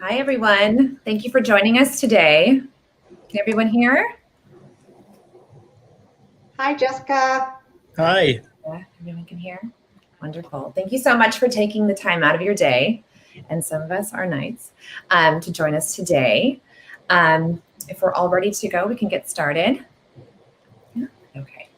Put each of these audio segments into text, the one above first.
Hi, everyone. Thank you for joining us today. Can everyone hear? Hi, Jessica. Hi. Yeah, everyone can hear? Wonderful. Thank you so much for taking the time out of your day, and some of us are nights, to join us today. If we're all ready to go, we can get started. Yeah. Okay.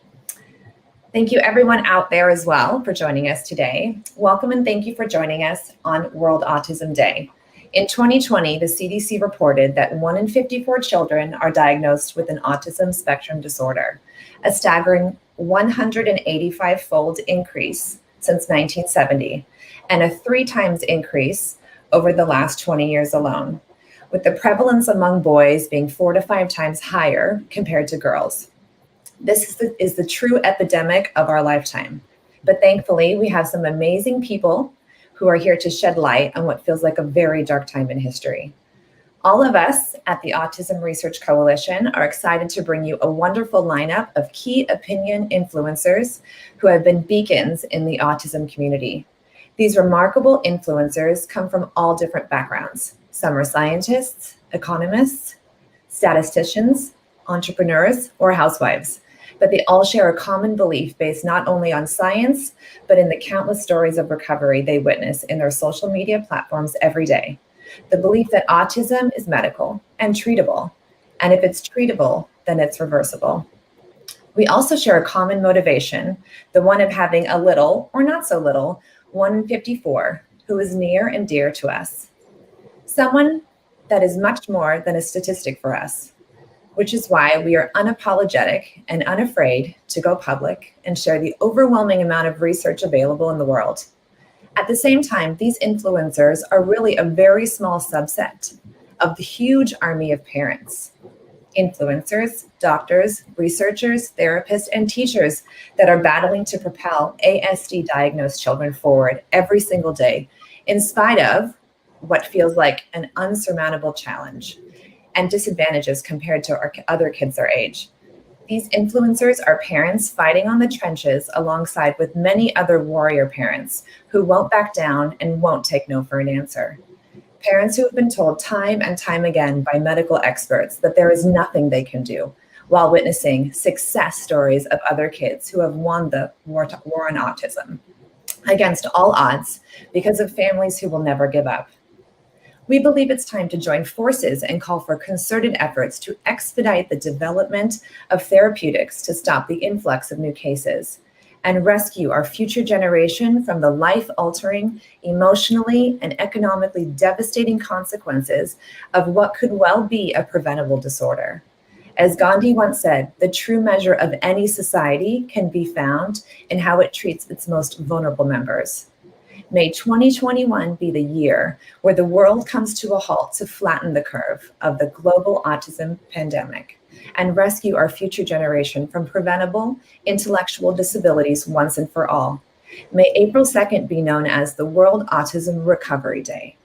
Thank you everyone out there as well for joining us today. Welcome and thank you for joining us on World Autism Day. In 2020, the CDC reported that 1 in 54 children are diagnosed with an autism spectrum disorder, a staggering 185-fold increase since 1970, and a 3 times increase over the last 20 years alone, with the prevalence among boys being 4 to 5 times higher compared to girls. This is the true epidemic of our lifetime. But thankfully, we have some amazing people who are here to shed light on what feels like a very dark time in history. All of us at the Autism Research Coalition are excited to bring you a wonderful lineup of key opinion influencers who have been beacons in the autism community. These remarkable influencers come from all different backgrounds. Some are scientists, economists, statisticians, entrepreneurs, or housewives. But they all share a common belief based not only on science, but in the countless stories of recovery they witness in their social media platforms every day. The belief that autism is medical and treatable. And if it's treatable, then it's reversible. We also share a common motivation, the one of having a little, or not so little, 1 in 54, who is near and dear to us. Someone that is much more than a statistic for us, which is why we are unapologetic and unafraid to go public and share the overwhelming amount of research available in the world. At the same time, these influencers are really a very small subset of the huge army of parents, influencers, doctors, researchers, therapists, and teachers that are battling to propel ASD-diagnosed children forward every single day, in spite of what feels like an unsurmountable challenge and disadvantages compared to our other kids their age. These influencers are parents fighting on the trenches alongside with many other warrior parents who won't back down and won't take no for an answer. Parents who have been told time and time again by medical experts that there is nothing they can do, while witnessing success stories of other kids who have won the war on autism against all odds because of families who will never give up. We believe it's time to join forces and call for concerted efforts to expedite the development of therapeutics to stop the influx of new cases and rescue our future generation from the life-altering, emotionally and economically devastating consequences of what could well be a preventable disorder. As Gandhi once said, the true measure of any society can be found in how it treats its most vulnerable members. May 2021 be the year where the world comes to a halt to flatten the curve of the global autism pandemic and rescue our future generation from preventable intellectual disabilities once and for all. May April 2nd be known as the World Autism Recovery Day.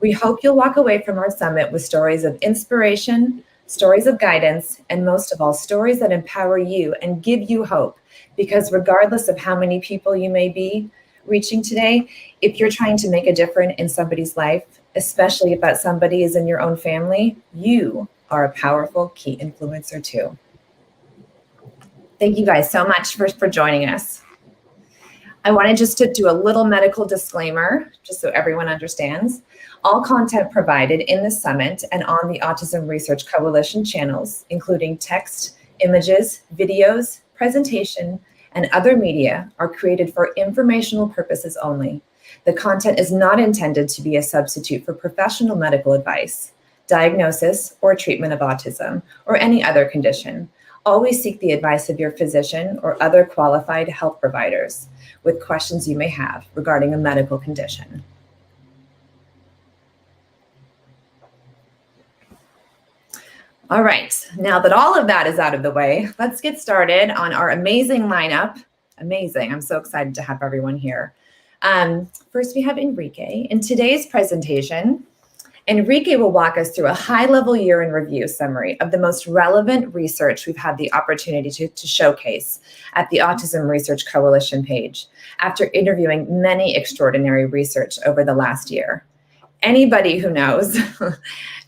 We hope you'll walk away from our summit with stories of inspiration, stories of guidance, and most of all, stories that empower you and give you hope, because regardless of how many people you may be reaching today, if you're trying to make a difference in somebody's life, especially if that somebody is in your own family, you are a powerful key influencer too. Thank you guys so much for joining us. I wanted just to do a little medical disclaimer, just so everyone understands. All content provided in the summit and on the Autism Research Coalition channels, including text, images, videos, presentation, and other media, are created for informational purposes only. The content is not intended to be a substitute for professional medical advice, diagnosis, or treatment of autism, or any other condition. Always seek the advice of your physician or other qualified health providers with questions you may have regarding a medical condition. All right, now that all of that is out of the way, let's get started on our amazing lineup. Amazing, I'm so excited to have everyone here. First, we have Enrique. In today's presentation, Enrique will walk us through a high-level year in review summary of the most relevant research we've had the opportunity to showcase at the Autism Research Coalition page after interviewing many extraordinary research over the last year. Anybody who knows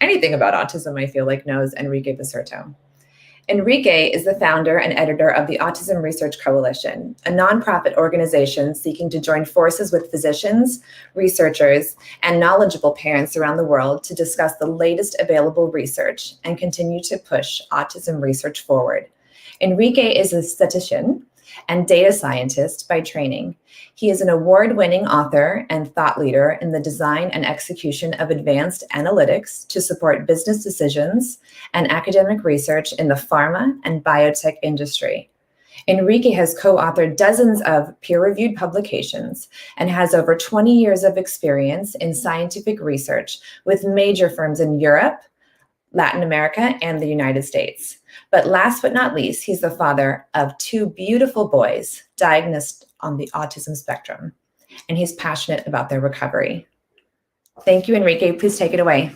anything about autism, I feel like, knows Enrique Basurto. Enrique is the founder and editor of the Autism Research Coalition, a nonprofit organization seeking to join forces with physicians, researchers, and knowledgeable parents around the world to discuss the latest available research and continue to push autism research forward. Enrique is a statistician and data scientist by training. He is an award-winning author and thought leader in the design and execution of advanced analytics to support business decisions and academic research in the pharma and biotech industry. Enrique has co-authored dozens of peer-reviewed publications and has over 20 years of experience in scientific research with major firms in Europe, Latin America, and the United States. But last but not least, he's the father of 2 beautiful boys diagnosed on the autism spectrum, and he's passionate about their recovery. Thank you, Enrique. Please take it away.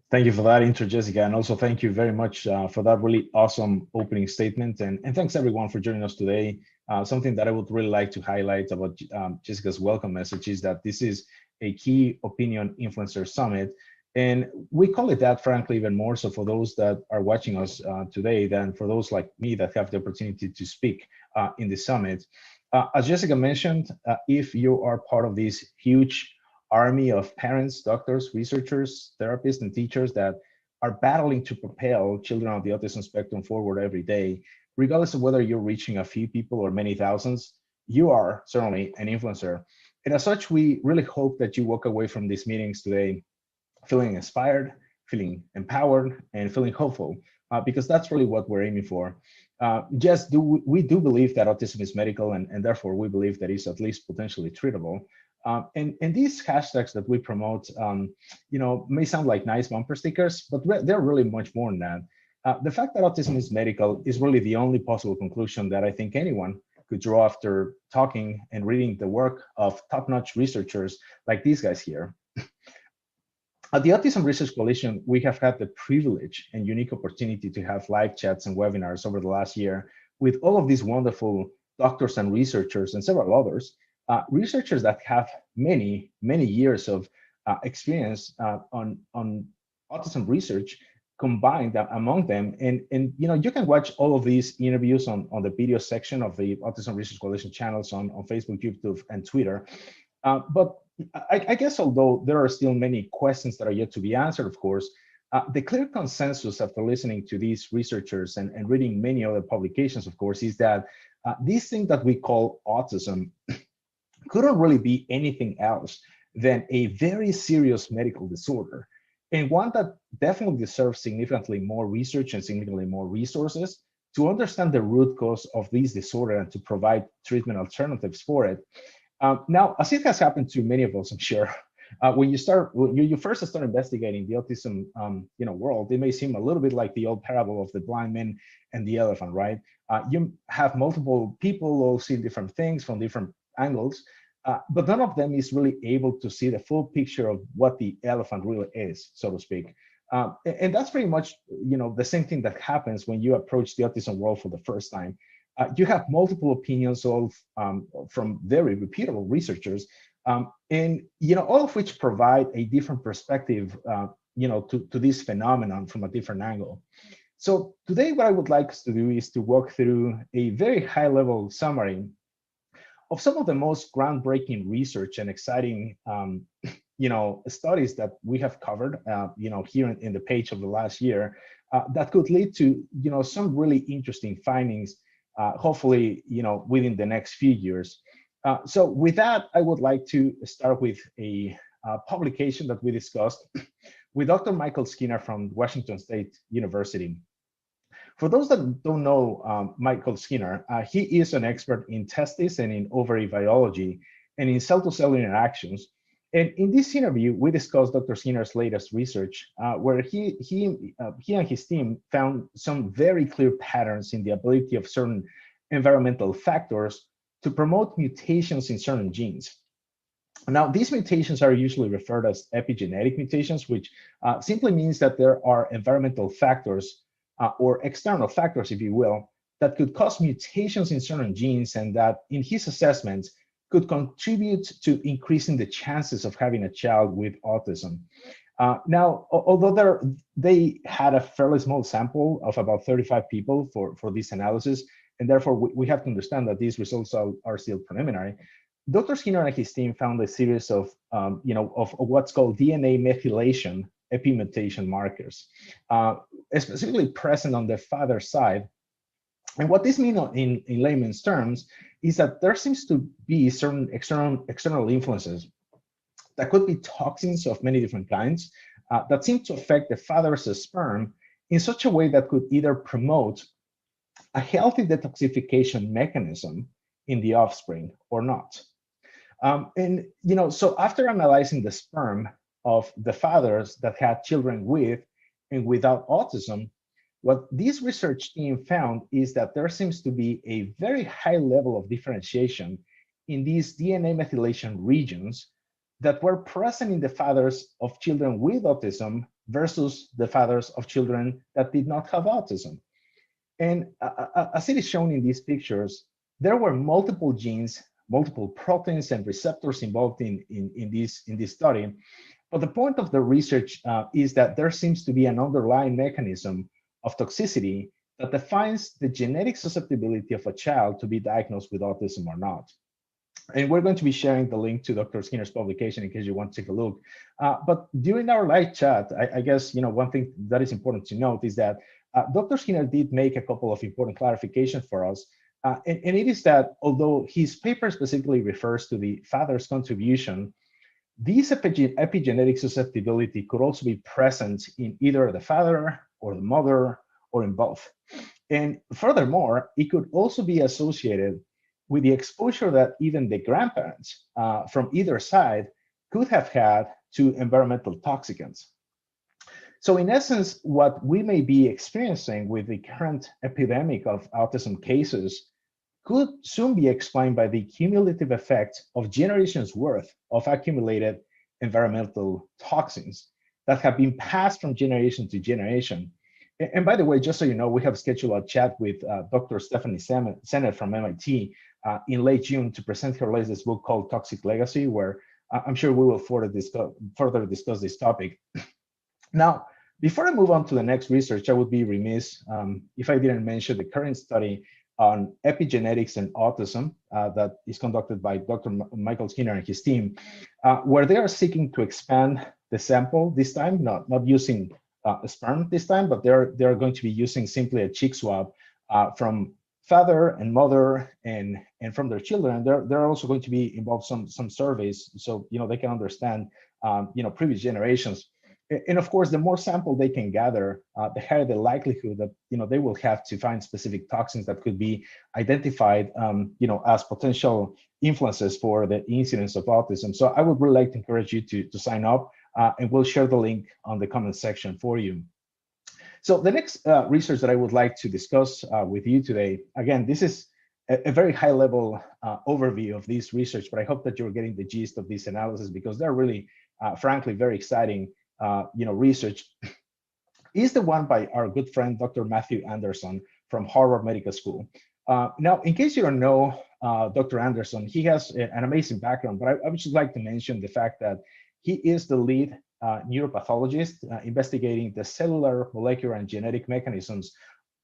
Thank you for that intro, Jessica, and also thank you very much for that really awesome opening statement. And thanks everyone for joining us today. Something that I would really like to highlight about Jessica's welcome message is that this is a key opinion influencer summit. And we call it that, frankly, even more so for those that are watching us today than for those like me that have the opportunity to speak in the summit. As Jessica mentioned, if you are part of this huge army of parents, doctors, researchers, therapists, and teachers that are battling to propel children on the autism spectrum forward every day, regardless of whether you're reaching a few people or many thousands, you are certainly an influencer. And as such, we really hope that you walk away from these meetings today feeling inspired, feeling empowered, and feeling hopeful, because that's really what we're aiming for. We do believe that autism is medical, and therefore we believe that it's at least potentially treatable. And these hashtags that we promote, may sound like nice bumper stickers, but they're really much more than that. The fact that autism is medical is really the only possible conclusion that I think anyone could draw after talking and reading the work of top-notch researchers like these guys here. At the Autism Research Coalition, we have had the privilege and unique opportunity to have live chats and webinars over the last year with all of these wonderful doctors and researchers and several others. Researchers that have many years of experience on autism research combined among them, and you can watch all of these interviews on the video section of the Autism Research Coalition channels on Facebook, YouTube, and Twitter. But I guess although there are still many questions that are yet to be answered, of course, the clear consensus after listening to these researchers and reading many other publications, of course, is that this thing that we call autism couldn't really be anything else than a very serious medical disorder, and one that definitely deserves significantly more research and significantly more resources to understand the root cause of this disorder and to provide treatment alternatives for it. Now, as it has happened to many of us, I'm sure, when you first start investigating the autism world, it may seem a little bit like the old parable of the blind man and the elephant, right? You have multiple people all seeing different things from different angles, but none of them is really able to see the full picture of what the elephant really is, so to speak. And that's pretty much the same thing that happens when you approach the autism world for the first time. You have multiple opinions, all from very reputable researchers, and all of which provide a different perspective, to this phenomenon from a different angle. So today, what I would like us to do is to walk through a very high-level summary of some of the most groundbreaking research and exciting, studies that we have covered, here in the page of the last year, that could lead to, some really interesting findings, hopefully, within the next few years. So with that, I would like to start with a publication that we discussed with Dr. Michael Skinner from Washington State University. For those that don't know Michael Skinner, he is an expert in testis and in ovary biology and in cell-to-cell interactions. And in this interview, we discussed Dr. Skinner's latest research, where he and his team found some very clear patterns in the ability of certain environmental factors to promote mutations in certain genes. Now, these mutations are usually referred as epigenetic mutations, which simply means that there are environmental factors or external factors, if you will, that could cause mutations in certain genes and that, in his assessments, could contribute to increasing the chances of having a child with autism. Now, although they had a fairly small sample of about 35 people for this analysis, and therefore we have to understand that these results are still preliminary, Dr. Skinner and his team found a series of what's called DNA methylation epimutation markers, specifically present on the father's side. And what this means in layman's terms is that there seems to be certain external influences that could be toxins of many different kinds that seem to affect the father's sperm in such a way that could either promote a healthy detoxification mechanism in the offspring or not. So after analyzing the sperm of the fathers that had children with and without autism, what this research team found is that there seems to be a very high level of differentiation in these DNA methylation regions that were present in the fathers of children with autism versus the fathers of children that did not have autism. And as it is shown in these pictures, there were multiple genes, multiple proteins and receptors involved in this study. But the point of the research is that there seems to be an underlying mechanism of toxicity that defines the genetic susceptibility of a child to be diagnosed with autism or not. And we're going to be sharing the link to Dr. Skinner's publication in case you want to take a look. But during our live chat, I guess one thing that is important to note is that Dr. Skinner did make a couple of important clarifications for us. And it is that although his paper specifically refers to the father's contribution, this epigenetic susceptibility could also be present in either the father or the mother or in both. And furthermore, it could also be associated with the exposure that even the grandparents from either side could have had to environmental toxicants. So in essence, what we may be experiencing with the current epidemic of autism cases could soon be explained by the cumulative effect of generations worth of accumulated environmental toxins that have been passed from generation to generation. And by the way, just so you know, we have scheduled a chat with Dr. Stephanie Sennett from MIT in late June to present her latest book called Toxic Legacy, where I'm sure we will further discuss this topic. Now, before I move on to the next research, I would be remiss if I didn't mention the current study on epigenetics and autism that is conducted by Dr. Michael Skinner and his team, where they are seeking to expand the sample this time, not using sperm this time, but they're going to be using simply a cheek swab from father and mother and from their children. They're also going to be involved some surveys, so they can understand previous generations. And of course, the more sample they can gather, the higher the likelihood that they will have to find specific toxins that could be identified as potential influences for the incidence of autism. So I would really like to encourage you to sign up, and we'll share the link on the comment section for you. So the next research that I would like to discuss with you today, again, this is a very high level overview of this research, but I hope that you're getting the gist of this analysis because they're really, frankly, very exciting research, is the one by our good friend, Dr. Matthew Anderson from Harvard Medical School. Now, in case you don't know Dr. Anderson, he has an amazing background, but I would just like to mention the fact that he is the lead neuropathologist investigating the cellular, molecular, and genetic mechanisms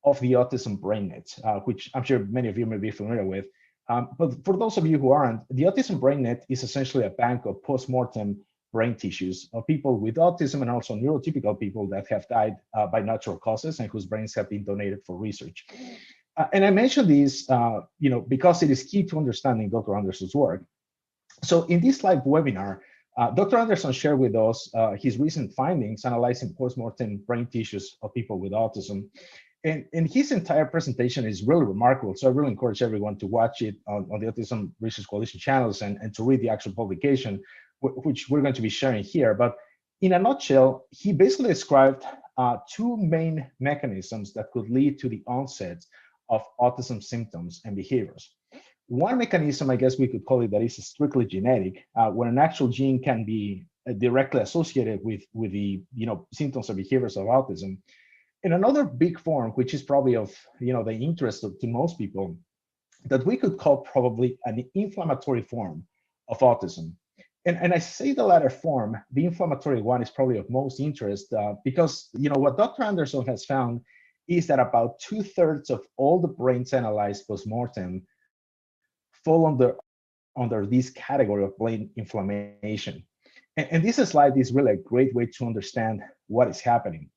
of the autism brain net, which I'm sure many of you may be familiar with. But for those of you who aren't, the autism brain net is essentially a bank of post-mortem brain tissues of people with autism and also neurotypical people that have died by natural causes and whose brains have been donated for research. And I mention this, because it is key to understanding Dr. Anderson's work. So in this live webinar, Dr. Anderson shared with us his recent findings analyzing post-mortem brain tissues of people with autism. And his entire presentation is really remarkable. So I really encourage everyone to watch it on the Autism Research Coalition channels and to read the actual publication, which we're going to be sharing here. But in a nutshell, he basically described two main mechanisms that could lead to the onset of autism symptoms and behaviors. One mechanism, I guess we could call it, that is strictly genetic, where an actual gene can be directly associated with the symptoms or behaviors of autism. And another big form, which is probably of the interest to most people, that we could call probably an inflammatory form of autism. And I say the latter form, the inflammatory one, is probably of most interest because what Dr. Anderson has found is that about 2/3 of all the brains analyzed postmortem fall under this category of brain inflammation. And this slide is really a great way to understand what is happening.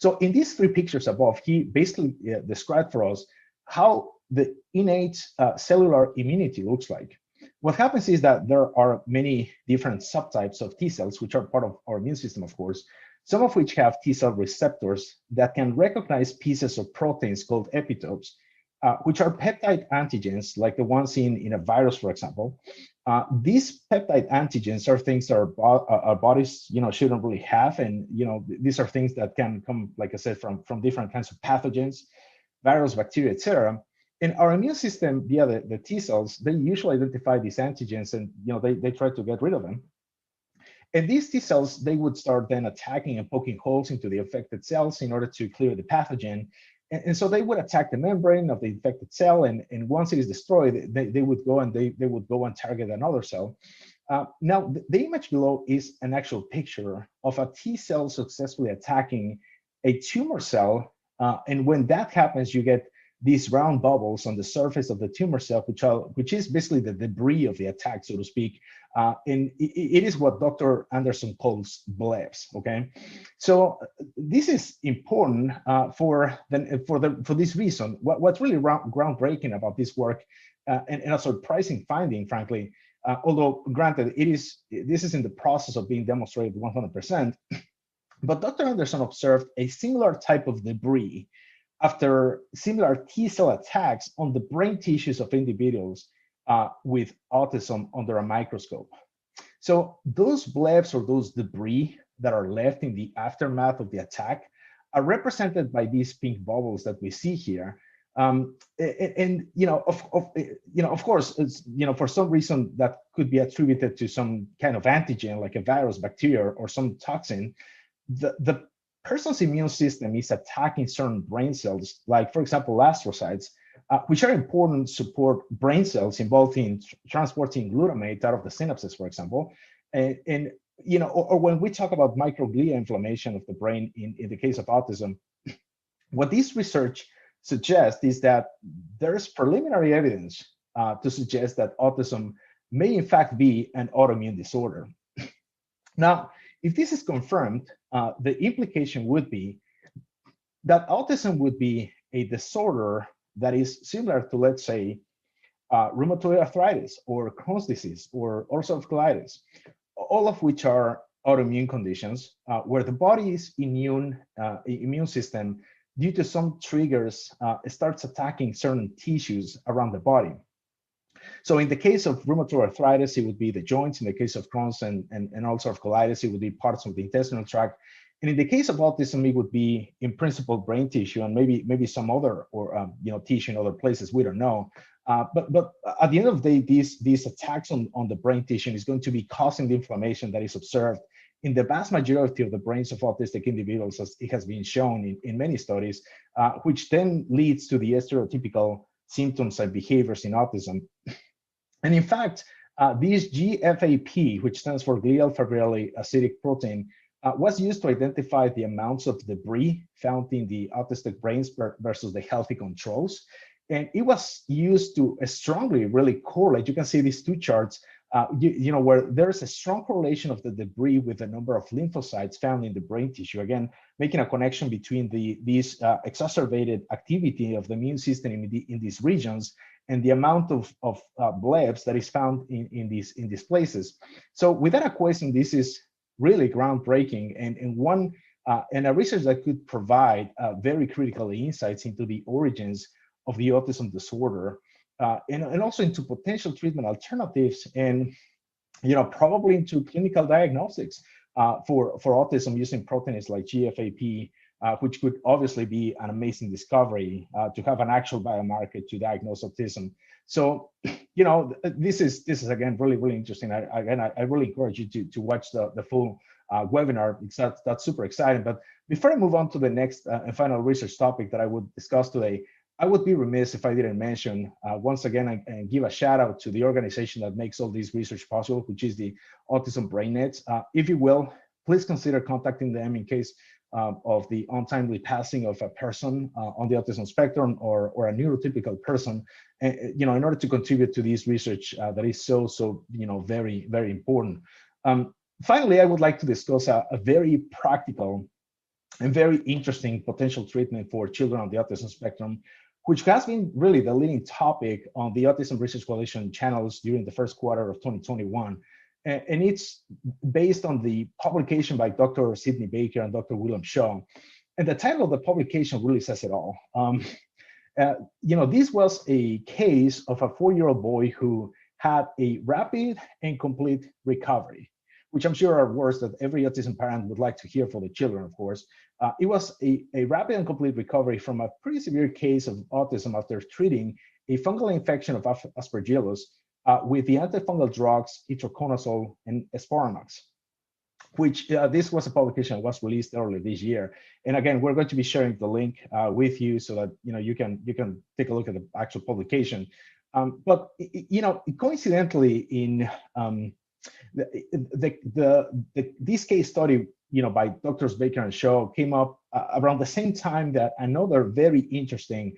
So in these three pictures above, he basically described for us how the innate cellular immunity looks like. What happens is that there are many different subtypes of T cells, which are part of our immune system, of course, some of which have T cell receptors that can recognize pieces of proteins called epitopes, which are peptide antigens, like the ones in a virus, for example. These peptide antigens are things that our bodies, shouldn't really have, and these are things that can come, like I said, from different kinds of pathogens, virus, bacteria, etc. And our immune system, via the T cells, they usually identify these antigens, and they try to get rid of them. And these T cells, they would start then attacking and poking holes into the affected cells in order to clear the pathogen. And so they would attack the membrane of the infected cell, and once it is destroyed, they would go and they would go and target another cell. Now, the image below is an actual picture of a T cell successfully attacking a tumor cell. And when that happens, you get these round bubbles on the surface of the tumor cell, which is basically the debris of the attack, so to speak. And it is what Dr. Anderson calls blebs. Okay, so this is important for this reason. What's really groundbreaking about this work, and a surprising finding, frankly, although granted this is in the process of being demonstrated 100%, but Dr. Anderson observed a similar type of debris after similar T cell attacks on the brain tissues of individuals with autism under a microscope. So those blebs, or those debris that are left in the aftermath of the attack, are represented by these pink bubbles that we see here. Of course, for some reason that could be attributed to some kind of antigen, like a virus, bacteria, or some toxin. The person's immune system is attacking certain brain cells, like, for example, astrocytes, which are important to support brain cells involved in transporting glutamate out of the synapses, for example. Or when we talk about microglia inflammation of the brain in the case of autism, what this research suggests is that there's preliminary evidence to suggest that autism may in fact be an autoimmune disorder. Now, if this is confirmed, the implication would be that autism would be a disorder that is similar to, let's say, rheumatoid arthritis or Crohn's disease or ulcerative colitis, all of which are autoimmune conditions where the body's immune system, due to some triggers, starts attacking certain tissues around the body. So in the case of rheumatoid arthritis, it would be the joints. In the case of Crohn's and ulcerative colitis, it would be parts of the intestinal tract. And in the case of autism, it would be in principle brain tissue, and maybe some other tissue in other places. We don't know. But at the end of the day, these attacks on the brain tissue is going to be causing the inflammation that is observed in the vast majority of the brains of autistic individuals, as it has been shown in many studies, which then leads to the stereotypical symptoms and behaviors in autism. And in fact, this GFAP, which stands for glial fibrillary acidic protein, was used to identify the amounts of debris found in the autistic brains versus the healthy controls. And it was used to strongly really correlate. You can see these two charts, where there's a strong correlation of the debris with the number of lymphocytes found in the brain tissue. Again, making a connection between these exacerbated activity of the immune system in these regions and the amount of blebs that is found in these places. So with that equation, this is really groundbreaking and a research that could provide very critical insights into the origins of the autism disorder, and also into potential treatment alternatives, and probably into clinical diagnostics for autism using proteins like GFAP which could obviously be an amazing discovery to have an actual biomarker to diagnose autism. So, this is again really interesting. I really encourage you to watch the full webinar because that's super exciting. But before I move on to the next and final research topic that I would discuss today, I would be remiss if I didn't mention once again and give a shout out to the organization that makes all this research possible, which is the Autism BrainNet. If you will, please consider contacting them in case of the untimely passing of a person on the autism spectrum or a neurotypical person, in order to contribute to this research that is so very important. Finally, I would like to discuss a very practical and very interesting potential treatment for children on the autism spectrum, which has been really the leading topic on the Autism Research Coalition channels during the first quarter of 2021. And it's based on the publication by Dr. Sidney Baker and Dr. William Shaw. And the title of the publication really says it all. This was a case of a 4-year-old boy who had a rapid and complete recovery, which I'm sure are words that every autism parent would like to hear for the children, of course. It was a rapid and complete recovery from a pretty severe case of autism after treating a fungal infection of Aspergillus with the antifungal drugs itraconazole and Sporanox, which this was a publication that was released earlier this year. And again, we're going to be sharing the link with you so that you can take a look at the actual publication. But coincidentally, in this case study, by Drs. Baker and Shaw came up around the same time that another very interesting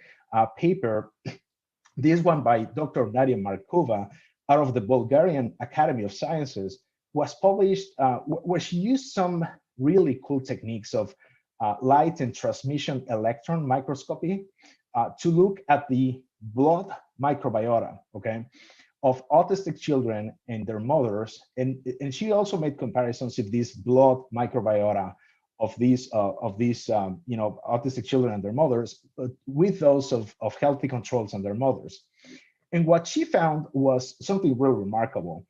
paper, this one by Dr. Nadia Markova out of the Bulgarian Academy of Sciences, was published where she used some really cool techniques of light and transmission electron microscopy to look at the blood microbiota, of autistic children and their mothers, and she also made comparisons of this blood microbiota of these autistic children and their mothers with those of healthy controls and their mothers. And what she found was something really remarkable,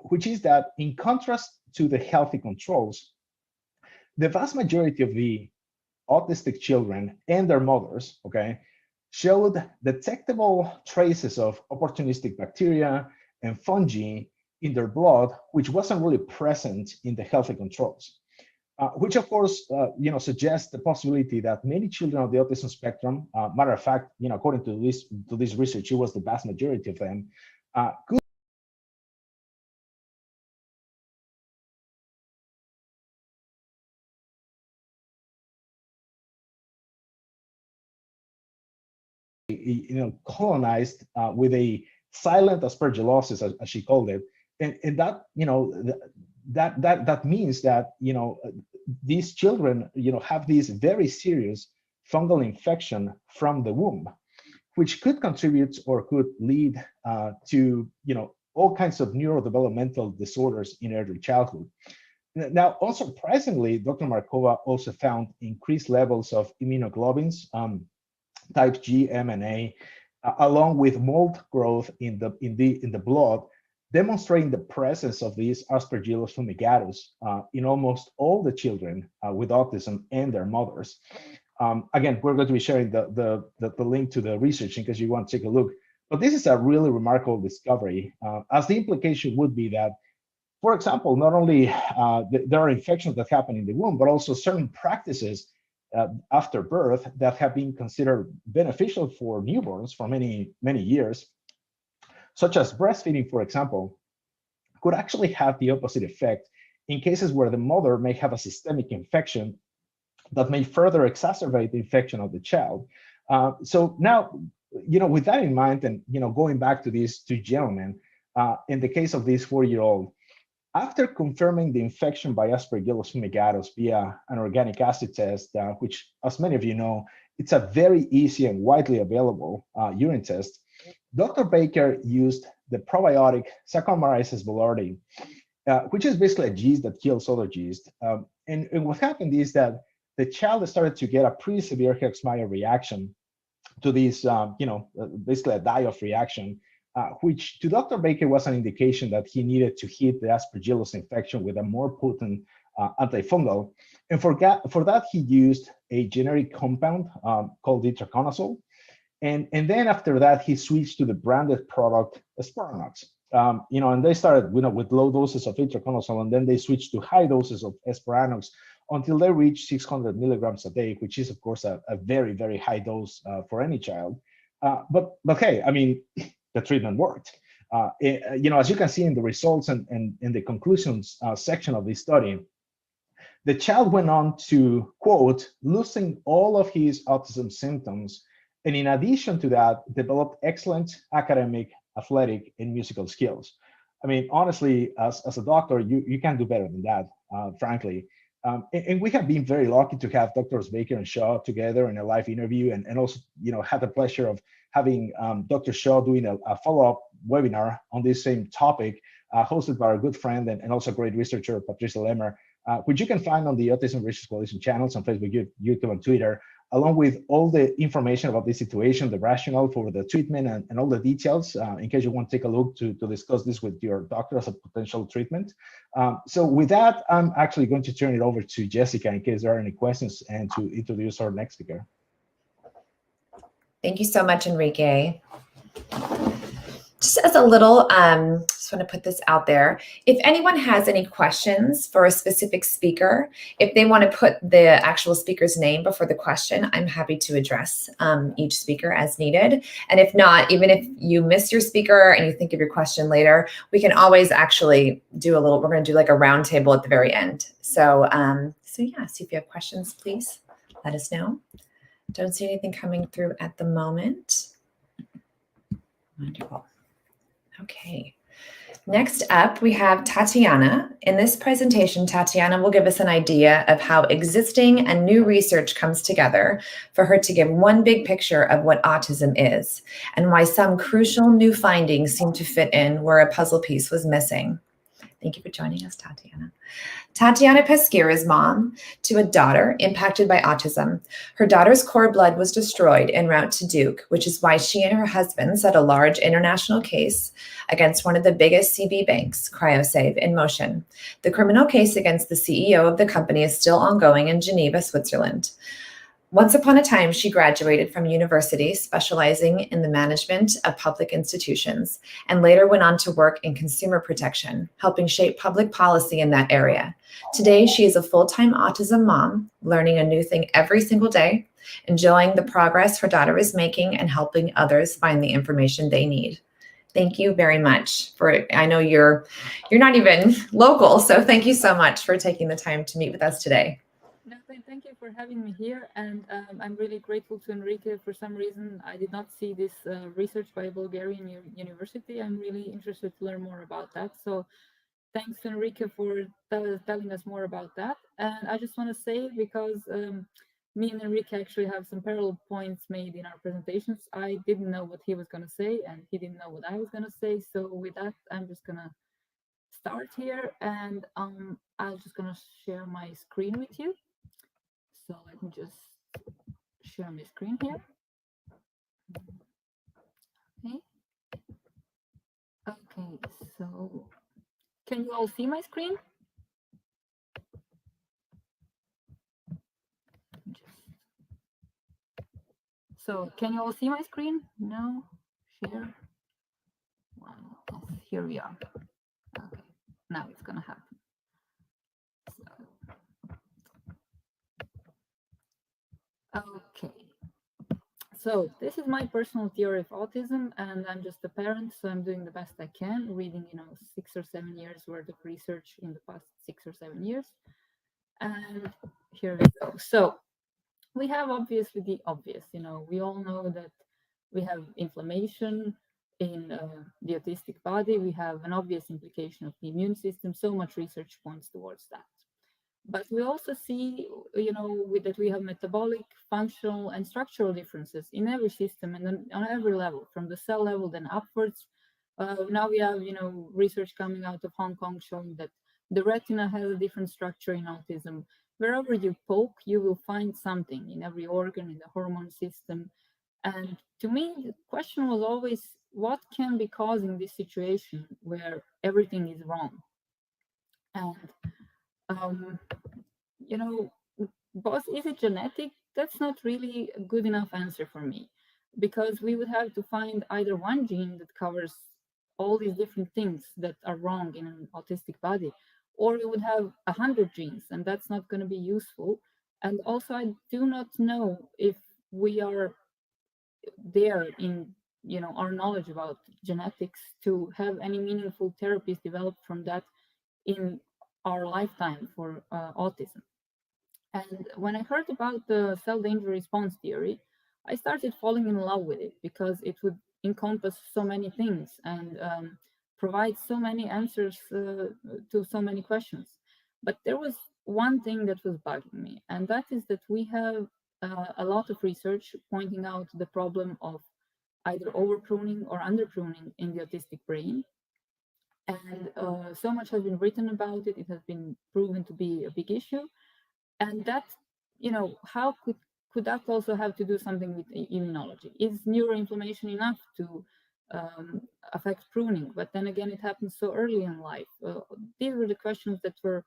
which is that in contrast to the healthy controls, the vast majority of the autistic children and their mothers, showed detectable traces of opportunistic bacteria and fungi in their blood, which wasn't really present in the healthy controls, which of course, suggests the possibility that many children of the autism spectrum, matter of fact, according to this research, it was the vast majority of them, could colonized with a silent aspergillosis, as she called it, and that that means that these children have this very serious fungal infection from the womb, which could contribute or could lead to all kinds of neurodevelopmental disorders in early childhood. Now, unsurprisingly, Dr. Markova also found increased levels of immunoglobulins, type G, M, and A, along with mold growth in the blood, demonstrating the presence of these Aspergillus fumigatus in almost all the children with autism and their mothers. Again, we're going to be sharing the link to the research in case you want to take a look. But this is a really remarkable discovery, as the implication would be that, for example, not only there are infections that happen in the womb, but also certain practices after birth that have been considered beneficial for newborns for many years, such as breastfeeding, for example, could actually have the opposite effect in cases where the mother may have a systemic infection that may further exacerbate the infection of the child. So now, with that in mind, and going back to these two gentlemen, in the case of this 4-year-old, after confirming the infection by Aspergillus fumigatus via an organic acid test, which, as many of you know, it's a very easy and widely available urine test, Dr. Baker used the probiotic Saccharomyces boulardii, which is basically a yeast that kills other yeast. And what happened is that the child started to get a pretty severe Herxmeyer reaction to this, basically a die-off reaction, which to Dr. Baker was an indication that he needed to hit the Aspergillus infection with a more potent antifungal. And for that, he used a generic compound called itraconazole. And then after that, he switched to the branded product Esperanox. And they started, with low doses of itraconazole, and then they switched to high doses of Esperanox until they reached 600 milligrams a day, which is, of course, a very, very high dose for any child. But hey, I mean, the treatment worked. As you can see in the results and in the conclusions section of this study, the child went on to, quote, losing all of his autism symptoms, and in addition to that, developed excellent academic, athletic, and musical skills. I mean, honestly, as a doctor, you can't do better than that, frankly. And we have been very lucky to have Doctors Baker and Shaw together in a live interview, and also, had the pleasure of having Dr. Shaw doing a follow-up webinar on this same topic, hosted by our good friend and also great researcher, Patricia Lemmer, which you can find on the Autism Research Coalition channels on Facebook, YouTube, and Twitter, along with all the information about this situation, the rationale for the treatment, and all the details, in case you want to take a look to discuss this with your doctor as a potential treatment. So with that, I'm actually going to turn it over to Jessica in case there are any questions, and to introduce our next speaker. Thank you so much, Enrique. Just as a little, just want to put this out there. If anyone has any questions for a specific speaker, if they want to put the actual speaker's name before the question, I'm happy to address each speaker as needed. And if not, even if you miss your speaker and you think of your question later, we can always actually do we're going to do like a round table at the very end. So, yeah, so if you have questions, please let us know. Don't see anything coming through at the moment. Wonderful. Okay. Next up, we have Tatiana. In this presentation, Tatiana will give us an idea of how existing and new research comes together for her to give one big picture of what autism is, and why some crucial new findings seem to fit in where a puzzle piece was missing. Thank you for joining us, Tatiana. Tatiana Pesquera is mom to a daughter impacted by autism. Her daughter's cord blood was destroyed en route to Duke, which is why she and her husband set a large international case against one of the biggest CB banks, CryoSave, in motion. The criminal case against the CEO of the company is still ongoing in Geneva, Switzerland. Once upon a time, she graduated from university, specializing in the management of public institutions, and later went on to work in consumer protection, helping shape public policy in that area. Today, she is a full-time autism mom, learning a new thing every single day, enjoying the progress her daughter is making, and helping others find the information they need. Thank you very much I know you're not even local, so thank you so much for taking the time to meet with us today. No, thank you for having me here, and I'm really grateful to Enrique. For some reason, I did not see this research by a Bulgarian university. I'm really interested to learn more about that. So thanks, Enrique, for telling us more about that. And I just want to say, because me and Enrique actually have some parallel points made in our presentations, I didn't know what he was going to say, and he didn't know what I was going to say. So with that, I'm just going to start here, and I'm just going to share my screen with you. So let me just share my screen here. Okay, so can you all see my screen? So can you all see my screen? No? Share? Well, here we are. Okay, now it's gonna happen. Okay, so this is my personal theory of autism, and I'm just a parent, so I'm doing the best I can, reading 6 or 7 years worth of research in the past 6 or 7 years. And here we go. So we have obviously the obvious, we all know that we have inflammation in the autistic body. We have an obvious implication of the immune system. So much research points towards that. But we also see, that we have metabolic, functional, and structural differences in every system and on every level, from the cell level then upwards. Now we have, research coming out of Hong Kong showing that the retina has a different structure in autism. Wherever you poke, you will find something in every organ, in the hormone system. And to me, the question was always, what can be causing this situation where everything is wrong? And You know, boss, is it genetic? That's not really a good enough answer for me, because we would have to find either one gene that covers all these different things that are wrong in an autistic body, or we would have 100 genes, and that's not going to be useful. And also, I do not know if we are there in our knowledge about genetics to have any meaningful therapies developed from that in our lifetime for autism. And when I heard about the cell danger response theory, I started falling in love with it because it would encompass so many things and provide so many answers to so many questions. But there was one thing that was bugging me, and that is that we have a lot of research pointing out the problem of either over pruning or under pruning in the autistic brain. And so much has been written about it. It has been proven to be a big issue. And that, how could that also have to do something with immunology? Is neuroinflammation enough to affect pruning? But then again, it happens so early in life. These were the questions that were,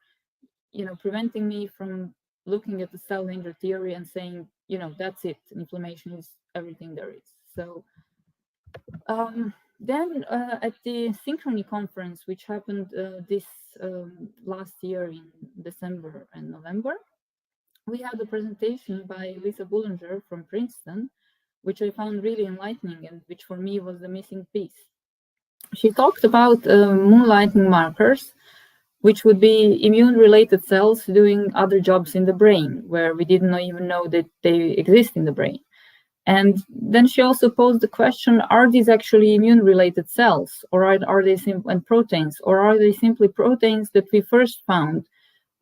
preventing me from looking at the cell danger theory and saying, that's it. Inflammation is everything there is. So then at the Synchrony conference, which happened this last year in December and November, we had a presentation by Lisa Bullinger from Princeton, which I found really enlightening and which for me was the missing piece. She talked about moonlighting markers, which would be immune-related cells doing other jobs in the brain, where we didn't even know that they exist in the brain. And then she also posed the question, are these actually immune-related cells, or are they and proteins, or are they simply proteins that we first found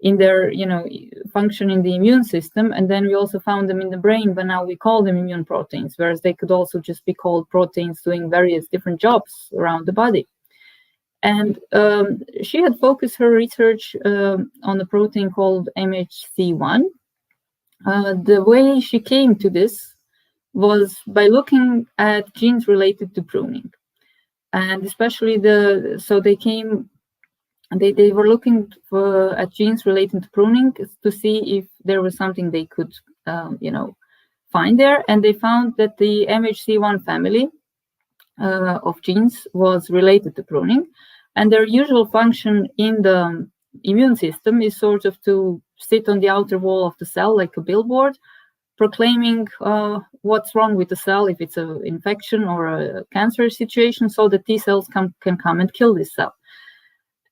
in their function in the immune system, and then we also found them in the brain, but now we call them immune proteins, whereas they could also just be called proteins doing various different jobs around the body. And she had focused her research on a protein called MHC1. The way she came to this was by looking at genes related to pruning, and especially they were looking at genes related to pruning to see if there was something they could, find there. And they found that the MHC1 family of genes was related to pruning. And their usual function in the immune system is sort of to sit on the outer wall of the cell like a billboard, proclaiming what's wrong with the cell, if it's an infection or a cancer situation, so that T cells can come and kill this cell.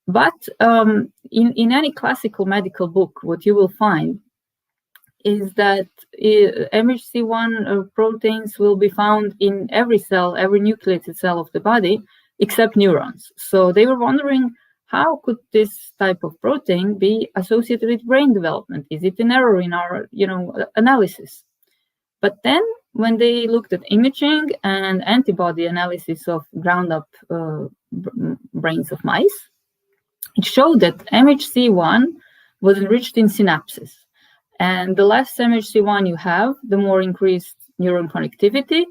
But in any classical medical book, what you will find is that MHC1 proteins will be found in every cell, every nucleated cell of the body, except neurons. So they were wondering, how could this type of protein be associated with brain development? Is it an error in our, analysis? But then when they looked at imaging and antibody analysis of ground-up brains of mice, it showed that MHC1 was enriched in synapses. And the less MHC1 you have, the more increased neuron connectivity,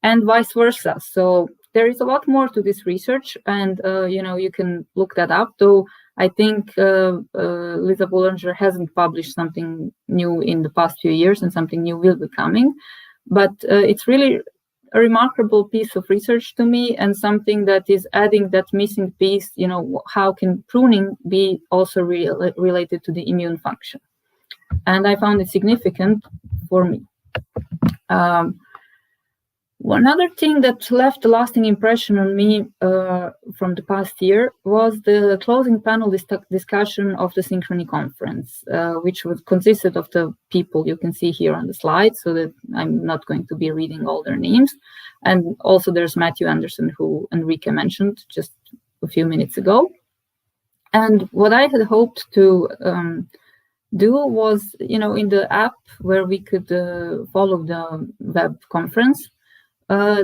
and vice versa. So there is a lot more to this research, and you can look that up, though I think Lisa Bullinger hasn't published something new in the past few years, and something new will be coming. But it's really a remarkable piece of research to me, and something that is adding that missing piece, how can pruning be also related to the immune function? And I found it significant for me. One other thing that left a lasting impression on me from the past year was the closing panel discussion of the Synchrony conference, which consisted of the people you can see here on the slide, so that I'm not going to be reading all their names. And also there's Matthew Anderson, who Enrique mentioned just a few minutes ago. And what I had hoped to do was, in the app where we could follow the web conference,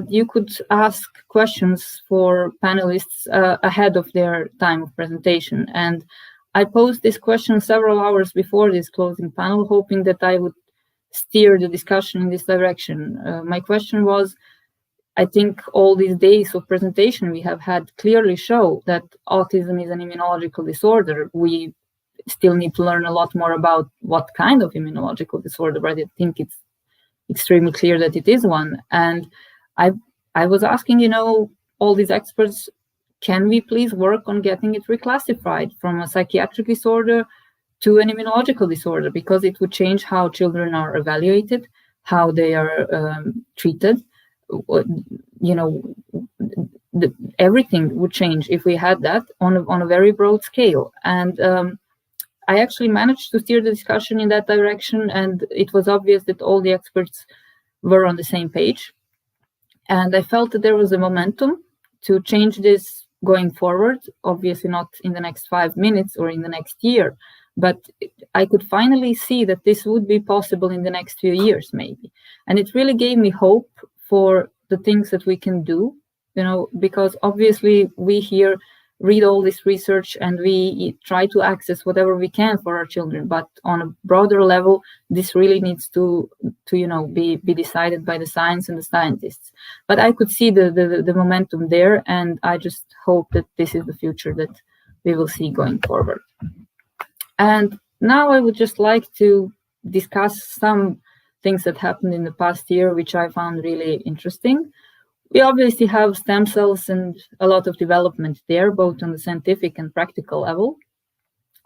you could ask questions for panelists ahead of their time of presentation. And I posed this question several hours before this closing panel, hoping that I would steer the discussion in this direction. My question was, I think all these days of presentation we have had clearly show that autism is an immunological disorder. We still need to learn a lot more about what kind of immunological disorder, but I think it's extremely clear that it is one. And I was asking, all these experts, can we please work on getting it reclassified from a psychiatric disorder to an immunological disorder, because it would change how children are evaluated, how they are treated. Everything would change if we had that on a very broad scale. And I actually managed to steer the discussion in that direction, and it was obvious that all the experts were on the same page. And I felt that there was a momentum to change this going forward, obviously not in the next 5 minutes or in the next year, but I could finally see that this would be possible in the next few years, maybe. And it really gave me hope for the things that we can do, because obviously we here read all this research and we try to access whatever we can for our children, but on a broader level, this really needs to be decided by the science and the scientists. But I could see the momentum there, and I just hope that this is the future that we will see going forward. And now I would just like to discuss some things that happened in the past year, which I found really interesting. We obviously have stem cells and a lot of development there, both on the scientific and practical level.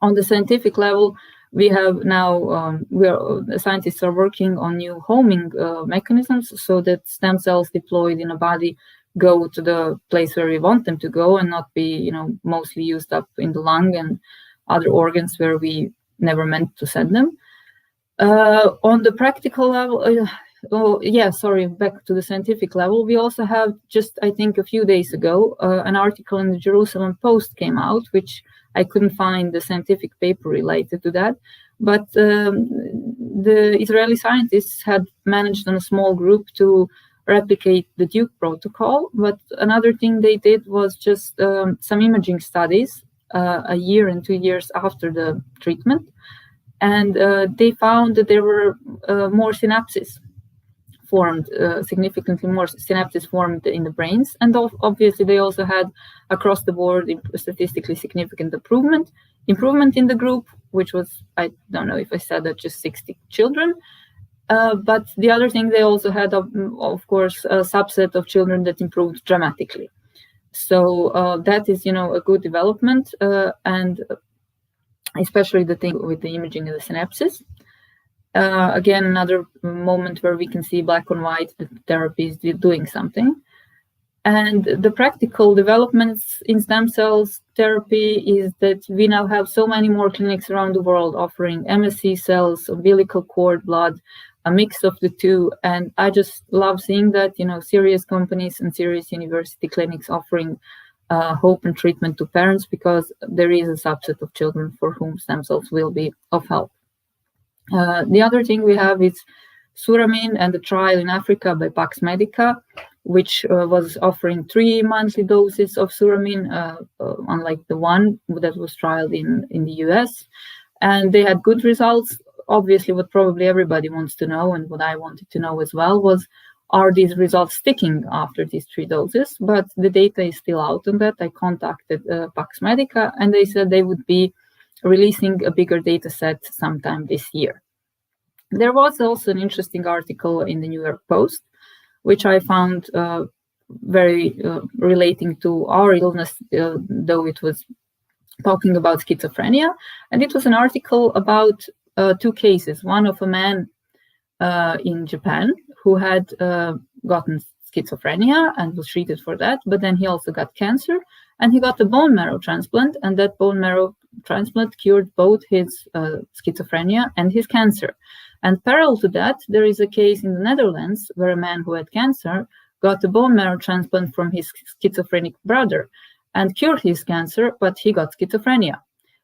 On the scientific level, we have now, the scientists are working on new homing mechanisms so that stem cells deployed in a body go to the place where we want them to go and not be, mostly used up in the lung and other organs where we never meant to send them. On the practical level, back to the scientific level, we also have just, I think a few days ago, an article in the Jerusalem Post came out, which I couldn't find the scientific paper related to that, but the Israeli scientists had managed on a small group to replicate the Duke protocol. But another thing they did was just some imaging studies a year and 2 years after the treatment. And they found that there were more synapses formed, significantly more synapses formed in the brains. And obviously they also had across the board statistically significant improvement in the group, which was, I don't know if I said that, just 60 children. But the other thing, they also had, of course, a subset of children that improved dramatically. So that is, a good development, and especially the thing with the imaging of the synapses. Again, another moment where we can see black and white that therapy is doing something. And the practical developments in stem cells therapy is that we now have so many more clinics around the world offering MSC cells, umbilical cord blood, a mix of the two. And I just love seeing that, serious companies and serious university clinics offering hope and treatment to parents, because there is a subset of children for whom stem cells will be of help. The other thing we have is Suramin and the trial in Africa by Pax Medica, which was offering 3 monthly doses of Suramin, unlike the one that was trialed in the US. And they had good results. Obviously, what probably everybody wants to know, and what I wanted to know as well, was, are these results sticking after these 3 doses? But the data is still out on that. I contacted Pax Medica, and they said they would be releasing a bigger data set sometime this year. There was also an interesting article in the New York Post, which I found very relating to our illness, though it was talking about schizophrenia. And it was an article about 2 cases, one of a man in Japan who had gotten schizophrenia and was treated for that, but then he also got cancer, and he got a bone marrow transplant, and that bone marrow transplant cured both his schizophrenia and his cancer. And parallel to that, there is a case in the Netherlands where a man who had cancer got a bone marrow transplant from his schizophrenic brother and cured his cancer, but he got schizophrenia.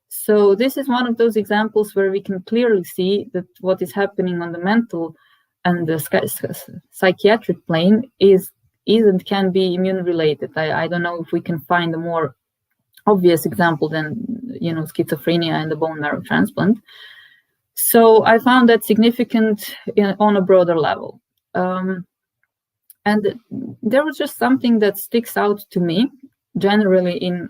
So this is one of those examples where we can clearly see that what is happening on the mental and the psychiatric plane is and can be immune related. I don't know if we can find a more obvious example than schizophrenia and the bone marrow transplant. So I found that significant on a broader level. And there was just something that sticks out to me generally in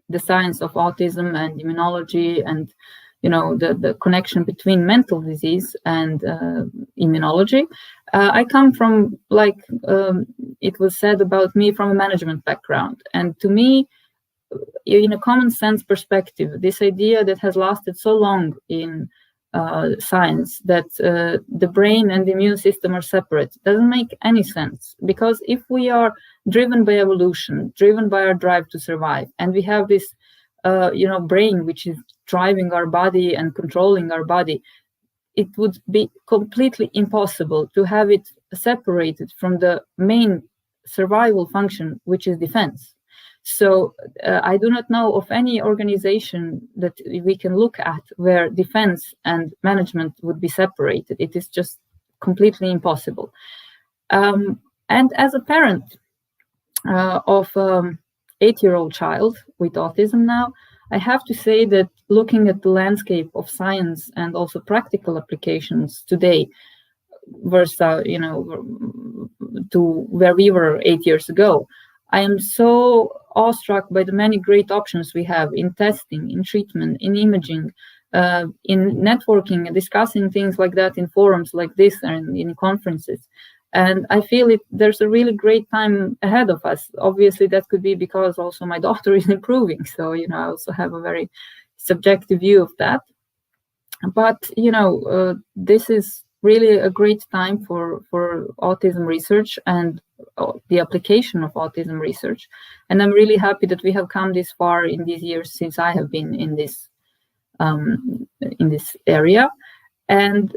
the science of autism and immunology and the connection between mental disease and immunology. I come from, like it was said about me, from a management background. And to me, in a common sense perspective, this idea that has lasted so long in science, that the brain and the immune system are separate, doesn't make any sense. Because if we are driven by evolution, driven by our drive to survive, and we have this brain which is driving our body and controlling our body, it would be completely impossible to have it separated from the main survival function, which is defense. So I do not know of any organization that we can look at where defense and management would be separated. It is just completely impossible. And as a parent of 8-year-old child with autism now, I have to say that looking at the landscape of science and also practical applications today versus, to where we were 8 years ago, I am so awestruck by the many great options we have in testing, in treatment, in imaging, in networking and discussing things like that in forums like this and in conferences. And I feel there's a really great time ahead of us. Obviously, that could be because also my daughter is improving. So, I also have a very subjective view of that. But, this is really a great time for autism research and the application of autism research. And I'm really happy that we have come this far in these years since I have been in this area. And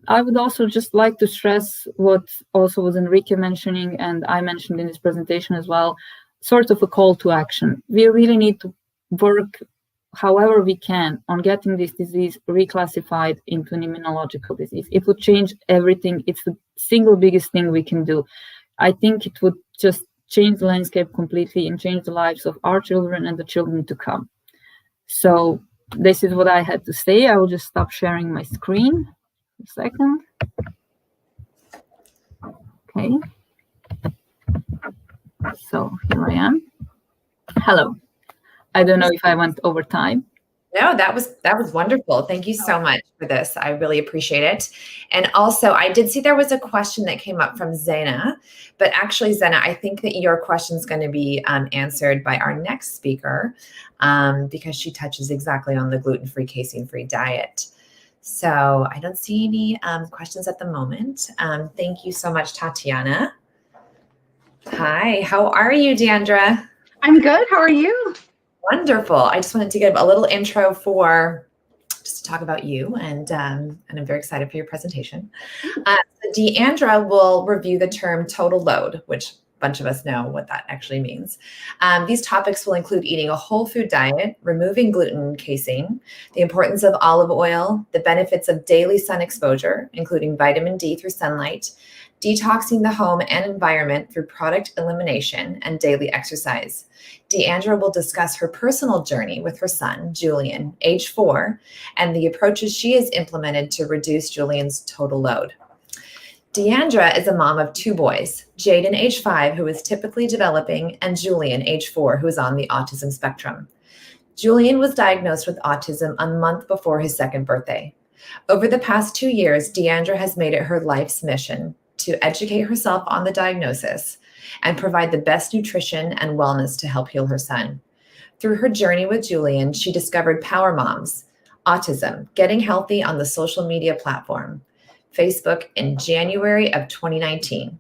I would also just like to stress what also was Enrique mentioning, and I mentioned in this presentation as well, sort of a call to action. We really need to work however we can on getting this disease reclassified into an immunological disease. It would change everything. It's the single biggest thing we can do. I think it would just change the landscape completely and change the lives of our children and the children to come. So this is what I had to say. I will just stop sharing my screen for a second. Okay. So here I am. Hello. I don't know if I went over time. No, that was wonderful. Thank you so much for this. I really appreciate it. And also, I did see there was a question that came up from Zena, but actually, Zena, I think that your question is going to be answered by our next speaker because she touches exactly on the gluten-free, casein-free diet. So I don't see any questions at the moment. Thank you so much, Tatiana. Hi, how are you, Deandra? I'm good. How are you? Wonderful. I just wanted to give a little intro just to talk about you, and I'm very excited for your presentation. Deandra will review the term total load, which a bunch of us know what that actually means. These topics will include eating a whole food diet, removing gluten and casein, the importance of olive oil, the benefits of daily sun exposure, including vitamin D through sunlight, detoxing the home and environment through product elimination, and daily exercise. Deandra will discuss her personal journey with her son, Julian, age 4, and the approaches she has implemented to reduce Julian's total load. Deandra is a mom of 2 boys, Jaden, age 5, who is typically developing, and Julian, age 4, who is on the autism spectrum. Julian was diagnosed with autism a month before his 2nd birthday. Over the past 2 years, Deandra has made it her life's mission to educate herself on the diagnosis and provide the best nutrition and wellness to help heal her son. Through her journey with Julian, she discovered Power Moms, Autism, Getting Healthy on the social media platform, Facebook, in January of 2019.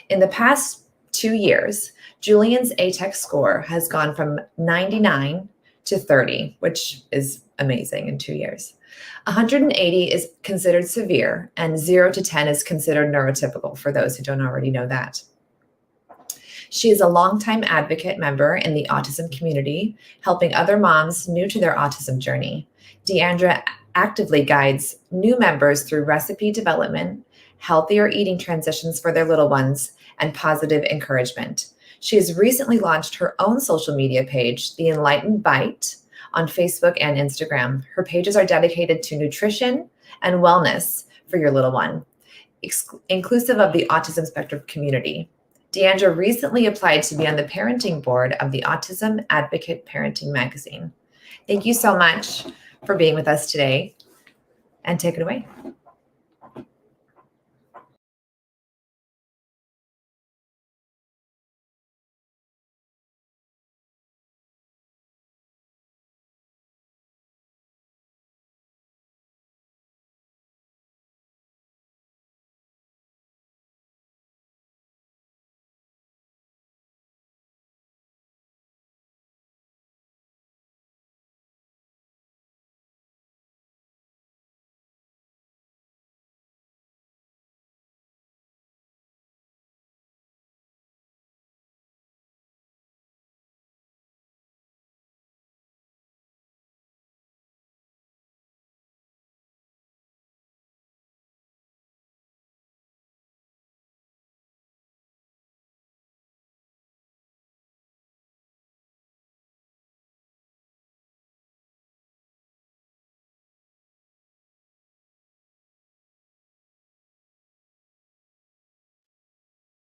In the past 2 years, Julian's ATEC score has gone from 99 to 30, which is amazing in 2 years. 180 is considered severe, and 0 to 10 is considered neurotypical, for those who don't already know that. She is a longtime advocate member in the autism community, helping other moms new to their autism journey. Deandra actively guides new members through recipe development, healthier eating transitions for their little ones, and positive encouragement. She has recently launched her own social media page, The Enlightened Bite, on Facebook and Instagram. Her pages are dedicated to nutrition and wellness for your little one, inclusive of the autism spectrum community. Deandra recently applied to be on the parenting board of the Autism Advocate Parenting Magazine. Thank you so much for being with us today, and take it away.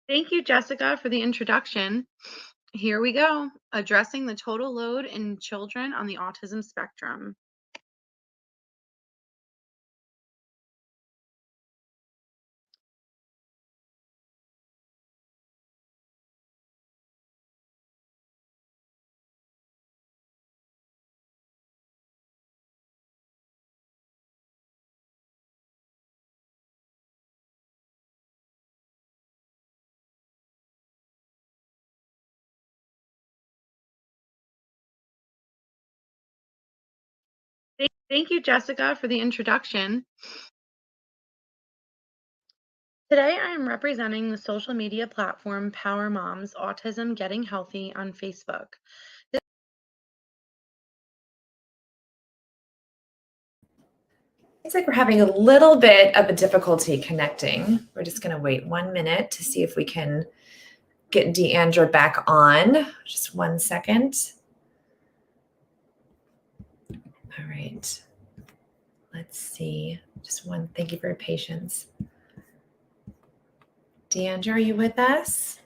Thank you, Jessica, for the introduction. Here we go, addressing the total load in children on the autism spectrum. Thank you, Jessica, for the introduction. Today, I am representing the social media platform Power Moms Autism Getting Healthy on Facebook. It's like we're having a little bit of a difficulty connecting. We're just going to wait 1 minute to see if we can get Deandra back on. Just 1 second. All right. Let's see. Thank you for your patience. Deandra, are you with us?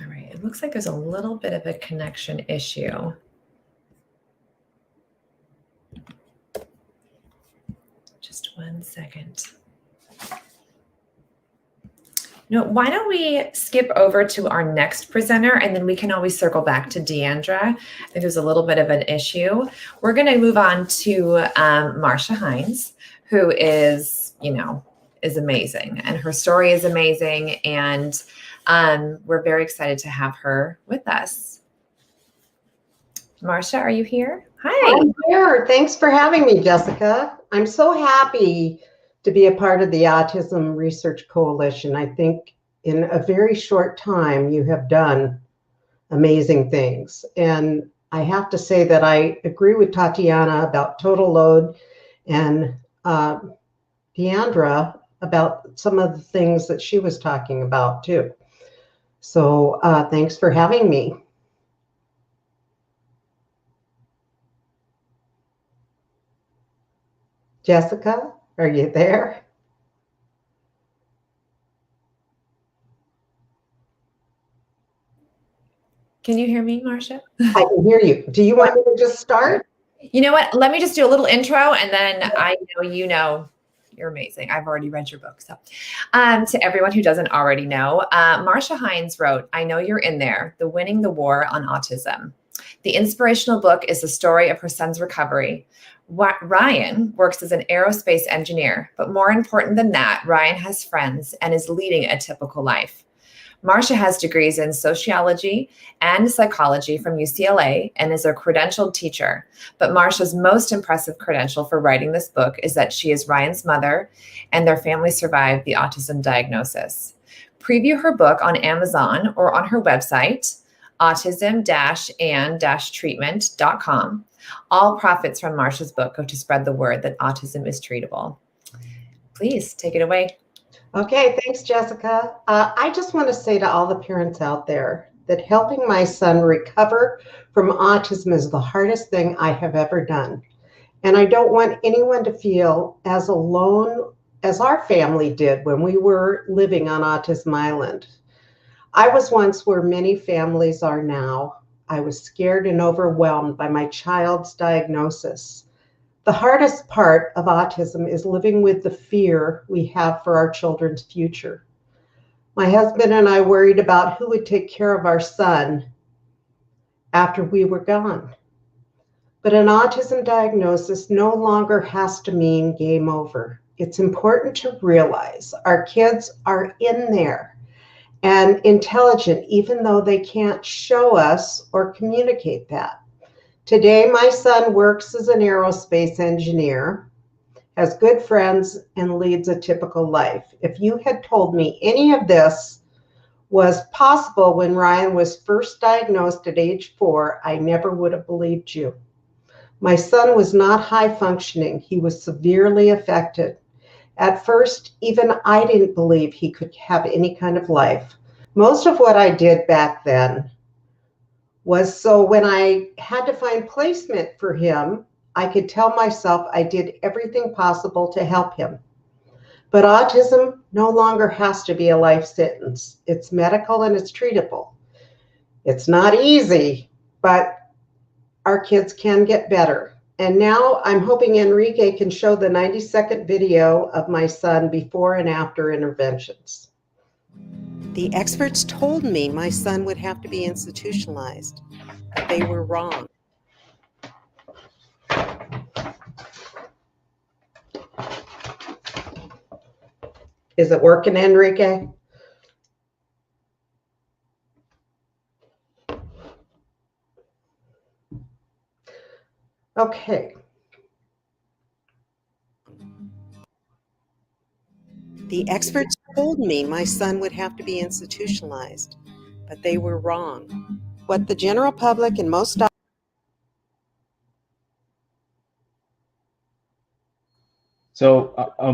All right. It looks like there's a little bit of a connection issue. Just 1 second. No, why don't we skip over to our next presenter, and then we can always circle back to Deandra. I think there's a little bit of an issue. We're going to move on to Marcia Hines, who is amazing, and her story is amazing, and we're very excited to have her with us. Marcia, are you here? Hi. I'm here. Thanks for having me, Jessica. I'm so happy to be a part of the Autism Research Coalition. I think in a very short time, you have done amazing things. And I have to say that I agree with Tatiana about total load and Deandra about some of the things that she was talking about too. So thanks for having me. Jessica, are you there? Can you hear me, Marcia? I can hear you. Do you want me to just start? You know what? Let me just do a little intro, and then I know you're amazing. I've already read your book. So to everyone who doesn't already know, Marcia Hines wrote, "I Know You're in There, The Winning the War on Autism." The inspirational book is the story of her son's recovery. Ryan works as an aerospace engineer, but more important than that, Ryan has friends and is leading a typical life. Marcia has degrees in sociology and psychology from UCLA and is a credentialed teacher. But Marcia's most impressive credential for writing this book is that she is Ryan's mother and their family survived the autism diagnosis. Preview her book on Amazon or on her website, autism-and-treatment.com. All profits from Marcia's book go to spread the word that autism is treatable. Please take it away. Okay, thanks, Jessica. I just want to say to all the parents out there that helping my son recover from autism is the hardest thing I have ever done. And I don't want anyone to feel as alone as our family did when we were living on Autism Island. I was once where many families are now. I was scared and overwhelmed by my child's diagnosis. The hardest part of autism is living with the fear we have for our children's future. My husband and I worried about who would take care of our son after we were gone. But an autism diagnosis no longer has to mean game over. It's important to realize our kids are in there and intelligent, even though they can't show us or communicate that. Today, my son works as an aerospace engineer, has good friends, and leads a typical life. If you had told me any of this was possible when Ryan was first diagnosed at age 4, I never would have believed you. My son was not high functioning. He was severely affected. At first, even I didn't believe he could have any kind of life. Most of what I did back then was so when I had to find placement for him, I could tell myself I did everything possible to help him. But autism no longer has to be a life sentence. It's medical and it's treatable. It's not easy, but our kids can get better. And now I'm hoping Enrique can show the 90-second video of my son before and after interventions. The experts told me my son would have to be institutionalized, but they were wrong. Is it working, Enrique? Okay. The experts told me my son would have to be institutionalized, but they were wrong. What the general public and most So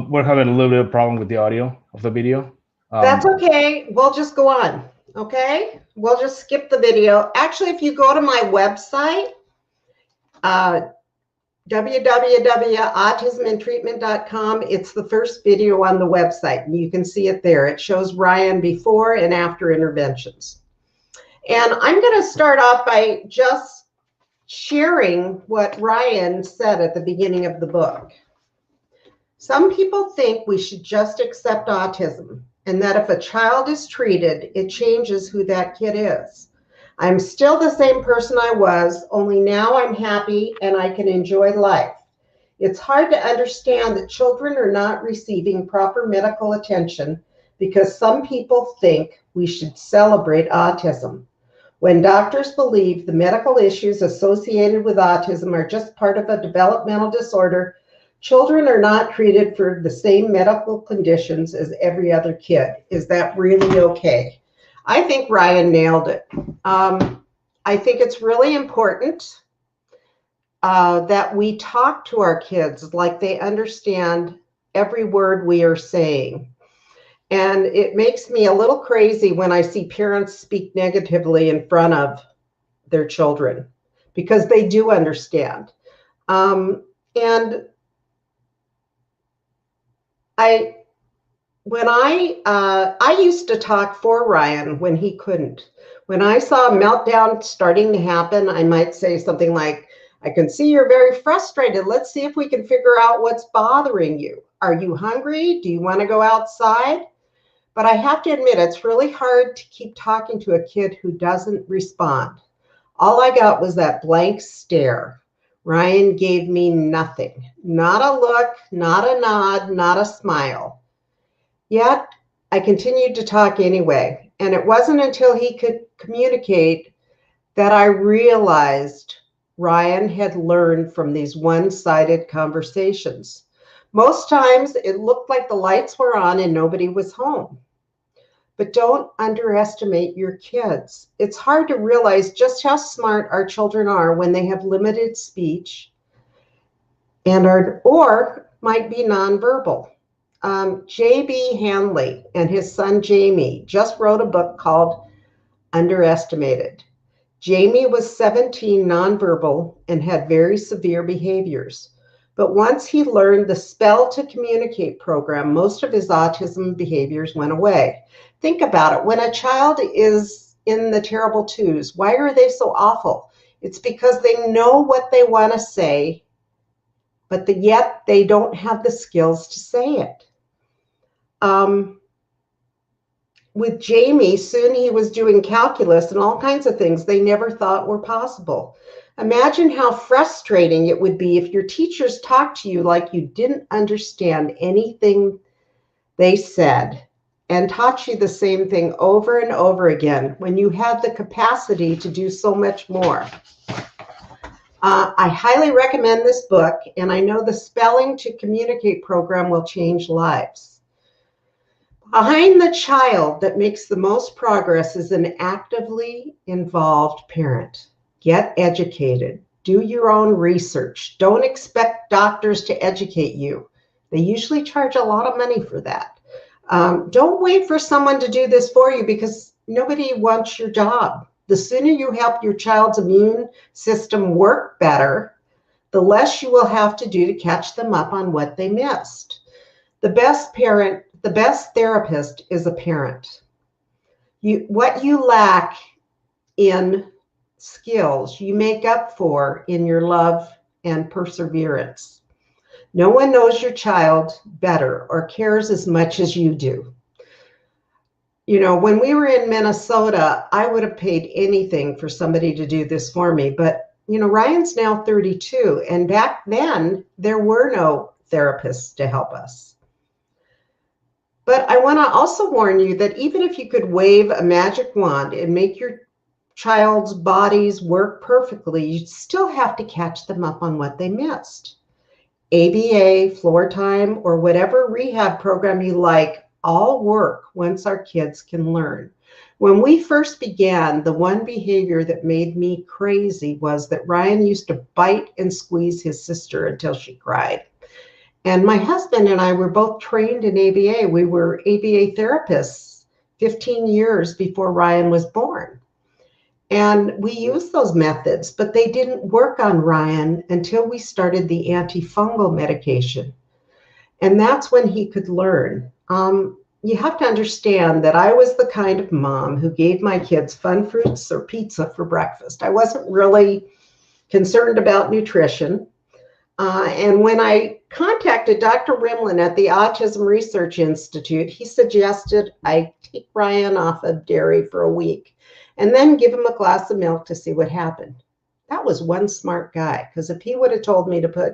we're having a little bit of problem with the audio of the video. That's okay. We'll just go on. Okay. We'll just skip the video. Actually, if you go to my website, www.autismandtreatment.com, it's the first video on the website, and you can see it there. It shows Ryan before and after interventions. And I'm going to start off by just sharing what Ryan said at the beginning of the book. Some people think we should just accept autism, and that if a child is treated, it changes who that kid is. I'm still the same person I was, only now I'm happy and I can enjoy life. It's hard to understand that children are not receiving proper medical attention because some people think we should celebrate autism. When doctors believe the medical issues associated with autism are just part of a developmental disorder, children are not treated for the same medical conditions as every other kid. Is that really okay? I think Ryan nailed it. I think it's really important that we talk to our kids like they understand every word we are saying. And it makes me a little crazy when I see parents speak negatively in front of their children because they do understand. And I used to talk for Ryan when he couldn't. When I saw a meltdown starting to happen, I might say something like, I can see you're very frustrated. Let's see if we can figure out what's bothering you. Are you hungry? Do you want to go outside? But I have to admit, it's really hard to keep talking to a kid who doesn't respond. All I got was that blank stare. Ryan gave me nothing. Not a look, not a nod, not a smile. Yet, I continued to talk anyway, and it wasn't until he could communicate that I realized Ryan had learned from these one-sided conversations. Most times, it looked like the lights were on and nobody was home. But don't underestimate your kids. It's hard to realize just how smart our children are when they have limited speech and or might be nonverbal. J.B. Hanley and his son Jamie just wrote a book called Underestimated. Jamie was 17, nonverbal, and had very severe behaviors. But once he learned the Spell to Communicate program, most of his autism behaviors went away. Think about it. When a child is in the terrible twos, why are they so awful? It's because they know what they want to say, but yet they don't have the skills to say it. With Jamie, soon he was doing calculus and all kinds of things they never thought were possible. Imagine how frustrating it would be if your teachers talked to you like you didn't understand anything they said and taught you the same thing over and over again when you had the capacity to do so much more. I highly recommend this book, and I know the Spelling to Communicate program will change lives. Behind the child that makes the most progress is an actively involved parent. Get educated. Do your own research. Don't expect doctors to educate you. They usually charge a lot of money for that. Don't wait for someone to do this for you because nobody wants your job. The sooner you help your child's immune system work better, the less you will have to do to catch them up on what they missed. The best therapist is a parent. What you lack in skills, you make up for in your love and perseverance. No one knows your child better or cares as much as you do. You know, when we were in Minnesota, I would have paid anything for somebody to do this for me. But, you know, Ryan's now 32, and back then there were no therapists to help us. But I want to also warn you that even if you could wave a magic wand and make your child's bodies work perfectly, you'd still have to catch them up on what they missed. ABA, floor time, or whatever rehab program you like, all work once our kids can learn. When we first began, the one behavior that made me crazy was that Ryan used to bite and squeeze his sister until she cried. And my husband and I were both trained in ABA. We were ABA therapists 15 years before Ryan was born. And we used those methods, but they didn't work on Ryan until we started the antifungal medication. And that's when he could learn. You have to understand that I was the kind of mom who gave my kids fun fruits or pizza for breakfast. I wasn't really concerned about nutrition. And when I contacted Dr. Rimlin at the Autism Research Institute, he suggested I take Ryan off of dairy for a week and then give him a glass of milk to see what happened. That was one smart guy, because if he would have told me to put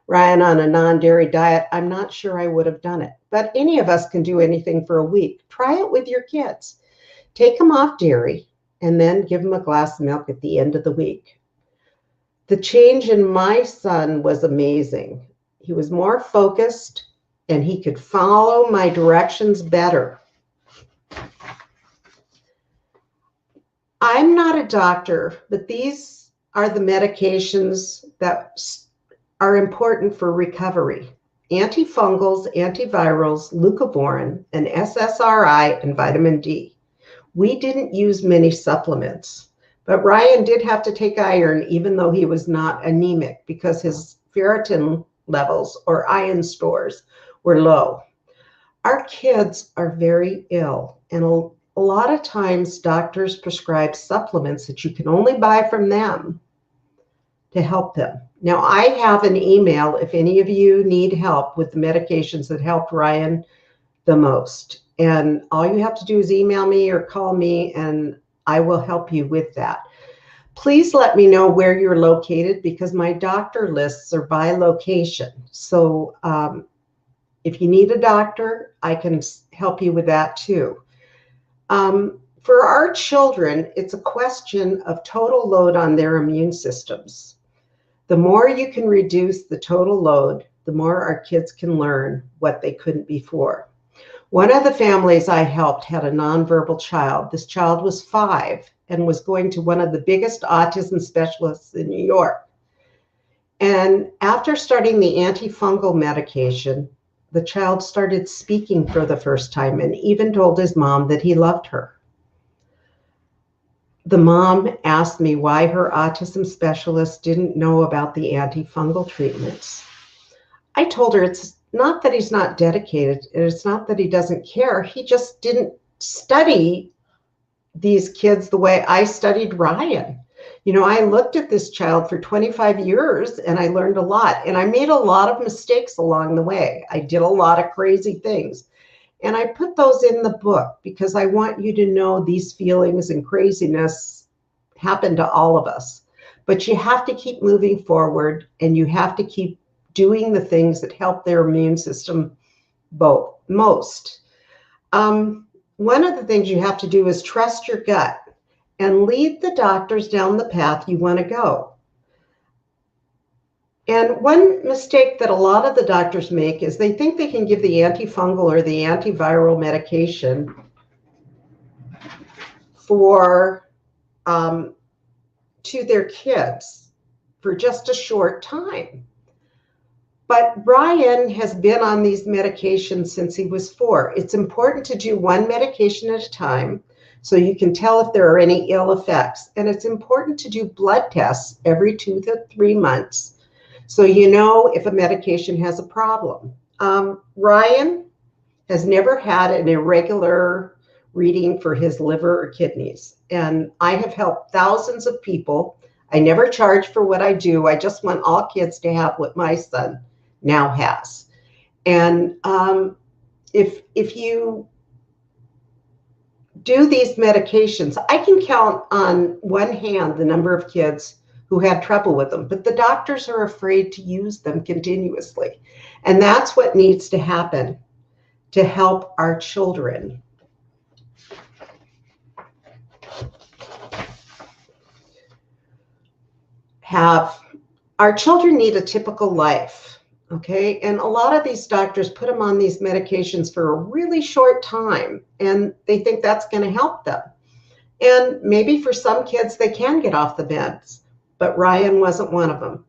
Ryan on a non-dairy diet, I'm not sure I would have done it. But any of us can do anything for a week. Try it with your kids. Take them off dairy and then give them a glass of milk at the end of the week. The change in my son was amazing. He was more focused and he could follow my directions better. I'm not a doctor, but these are the medications that are important for recovery. Antifungals, antivirals, leucovorin, and SSRI, and vitamin D. We didn't use many supplements, but Ryan did have to take iron even though he was not anemic because his ferritin levels or iron stores were low. Our kids are very ill, and a lot of times doctors prescribe supplements that you can only buy from them to help them. Now, I have an email if any of you need help with the medications that helped Ryan the most. And all you have to do is email me or call me and I will help you with that. Please let me know where you're located because my doctor lists are by location. So if you need a doctor, I can help you with that too. For our children, it's a question of total load on their immune systems. The more you can reduce the total load, the more our kids can learn what they couldn't before. One of the families I helped had a nonverbal child. This child was 5 and was going to one of the biggest autism specialists in New York. And after starting the antifungal medication, the child started speaking for the first time and even told his mom that he loved her. The mom asked me why her autism specialist didn't know about the antifungal treatments. I told her it's not that he's not dedicated. It's not that he doesn't care. He just didn't study these kids the way I studied Ryan. You know, I looked at this child for 25 years and I learned a lot. And I made a lot of mistakes along the way. I did a lot of crazy things. And I put those in the book because I want you to know these feelings and craziness happen to all of us. But you have to keep moving forward, and you have to keep doing the things that help their immune system most. One of the things you have to do is trust your gut and lead the doctors down the path you want to go. And one mistake that a lot of the doctors make is they think they can give the antifungal or the antiviral medication to their kids for just a short time. But Ryan has been on these medications since he was 4. It's important to do one medication at a time so you can tell if there are any ill effects. And it's important to do blood tests every 2 to 3 months so you know if a medication has a problem. Ryan has never had an irregular reading for his liver or kidneys. And I have helped thousands of people. I never charge for what I do. I just want all kids to have what my son now has. And if you do these medications, I can count on one hand the number of kids who had trouble with them, but the doctors are afraid to use them continuously. And that's what needs to happen to help our children. Our children need a typical life, okay? And a lot of these doctors put them on these medications for a really short time, and they think that's going to help them. And maybe for some kids, they can get off the meds, but Ryan wasn't one of them.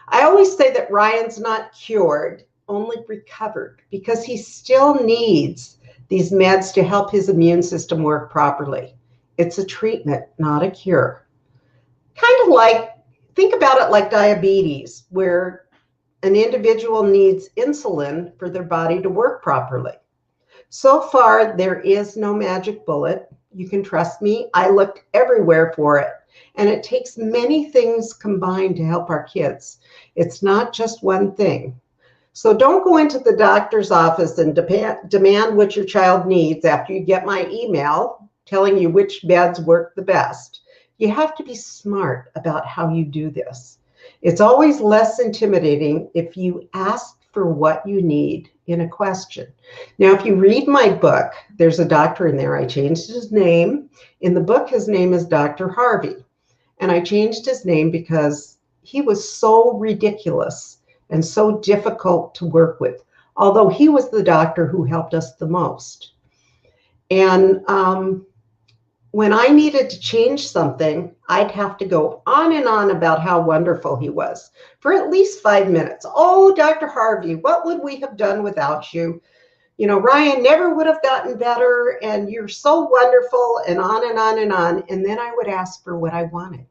I always say that Ryan's not cured, only recovered, because he still needs these meds to help his immune system work properly. It's a treatment, not a cure. Kind of like, think about it like diabetes, where an individual needs insulin for their body to work properly. So far, there is no magic bullet. You can trust me. I looked everywhere for it. And it takes many things combined to help our kids. It's not just one thing. So don't go into the doctor's office and demand what your child needs after you get my email telling you which meds work the best. You have to be smart about how you do this. It's always less intimidating if you ask for what you need in a question. Now, if you read my book, there's a doctor in there. I changed his name. In the book, his name is Dr. Harvey. And I changed his name because he was so ridiculous and so difficult to work with, although he was the doctor who helped us the most. And when I needed to change something, I'd have to go on and on about how wonderful he was for at least 5 minutes. Oh, Dr. Harvey, what would we have done without you? You know, Ryan never would have gotten better, and you're so wonderful, and on and on and on. And then I would ask for what I wanted.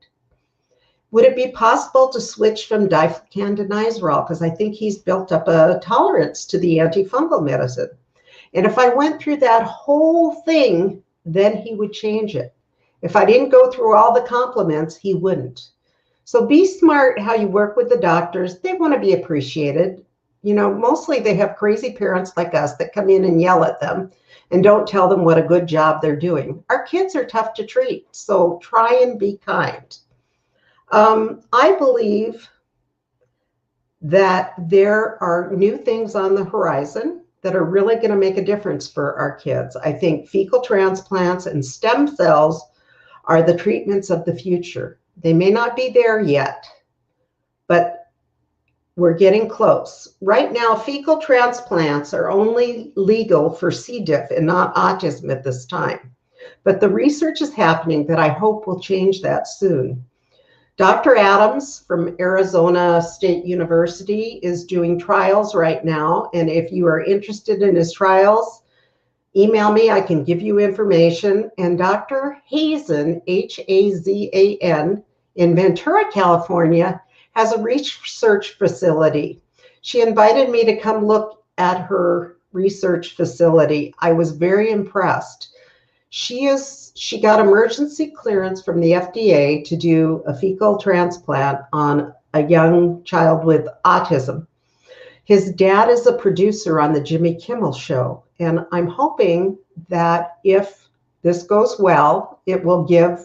Would it be possible to switch from diflucandinezeral? Because I think he's built up a tolerance to the antifungal medicine. And if I went through that whole thing, then he would change it. If I didn't go through all the compliments, he wouldn't. So be smart how you work with the doctors. They want to be appreciated. You know, mostly they have crazy parents like us that come in and yell at them and don't tell them what a good job they're doing. Our kids are tough to treat, so try and be kind. I believe that there are new things on the horizon that are really going to make a difference for our kids. I think fecal transplants and stem cells are the treatments of the future. They may not be there yet, but we're getting close. Right now, fecal transplants are only legal for C. diff and not autism at this time. But the research is happening that I hope will change that soon. Dr. Adams from Arizona State University is doing trials right now. And if you are interested in his trials, email me, I can give you information. And Dr. Hazan, Hazan, in Ventura, California, has a research facility. She invited me to come look at her research facility. I was very impressed. She got emergency clearance from the FDA to do a fecal transplant on a young child with autism. His dad is a producer on the Jimmy Kimmel Show, and I'm hoping that if this goes well, it will give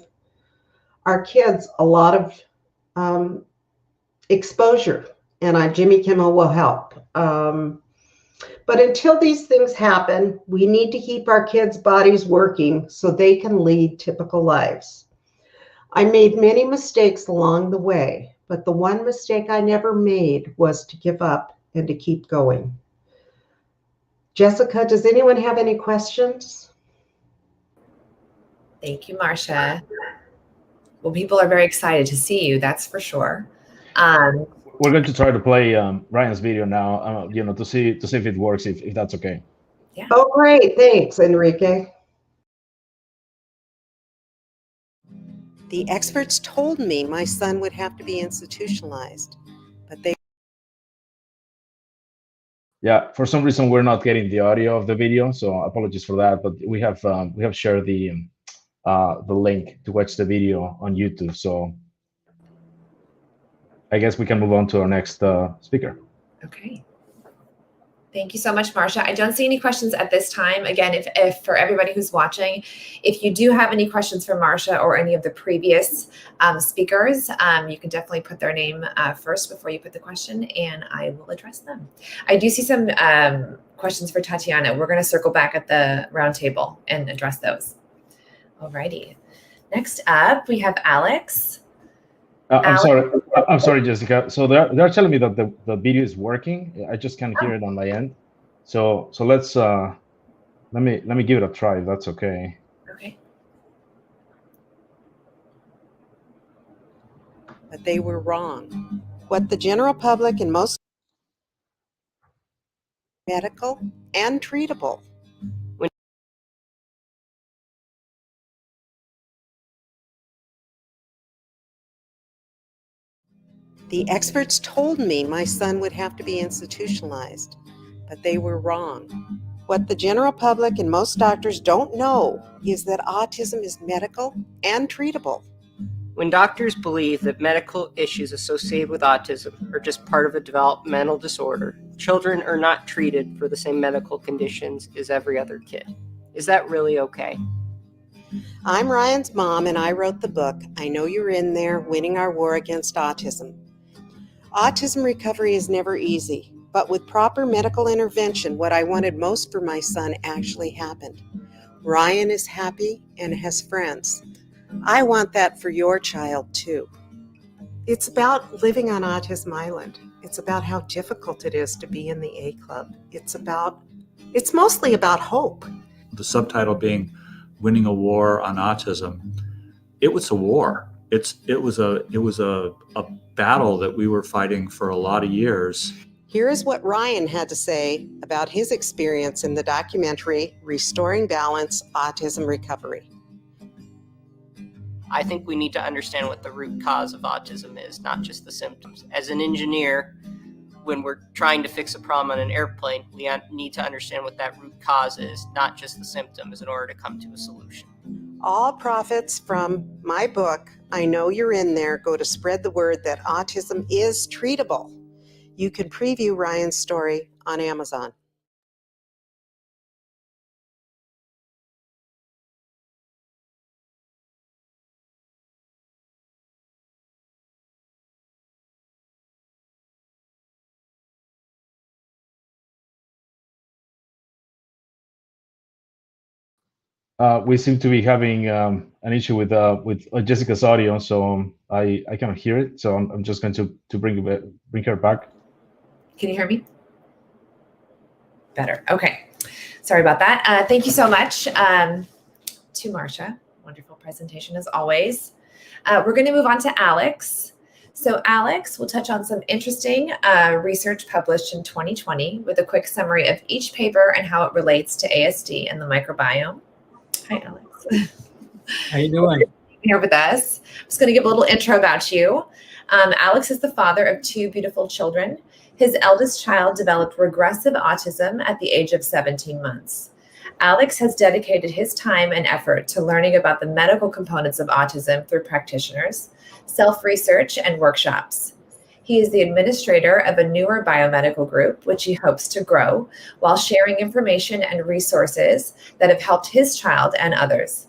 our kids a lot of exposure, and Jimmy Kimmel will help. But until these things happen, we need to keep our kids' bodies working so they can lead typical lives. I made many mistakes along the way, but the one mistake I never made was to give up and to keep going. Jessica, does anyone have any questions? Thank you, Marcia. Well, people are very excited to see you, that's for sure. We're going to try to play Ryan's video now, to see if it works, if that's okay. Yeah. Oh, great. Thanks, Enrique. The experts told me my son would have to be institutionalized, but they... Yeah, for some reason we're not getting the audio of the video, so apologies for that. But we have shared the link to watch the video on YouTube. So I guess we can move on to our next speaker. Okay. Thank you so much, Marcia. I don't see any questions at this time. Again, if for everybody who's watching, if you do have any questions for Marcia or any of the previous speakers, you can definitely put their name first before you put the question, and I will address them. I do see some questions for Tatiana. We're going to circle back at the round table and address those. Alrighty. Next up, we have Alex. I'm sorry, Jessica. So they're telling me that the video is working. I just can't hear it on my end. So let's let me give it a try, if that's okay. Okay. But they were wrong. What the general public and most medical and treatable. The experts told me my son would have to be institutionalized, but they were wrong. What the general public and most doctors don't know is that autism is medical and treatable. When doctors believe that medical issues associated with autism are just part of a developmental disorder, children are not treated for the same medical conditions as every other kid. Is that really okay? I'm Ryan's mom, and I wrote the book, I Know You're In There, Winning Our War Against Autism. Autism recovery is never easy, but with proper medical intervention, what I wanted most for my son actually happened. Ryan is happy and has friends. I want that for your child too. It's about living on Autism Island. It's about how difficult it is to be in the A Club. It's mostly about hope. The subtitle being Winning a War on Autism. It was a war. It was a battle that we were fighting for a lot of years. Here is what Ryan had to say about his experience in the documentary Restoring Balance: Autism Recovery. I think we need to understand what the root cause of autism is, not just the symptoms. As an engineer, when we're trying to fix a problem on an airplane, we need to understand what that root cause is, not just the symptoms, in order to come to a solution. All profits from my book, I Know You're In There, go to spread the word that autism is treatable. You can preview Ryan's story on Amazon. We seem to be having an issue with Jessica's audio, so I cannot hear it. So I'm just going to bring her back. Can you hear me? Better. Okay. Sorry about that. Thank you so much to Marcia. Wonderful presentation as always. We're going to move on to Alex. So Alex will touch on some interesting research published in 2020 with a quick summary of each paper and how it relates to ASD and the microbiome. Hi, Alex. How you doing? Here with us. I'm just going to give a little intro about you. Alex is the father of two beautiful children. His eldest child developed regressive autism at the age of 17 months. Alex has dedicated his time and effort to learning about the medical components of autism through practitioners, self-research, and workshops. He is the administrator of a newer biomedical group, which he hopes to grow while sharing information and resources that have helped his child and others.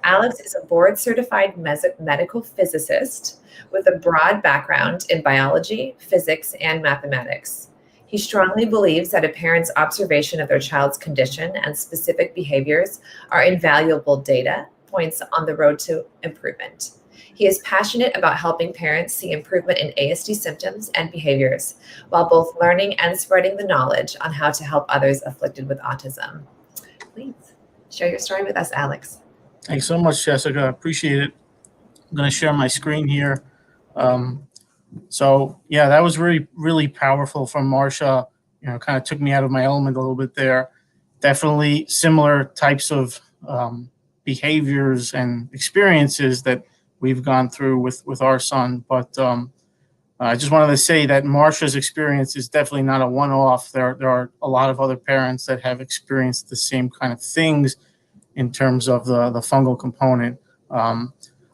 Alex is a board-certified medical physicist with a broad background in biology, physics, and mathematics. He strongly believes that a parent's observation of their child's condition and specific behaviors are invaluable data points on the road to improvement. He is passionate about helping parents see improvement in ASD symptoms and behaviors, while both learning and spreading the knowledge on how to help others afflicted with autism. Please share your story with us, Alex. Thanks so much, Jessica. I appreciate it. I'm going to share my screen here. So yeah, that was really, really powerful from Marsha. Kind of took me out of my element a little bit there. Definitely similar types of behaviors and experiences that we've gone through with our son. But I just wanted to say that Marsha's experience is definitely not a one-off. There are a lot of other parents that have experienced the same kind of things in terms of the fungal component. I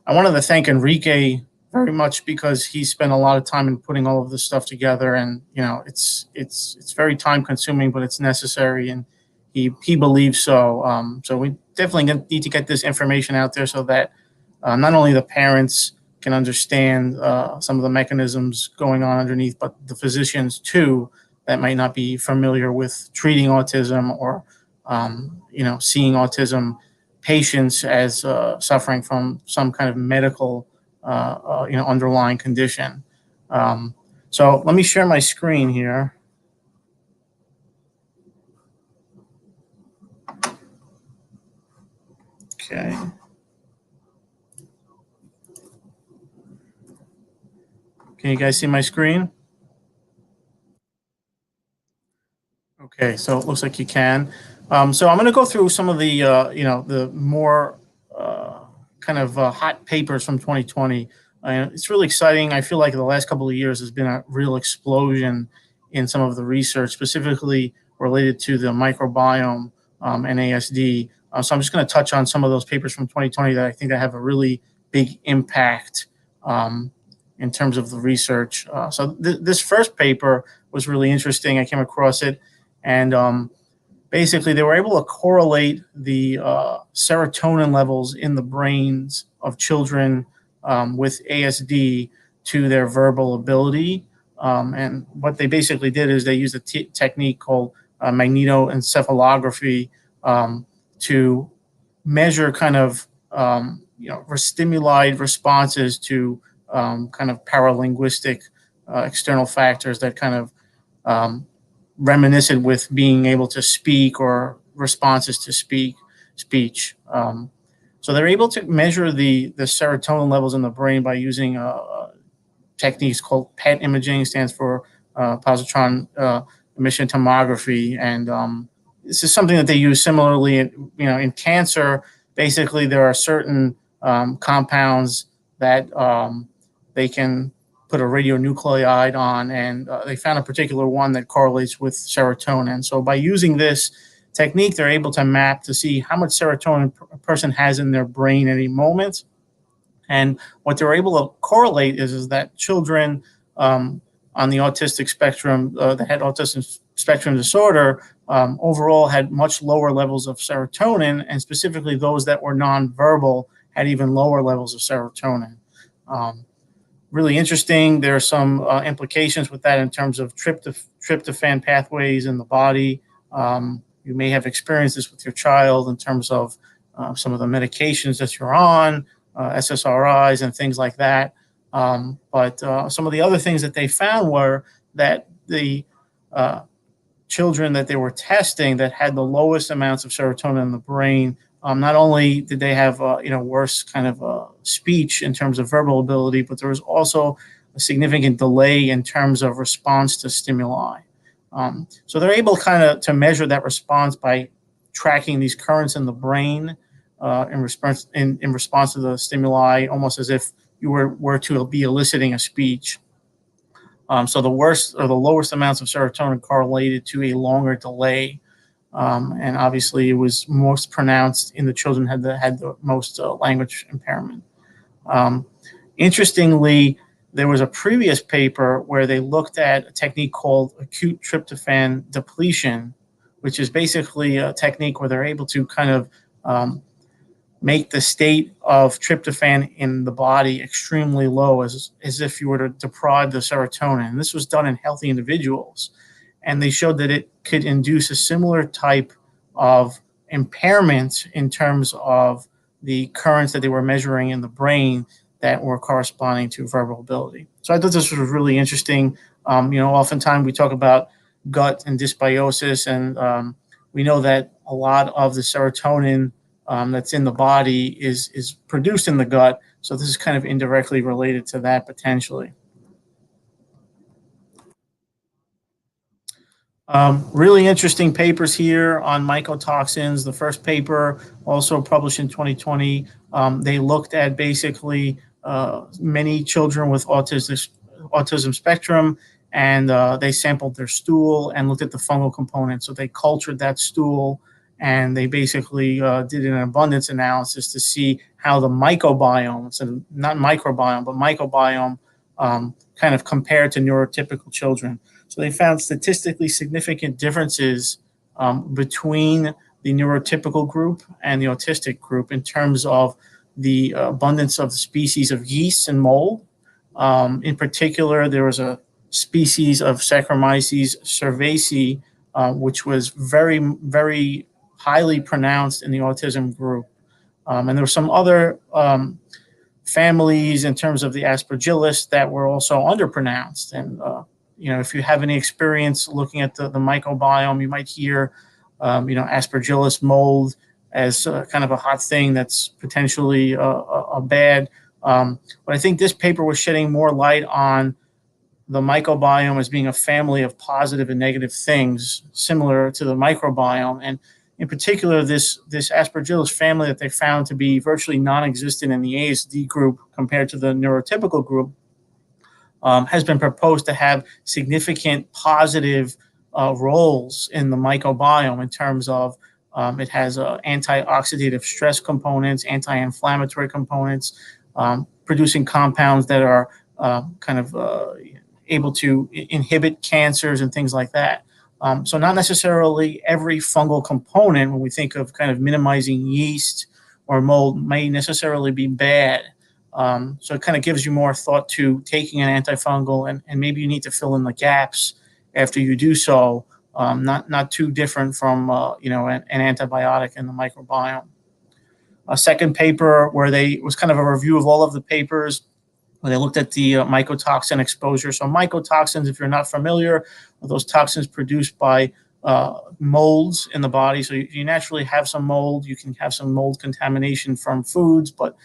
wanted to thank Enrique very much because he spent a lot of time in putting all of this stuff together, and it's very time consuming, but it's necessary, and he believes so. So we definitely need to get this information out there so that not only the parents can understand some of the mechanisms going on underneath, but the physicians too that might not be familiar with treating autism or seeing autism patients as suffering from some kind of medical underlying condition. So let me share my screen here. Okay. Can you guys see my screen? Okay, so it looks like you can. So I'm going to go through some of the, the more kind of hot papers from 2020. It's really exciting. I feel like the last couple of years has been a real explosion in some of the research, specifically related to the microbiome and ASD. So I'm just going to touch on some of those papers from 2020 that I think that have a really big impact in terms of the research. So this first paper was really interesting. I came across it, and basically they were able to correlate the serotonin levels in the brains of children with ASD to their verbal ability. And what they basically did is they used a technique called magnetoencephalography to measure kind of stimuli responses to kind of paralinguistic external factors that kind of reminiscent with being able to speak or responses to speech. So they're able to measure the serotonin levels in the brain by using techniques called PET imaging, stands for positron emission tomography, and this is something that they use similarly in cancer. Basically, there are certain compounds that they can put a radionuclide on, and they found a particular one that correlates with serotonin. So by using this technique, they're able to map to see how much serotonin a person has in their brain at any moment. And what they're able to correlate is that children on the autistic spectrum that had autism spectrum disorder overall had much lower levels of serotonin, and specifically those that were nonverbal had even lower levels of serotonin. Really interesting. There are some implications with that in terms of tryptophan pathways in the body. You may have experienced this with your child in terms of some of the medications that you're on, SSRIs and things like that. But some of the other things that they found were that the children that they were testing that had the lowest amounts of serotonin in the brain, not only did they have worse kind of speech in terms of verbal ability, but there was also a significant delay in terms of response to stimuli. So they're able kind of to measure that response by tracking these currents in the brain in response to the stimuli, almost as if you were to be eliciting a speech. So the worst or the lowest amounts of serotonin correlated to a longer delay. And obviously it was most pronounced in the children had the most language impairment. Interestingly, there was a previous paper where they looked at a technique called acute tryptophan depletion, which is basically a technique where they're able to kind of make the state of tryptophan in the body extremely low, as if you were to deprive the serotonin. And this was done in healthy individuals. And they showed that it could induce a similar type of impairment in terms of the currents that they were measuring in the brain that were corresponding to verbal ability. So I thought this was really interesting. Oftentimes we talk about gut and dysbiosis, and we know that a lot of the serotonin that's in the body is produced in the gut. So this is kind of indirectly related to that potentially. Really interesting papers here on mycotoxins. The first paper, also published in 2020, they looked at basically many children with autism spectrum, and they sampled their stool and looked at the fungal component. So they cultured that stool, and they basically did an abundance analysis to see how the mycobiome, so not microbiome, but mycobiome, kind of compared to neurotypical children. So they found statistically significant differences between the neurotypical group and the autistic group in terms of the abundance of the species of yeast and mold. In particular, there was a species of Saccharomyces cerevisiae, which was very, very highly pronounced in the autism group. And there were some other families in terms of the Aspergillus that were also underpronounced. And if you have any experience looking at the microbiome, you might hear, Aspergillus mold as kind of a hot thing that's potentially a bad. But I think this paper was shedding more light on the microbiome as being a family of positive and negative things, similar to the microbiome. And in particular, this Aspergillus family that they found to be virtually non-existent in the ASD group compared to the neurotypical group, has been proposed to have significant positive roles in the microbiome in terms of it has antioxidative stress components, anti-inflammatory components, producing compounds that are able to inhibit cancers and things like that. So not necessarily every fungal component, when we think of kind of minimizing yeast or mold, may necessarily be bad. So it kind of gives you more thought to taking an antifungal, and maybe you need to fill in the gaps after you do so, not too different from an antibiotic in the microbiome. A second paper where was kind of a review of all of the papers where they looked at the mycotoxin exposure. So mycotoxins, if you're not familiar, are those toxins produced by molds in the body. So you naturally have some mold. You can have some mold contamination from foods, but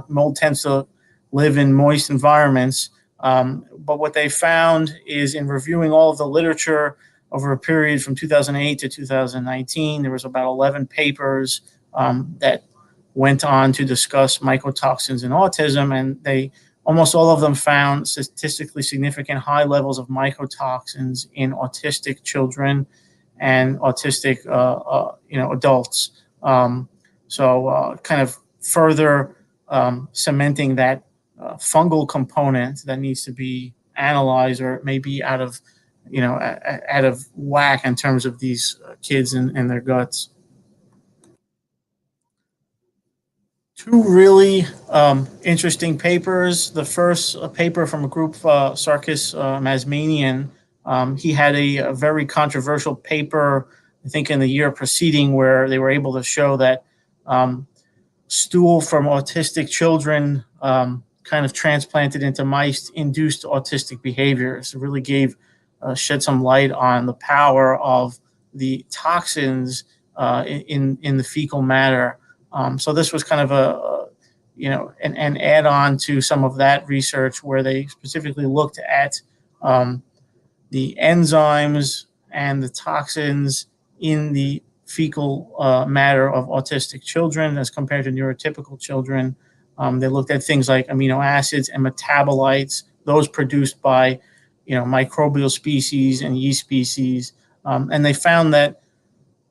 mold tends to live in moist environments. But what they found is, in reviewing all of the literature over a period from 2008 to 2019, there was about 11 papers that went on to discuss mycotoxins in autism, and almost all of them found statistically significant high levels of mycotoxins in autistic children and autistic, adults. So kind of further cementing that fungal component that needs to be analyzed, or maybe out of whack in terms of these kids and their guts. Two really interesting papers. The first paper from a group, Sarkis Mazmanian, he had a very controversial paper, I think in the year preceding, where they were able to show that stool from autistic children kind of transplanted into mice induced autistic behaviors. It really shed some light on the power of the toxins in the fecal matter. So this was kind of an add-on to some of that research, where they specifically looked at the enzymes and the toxins in the fecal matter of autistic children as compared to neurotypical children. They looked at things like amino acids and metabolites, those produced by microbial species and yeast species. And they found that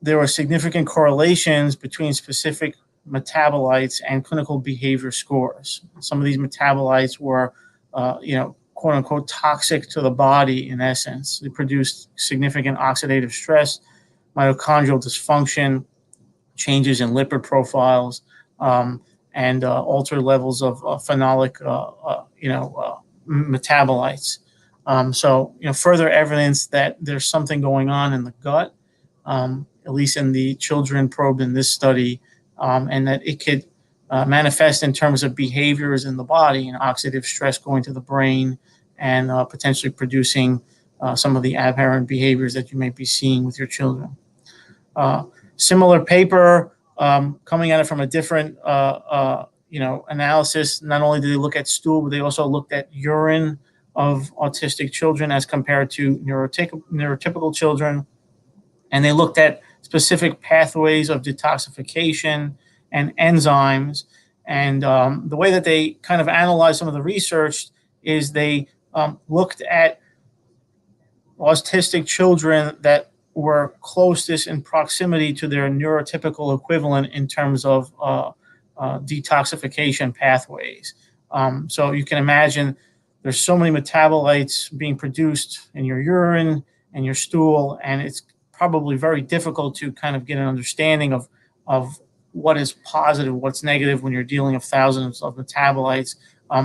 there were significant correlations between specific metabolites and clinical behavior scores. Some of these metabolites were, quote unquote, toxic to the body in essence. They produced significant oxidative stress, mitochondrial dysfunction, changes in lipid profiles, and altered levels of phenolic, metabolites. So, further evidence that there's something going on in the gut, at least in the children probed in this study, and that it could manifest in terms of behaviors in the body and oxidative stress going to the brain and potentially producing some of the aberrant behaviors that you may be seeing with your children. Similar paper coming at it from a different, analysis. Not only did they look at stool, but they also looked at urine of autistic children as compared to neurotypical children. And they looked at specific pathways of detoxification and enzymes. And the way that they kind of analyzed some of the research is they looked at autistic children that were closest in proximity to their neurotypical equivalent in terms of detoxification pathways. So you can imagine there's so many metabolites being produced in your urine and your stool, and it's probably very difficult to kind of get an understanding of what is positive, what's negative when you're dealing with thousands of metabolites.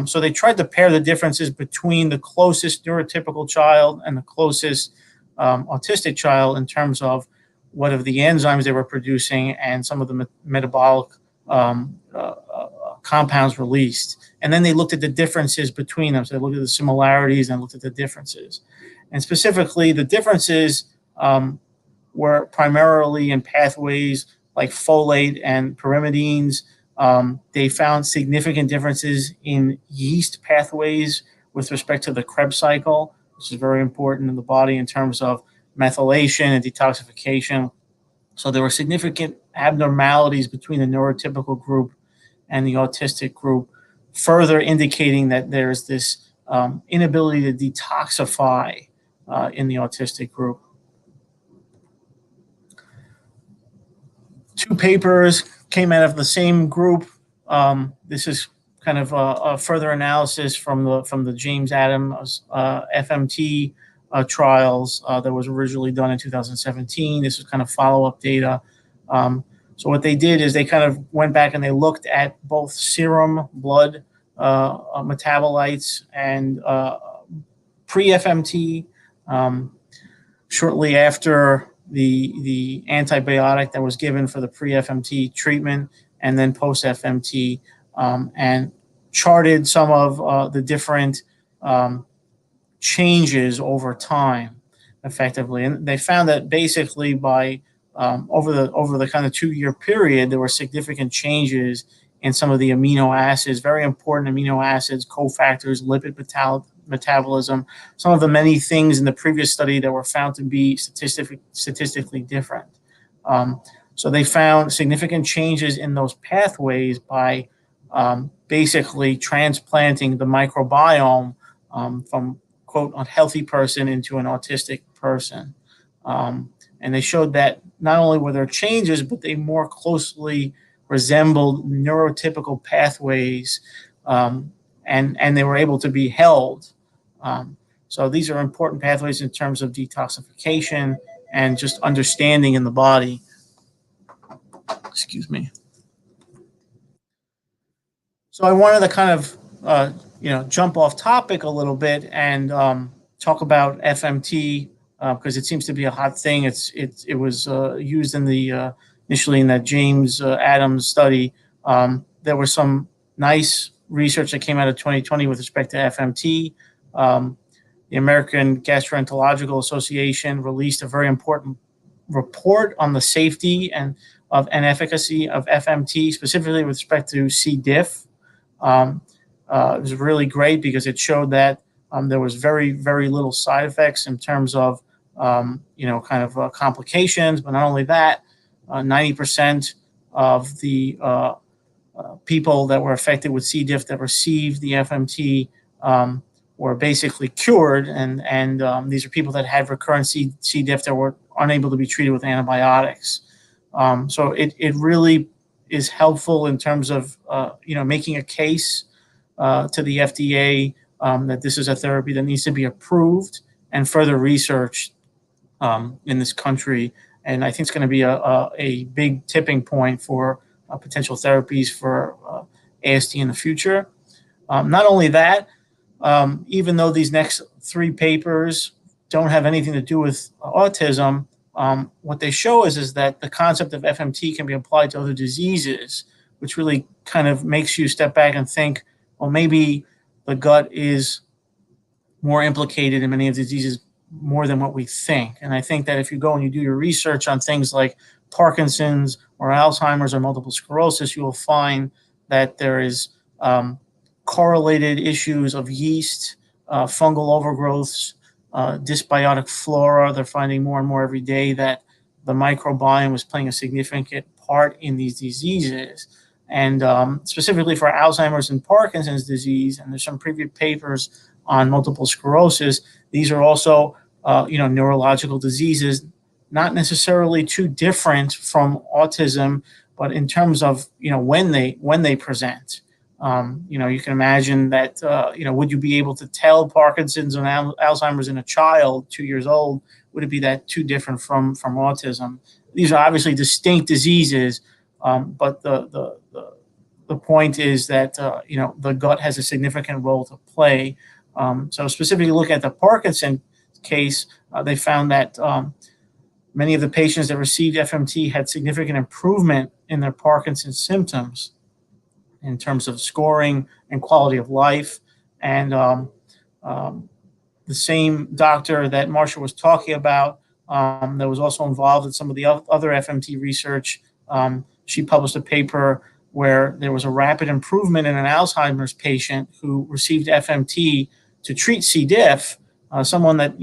So they tried to pair the differences between the closest neurotypical child and the closest autistic child in terms of what of the enzymes they were producing and some of the metabolic compounds released. And then they looked at the differences between them. So they looked at the similarities and looked at the differences. And specifically, the differences were primarily in pathways like folate and pyrimidines. They found significant differences in yeast pathways with respect to the Krebs cycle, which is very important in the body in terms of methylation and detoxification. So there were significant abnormalities between the neurotypical group and the autistic group, further indicating that there's this inability to detoxify in the autistic group. Two papers came out of the same group. This is kind of a further analysis from the James Adams FMT trials that was originally done in 2017. This was kind of follow-up data. So what they did is they kind of went back and they looked at both serum blood metabolites and pre-FMT, shortly after the antibiotic that was given for the pre-FMT treatment, and then post-FMT, and charted some of the different changes over time effectively. And they found that basically by over the kind of 2-year period, there were significant changes in some of the amino acids, very important amino acids, cofactors, lipid metabolism, some of the many things in the previous study that were found to be statistically different. So they found significant changes in those pathways by basically transplanting the microbiome from, quote, a healthy person into an autistic person. And they showed that not only were there changes, but they more closely resembled neurotypical pathways, and they were able to be held. So these are important pathways in terms of detoxification and just understanding in the body. Excuse me. So I wanted to kind of, jump off topic a little bit and talk about FMT because it seems to be a hot thing. It was used in the initially in that James Adams study. There was some nice research that came out of 2020 with respect to FMT. The American Gastroenterological Association released a very important report on the safety and efficacy of FMT, specifically with respect to C. diff. It was really great because it showed that there was very, very little side effects in terms of, complications. But not only that, 90% of the people that were affected with C. diff that received the FMT were basically cured, and these are people that had recurrent C. diff that were unable to be treated with antibiotics. So it really is helpful in terms of making a case to the FDA that this is a therapy that needs to be approved and further researched in this country. And I think it's going to be a big tipping point for potential therapies for ASD in the future. Not only that, even though these next 3 papers don't have anything to do with autism, what they show is that the concept of FMT can be applied to other diseases, which really kind of makes you step back and think, well, maybe the gut is more implicated in many of the diseases more than what we think. And I think that if you go and you do your research on things like Parkinson's or Alzheimer's or multiple sclerosis, you will find that there is correlated issues of yeast, fungal overgrowths, dysbiotic flora. They're finding more and more every day that the microbiome is playing a significant part in these diseases. And specifically for Alzheimer's and Parkinson's disease, and there's some previous papers on multiple sclerosis, these are also neurological diseases, not necessarily too different from autism, but in terms of when they present. You can imagine that would you be able to tell Parkinson's and Alzheimer's in a child 2 years old? Would it be that too different from autism? These are obviously distinct diseases, but the point is that the gut has a significant role to play. So specifically looking at the Parkinson case, they found that many of the patients that received FMT had significant improvement in their Parkinson's symptoms in terms of scoring and quality of life. And the same doctor that Marcia was talking about that was also involved in some of the other FMT research, she published a paper where there was a rapid improvement in an Alzheimer's patient who received FMT to treat C. diff, someone that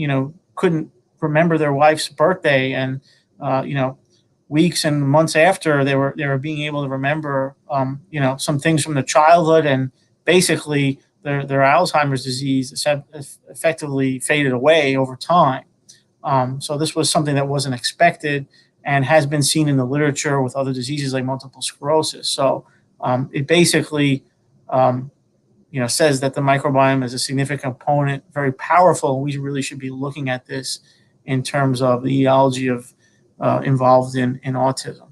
couldn't remember their wife's birthday, and weeks and months after they were being able to remember some things from their childhood, and basically their Alzheimer's disease effectively faded away over time. So this was something that wasn't expected and has been seen in the literature with other diseases like multiple sclerosis. So it basically says that the microbiome is a significant component, very powerful. We really should be looking at this in terms of the etiology of involved in autism.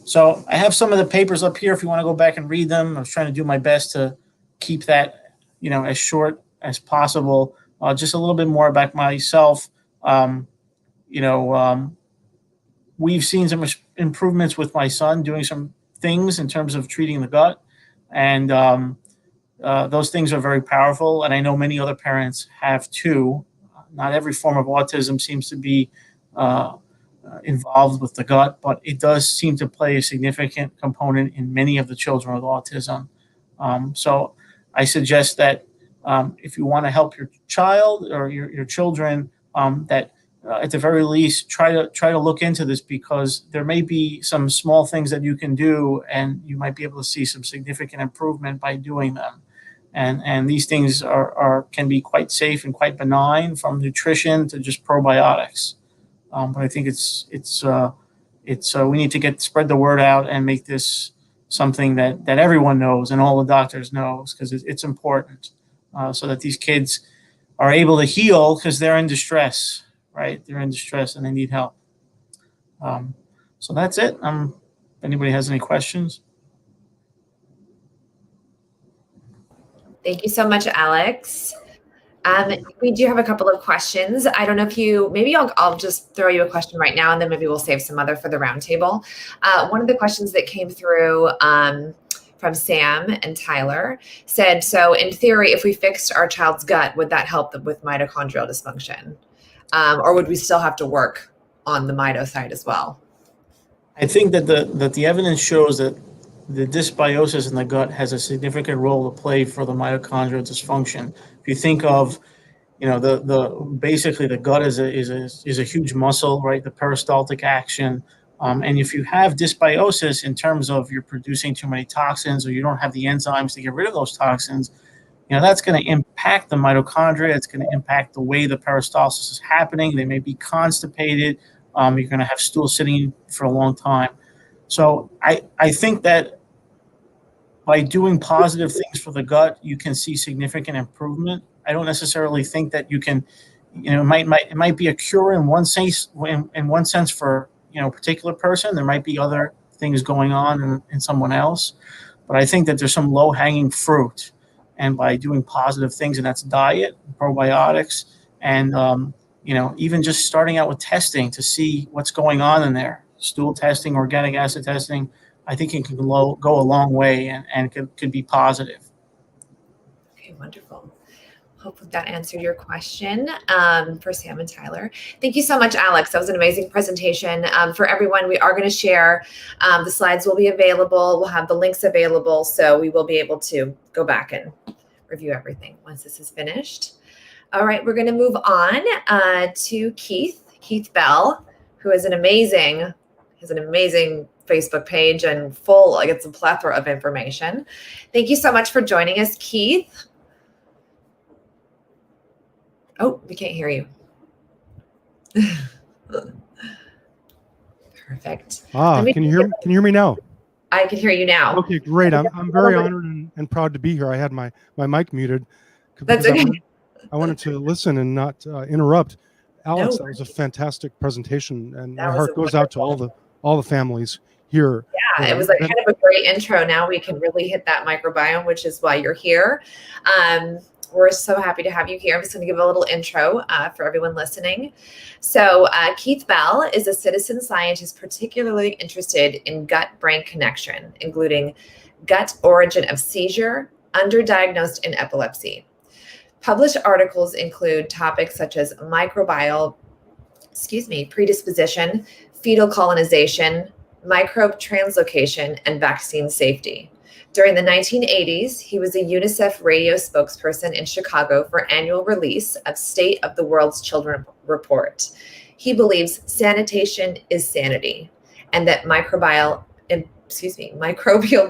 So I have some of the papers up here if you want to go back and read them. I was trying to do my best to keep that as short as possible. Just a little bit more about myself. We've seen some improvements with my son doing some things in terms of treating the gut, and those things are very powerful, and I know many other parents have too. Not every form of autism seems to be involved with the gut, but it does seem to play a significant component in many of the children with autism. So I suggest that if you want to help your child or your children, that at the very least try to look into this, because there may be some small things that you can do, and you might be able to see some significant improvement by doing them. And these things can be quite safe and quite benign, from nutrition to just probiotics. But I think we need to spread the word out and make this something that everyone knows and all the doctors knows, because it's important, so that these kids are able to heal, because they're in distress, right? They're in distress and they need help. So that's it. If anybody has any questions. Thank you so much, Alex. We do have a couple of questions. I don't know if maybe I'll just throw you a question right now, and then maybe we'll save some other for the roundtable. One of the questions that came through from Sam and Tyler said, so in theory, if we fixed our child's gut, would that help them with mitochondrial dysfunction? Or would we still have to work on the mito side as well? I think that the evidence shows that the dysbiosis in the gut has a significant role to play for the mitochondrial dysfunction. If you think of, basically the gut is a huge muscle, right? The peristaltic action, and if you have dysbiosis in terms of you're producing too many toxins, or you don't have the enzymes to get rid of those toxins, that's going to impact the mitochondria. It's going to impact the way the peristalsis is happening. They may be constipated. You're going to have stool sitting for a long time. So I think that by doing positive things for the gut, you can see significant improvement. I don't necessarily think that you can, it might be a cure in one sense, for, a particular person. There might be other things going on in someone else. But I think that there's some low-hanging fruit. And by doing positive things, and that's diet, probiotics, and, even just starting out with testing to see what's going on in there, stool testing, organic acid testing, I think it can go a long way and could be positive. Okay, wonderful. Hopefully that answered your question for Sam and Tyler. Thank you so much, Alex. That was an amazing presentation. For everyone, we are going to share. The slides will be available. We'll have the links available, so we will be able to go back and review everything once this is finished. All right, we're going to move on to Keith Bell, who has an amazing Facebook page and it's a plethora of information. Thank you so much for joining us, Keith. Oh, we can't hear you. Perfect. Can you hear me now? I can hear you now. Okay, great. I'm very honored and proud to be here. I had my mic muted. That's okay. I wanted to listen and not interrupt. Alex, that was a fantastic presentation, and my heart goes out to all the families here. Yeah, it was kind of a great intro. Now we can really hit that microbiome, which is why you're here. We're so happy to have you here. I'm just going to give a little intro for everyone listening. So Keith Bell is a citizen scientist particularly interested in gut-brain connection, including gut origin of seizure, underdiagnosed in epilepsy. Published articles include topics such as microbial, predisposition, fetal colonization, microbe translocation, and vaccine safety. During the 1980s, he was a UNICEF radio spokesperson in Chicago for annual release of State of the World's Children report. He believes sanitation is sanity, and that microbial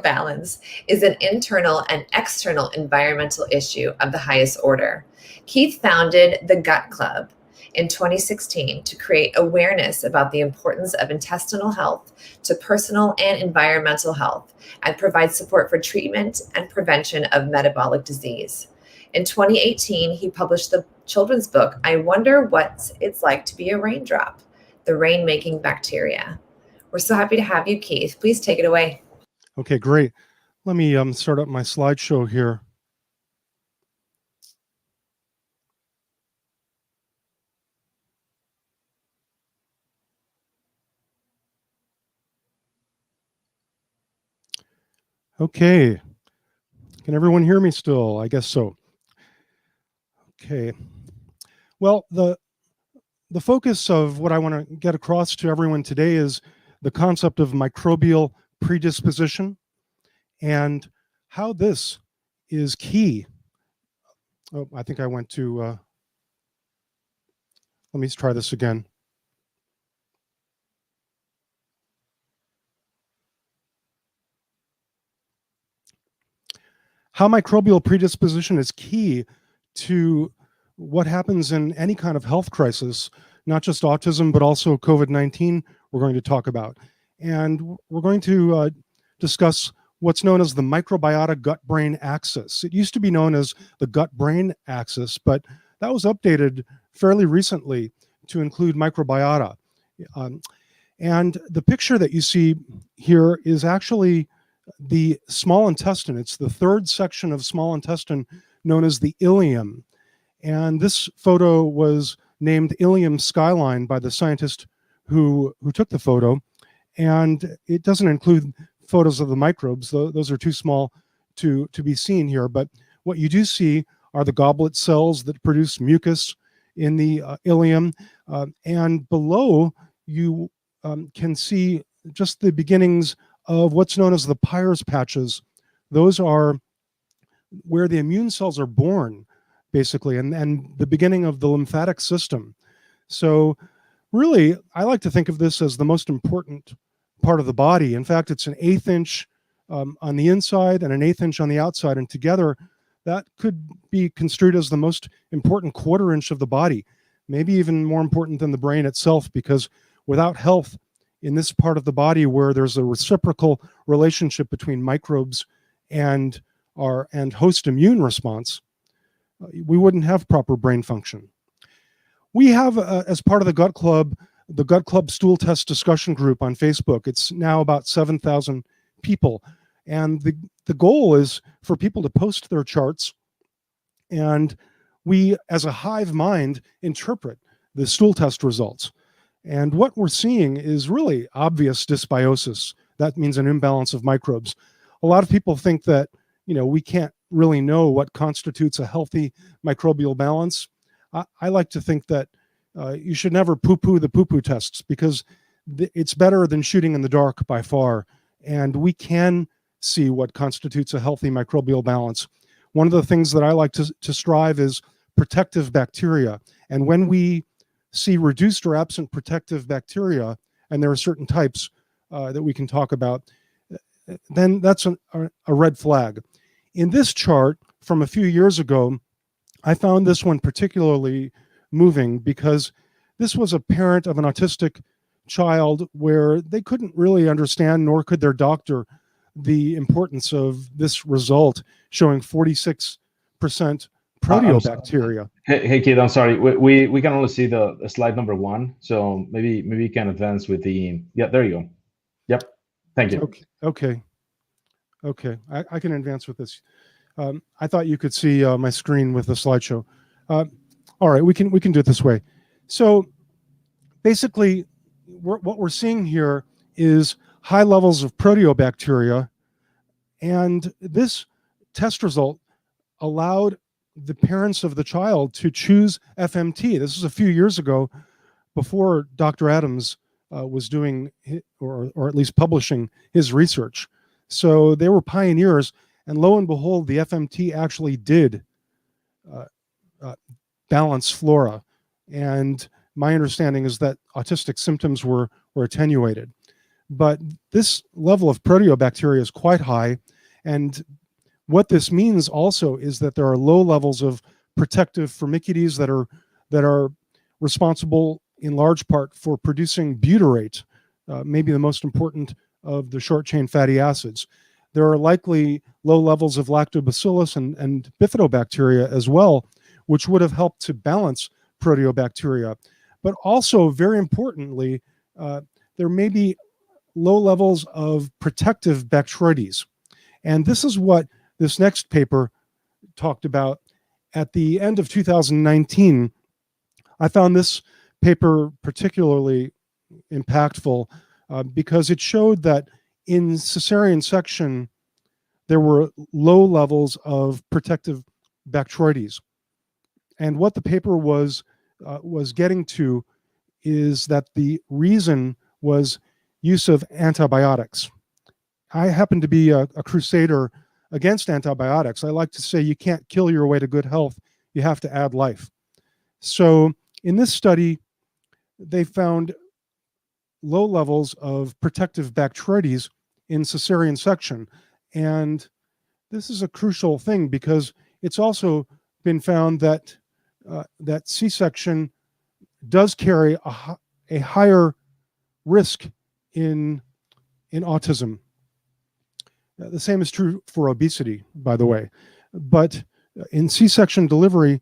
balance is an internal and external environmental issue of the highest order. Keith founded the Gut Club in 2016 to create awareness about the importance of intestinal health to personal and environmental health and provide support for treatment and prevention of metabolic disease. In 2018, he published the children's book, I Wonder What It's Like to Be a Raindrop, the Rain-Making Bacteria. We're so happy to have you, Keith. Please take it away. Okay, great. Let me start up my slideshow here. Okay. Can everyone hear me still? I guess so. Okay. Well, the focus of what I want to get across to everyone today is the concept of microbial predisposition and how this is key. Oh, I think I went to, let me try this again. How microbial predisposition is key to what happens in any kind of health crisis, not just autism, but also COVID-19 we're going to talk about. And we're going to discuss what's known as the microbiota gut-brain axis. It used to be known as the gut-brain axis, but that was updated fairly recently to include microbiota. And the picture that you see here is actually the small intestine. It's the third section of small intestine known as the ileum. And this photo was named ileum skyline by the scientist who took the photo. And it doesn't include photos of the microbes. Those are too small to be seen here. But what you do see are the goblet cells that produce mucus in the ileum. And below, you can see just the beginnings of what's known as the Peyer's patches. Those are where the immune cells are born, basically, and the beginning of the lymphatic system. So really, I like to think of this as the most important part of the body. In fact, it's an 1/8 inch on the inside and an 1/8 inch on the outside, and together that could be construed as the most important quarter inch of the body, maybe even more important than the brain itself, because without health in this part of the body where there's a reciprocal relationship between microbes and host immune response, we wouldn't have proper brain function. We have, as part of the Gut Club stool test discussion group on Facebook. It's now about 7,000 people. And the goal is for people to post their charts, and we, as a hive mind, interpret the stool test results. And what we're seeing is really obvious dysbiosis. That means an imbalance of microbes. A lot of people think that, we can't really know what constitutes a healthy microbial balance. I like to think that you should never poo-poo the poo-poo tests, because it's better than shooting in the dark by far. And we can see what constitutes a healthy microbial balance. One of the things that I like to strive is protective bacteria. And when we see reduced or absent protective bacteria, and there are certain types that we can talk about, then that's a red flag. In this chart from a few years ago, I found this one particularly moving because this was a parent of an autistic child where they couldn't really understand, nor could their doctor, the importance of this result showing 46% proteobacteria. Hey kid, I'm sorry. We can only see the slide number 1, so maybe you can advance with the. Yeah, there you go. Yep. Thank you. Okay. I can advance with this. I thought you could see my screen with the slideshow. All right, we can do it this way. So basically, what we're seeing here is high levels of proteobacteria, and this test result allowed the parents of the child to choose FMT. This is a few years ago, before Dr. Adams was doing, or at least publishing his research. So they were pioneers, and lo and behold, the FMT actually did balance flora. And my understanding is that autistic symptoms were attenuated. But this level of proteobacteria is quite high. And what this means also is that there are low levels of protective firmicutes that are responsible in large part for producing butyrate, maybe the most important of the short chain fatty acids. There are likely low levels of lactobacillus and bifidobacteria as well, which would have helped to balance proteobacteria. But also, very importantly, there may be low levels of protective Bacteroides. And this is what this next paper talked about. At the end of 2019, I found this paper particularly impactful because it showed that in cesarean section, there were low levels of protective Bacteroides. And what the paper was getting to is that the reason was use of antibiotics. I happen to be a crusader against antibiotics. I like to say you can't kill your way to good health. You have to add life. So in this study, they found low levels of protective Bacteroides in cesarean section. And this is a crucial thing because it's also been found that that C-section does carry a higher risk in autism. The same is true for obesity, by the way. But in C-section delivery,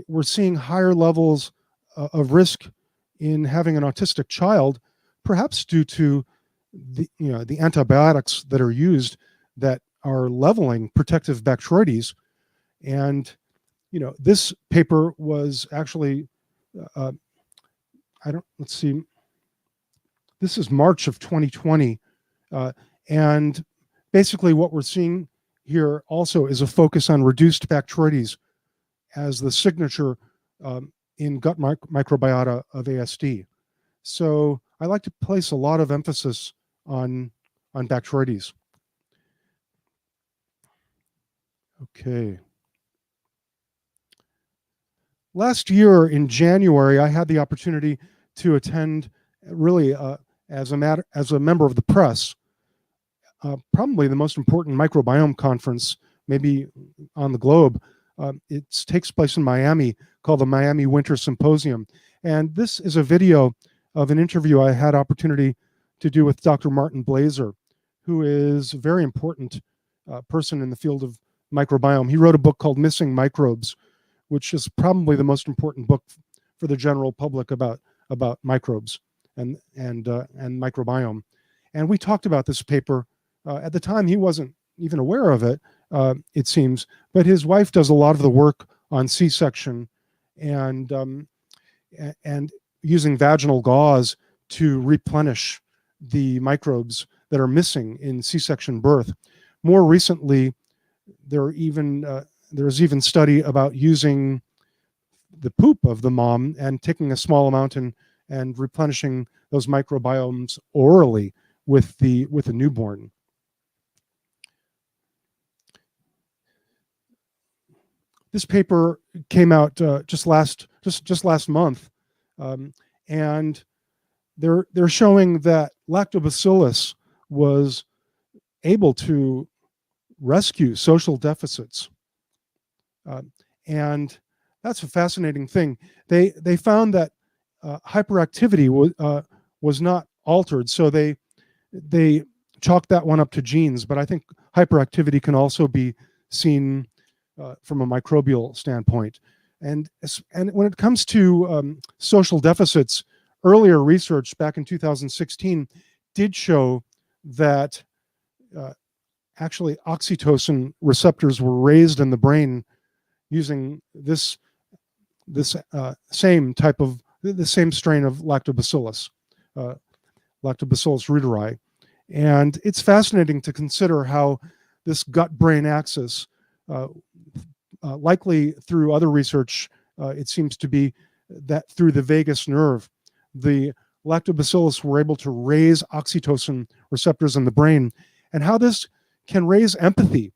we're seeing higher levels of risk in having an autistic child, perhaps due to the antibiotics that are used that are leveling protective Bacteroides. And this paper was actually, let's see, this is March of 2020. And basically what we're seeing here also is a focus on reduced Bacteroides as the signature in gut microbiota of ASD. So I like to place a lot of emphasis on Bacteroides. Okay. Last year in January, I had the opportunity to attend, really as a member of the press, probably the most important microbiome conference maybe on the globe. It takes place in Miami, called the Miami Winter Symposium. And this is a video of an interview I had opportunity to do with Dr. Martin Blazer, who is a very important person in the field of microbiome. He wrote a book called Missing Microbes, which is probably the most important book for the general public about microbes and microbiome. And we talked about this paper. At the time, he wasn't even aware of it, it seems, but his wife does a lot of the work on C-section and using vaginal gauze to replenish the microbes that are missing in C-section birth. More recently, there's even study about using the poop of the mom and taking a small amount and replenishing those microbiomes orally with the newborn. This paper came out just last month, and they're showing that lactobacillus was able to rescue social deficits, and that's a fascinating thing. They found that hyperactivity was not altered, so they chalked that one up to genes. But I think hyperactivity can also be seen from a microbial standpoint. And when it comes to social deficits, earlier research back in 2016 did show that actually oxytocin receptors were raised in the brain using the same strain of lactobacillus, Lactobacillus reuteri. And it's fascinating to consider how this gut-brain axis, likely through other research, it seems to be that through the vagus nerve, the lactobacillus were able to raise oxytocin receptors in the brain, and how this can raise empathy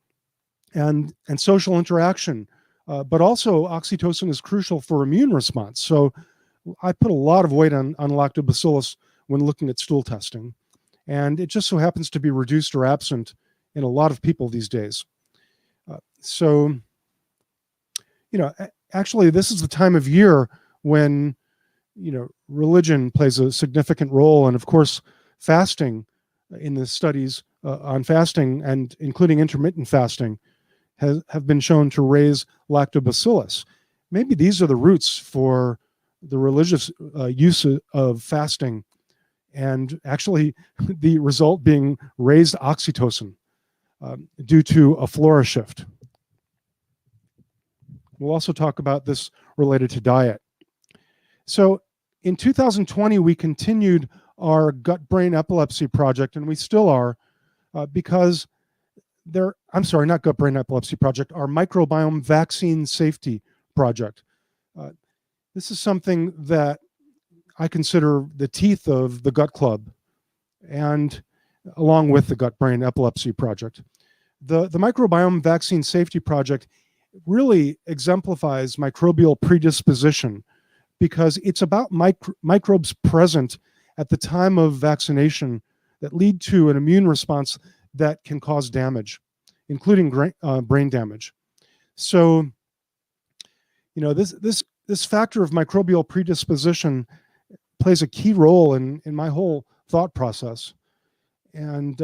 and social interaction. But also oxytocin is crucial for immune response. So I put a lot of weight on lactobacillus when looking at stool testing. And it just so happens to be reduced or absent in a lot of people these days. So, actually this is the time of year when, religion plays a significant role. And of course, fasting in the studies on fasting, and including intermittent fasting, have been shown to raise lactobacillus. Maybe these are the roots for the religious use of fasting, and actually the result being raised oxytocin due to a flora shift. We'll also talk about this related to diet. So in 2020, we continued our gut-brain epilepsy project, and we still are, because not gut-brain epilepsy project, our microbiome vaccine safety project. This is something that I consider the teeth of the Gut Club, and along with the gut-brain epilepsy project. The microbiome vaccine safety project really exemplifies microbial predisposition, because it's about microbes present at the time of vaccination that lead to an immune response that can cause damage, including brain damage. So, this factor of microbial predisposition plays a key role in my whole thought process. And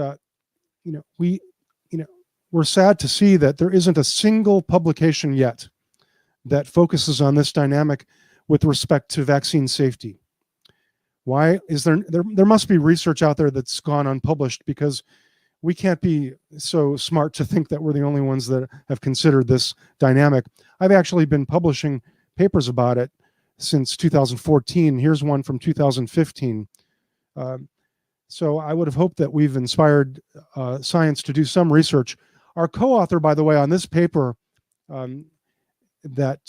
we're sad to see that there isn't a single publication yet that focuses on this dynamic with respect to vaccine safety. Why is there must be research out there that's gone unpublished, because we can't be so smart to think that we're the only ones that have considered this dynamic. I've actually been publishing papers about it since 2014. Here's one from 2015. So I would have hoped that we've inspired science to do some research. Our co-author, by the way, on this paper that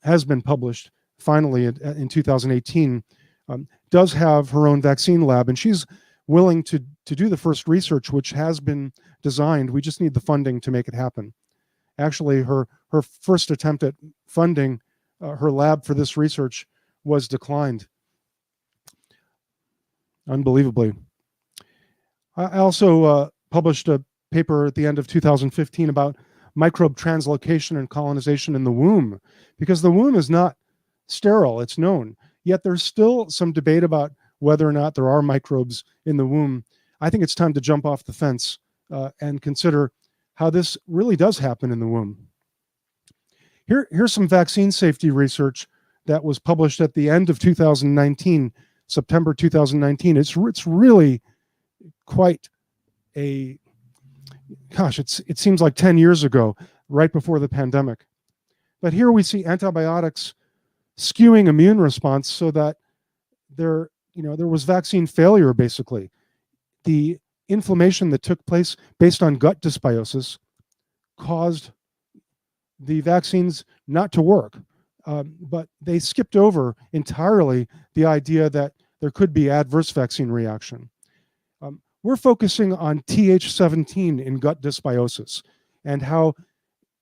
has been published finally in 2018, does have her own vaccine lab, and she's willing to do the first research, which has been designed. We just need the funding to make it happen. Actually, her first attempt at funding her lab for this research was declined, unbelievably. I also published a paper at the end of 2015 about microbe translocation and colonization in the womb, because the womb is not sterile, it's known. Yet there's still some debate about whether or not there are microbes in the womb. I think it's time to jump off the fence and consider how this really does happen in the womb. Here's some vaccine safety research that was published at the end of 2019, September 2019. It's really quite a, gosh, it seems like 10 years ago, right before the pandemic. But here we see antibiotics skewing immune response so that there was vaccine failure, basically. The inflammation that took place based on gut dysbiosis caused the vaccines not to work. But they skipped over entirely the idea that there could be adverse vaccine reaction. We're focusing on Th17 in gut dysbiosis and how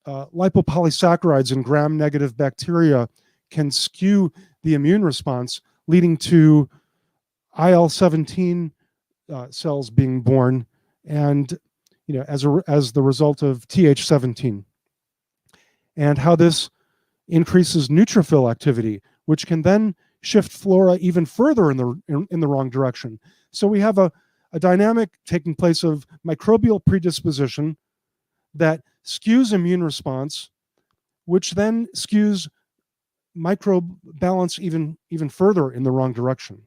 lipopolysaccharides and gram-negative bacteria can skew the immune response, leading to IL-17 cells being born, and as the result of Th17, and how this increases neutrophil activity, which can then shift flora even further in the wrong direction. So we have a dynamic taking place of microbial predisposition that skews immune response, which then skews microbe balance even further in the wrong direction.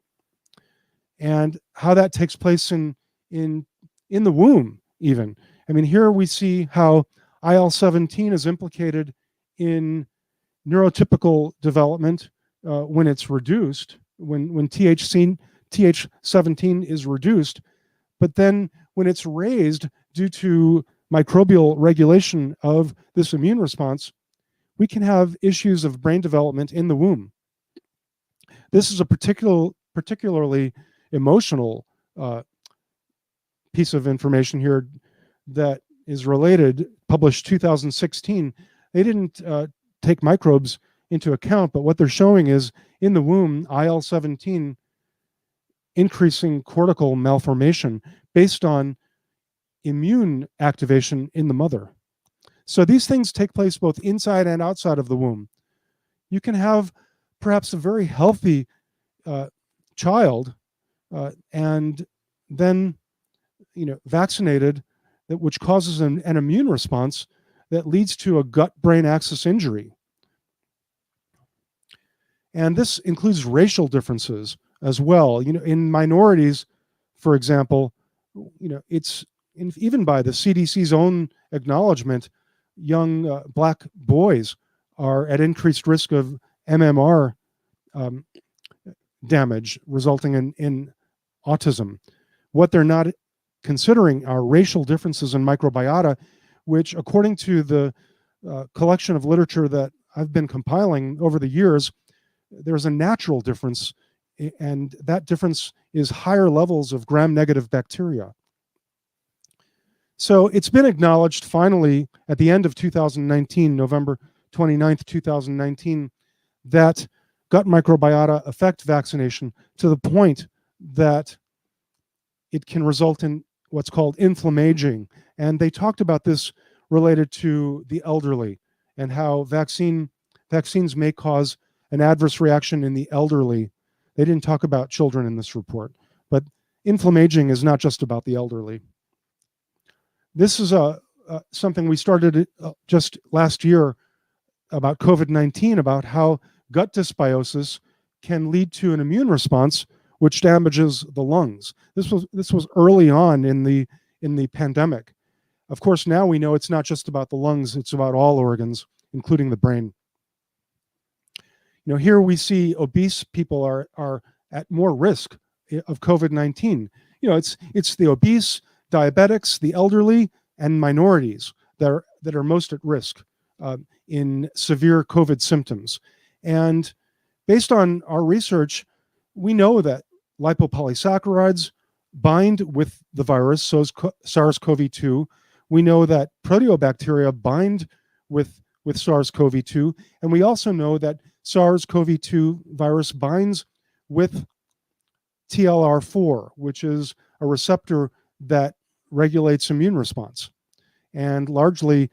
And how that takes place in the womb even. I mean, here we see how IL-17 is implicated in neurotypical development when it's reduced, when Th17 is reduced, but then when it's raised due to microbial regulation of this immune response, we can have issues of brain development in the womb. This is a particularly emotional piece of information here that is related, published 2016. They didn't take microbes into account, but what they're showing is in the womb, IL-17 increasing cortical malformation based on immune activation in the mother. So these things take place both inside and outside of the womb. You can have perhaps a very healthy child and then vaccinated, which causes an immune response that leads to a gut-brain axis injury. And this includes racial differences as well. In minorities, for example, it's even by the CDC's own acknowledgement, young Black boys are at increased risk of MMR damage resulting in autism. What they're not considering are racial differences in microbiota, which, according to the collection of literature that I've been compiling over the years, there's a natural difference, and that difference is higher levels of gram-negative bacteria. So it's been acknowledged finally at the end of 2019, November 29th, 2019, that gut microbiota affect vaccination to the point that it can result in what's called inflammaging. And they talked about this related to the elderly and how vaccines may cause an adverse reaction in the elderly. They didn't talk about children in this report, but inflammaging is not just about the elderly. This is something we started just last year about COVID-19, about how gut dysbiosis can lead to an immune response which damages the lungs. This was early on in the pandemic. Of course, now we know it's not just about the lungs, it's about all organs, including the brain. Here we see obese people are at more risk of COVID-19. It's the obese, diabetics, the elderly, and minorities that are most at risk in severe COVID symptoms. And based on our research, we know that lipopolysaccharides bind with the virus, so SARS-CoV-2. We know that proteobacteria bind with SARS-CoV-2, and we also know that SARS-CoV-2 virus binds with TLR4, which is a receptor that regulates immune response. And largely,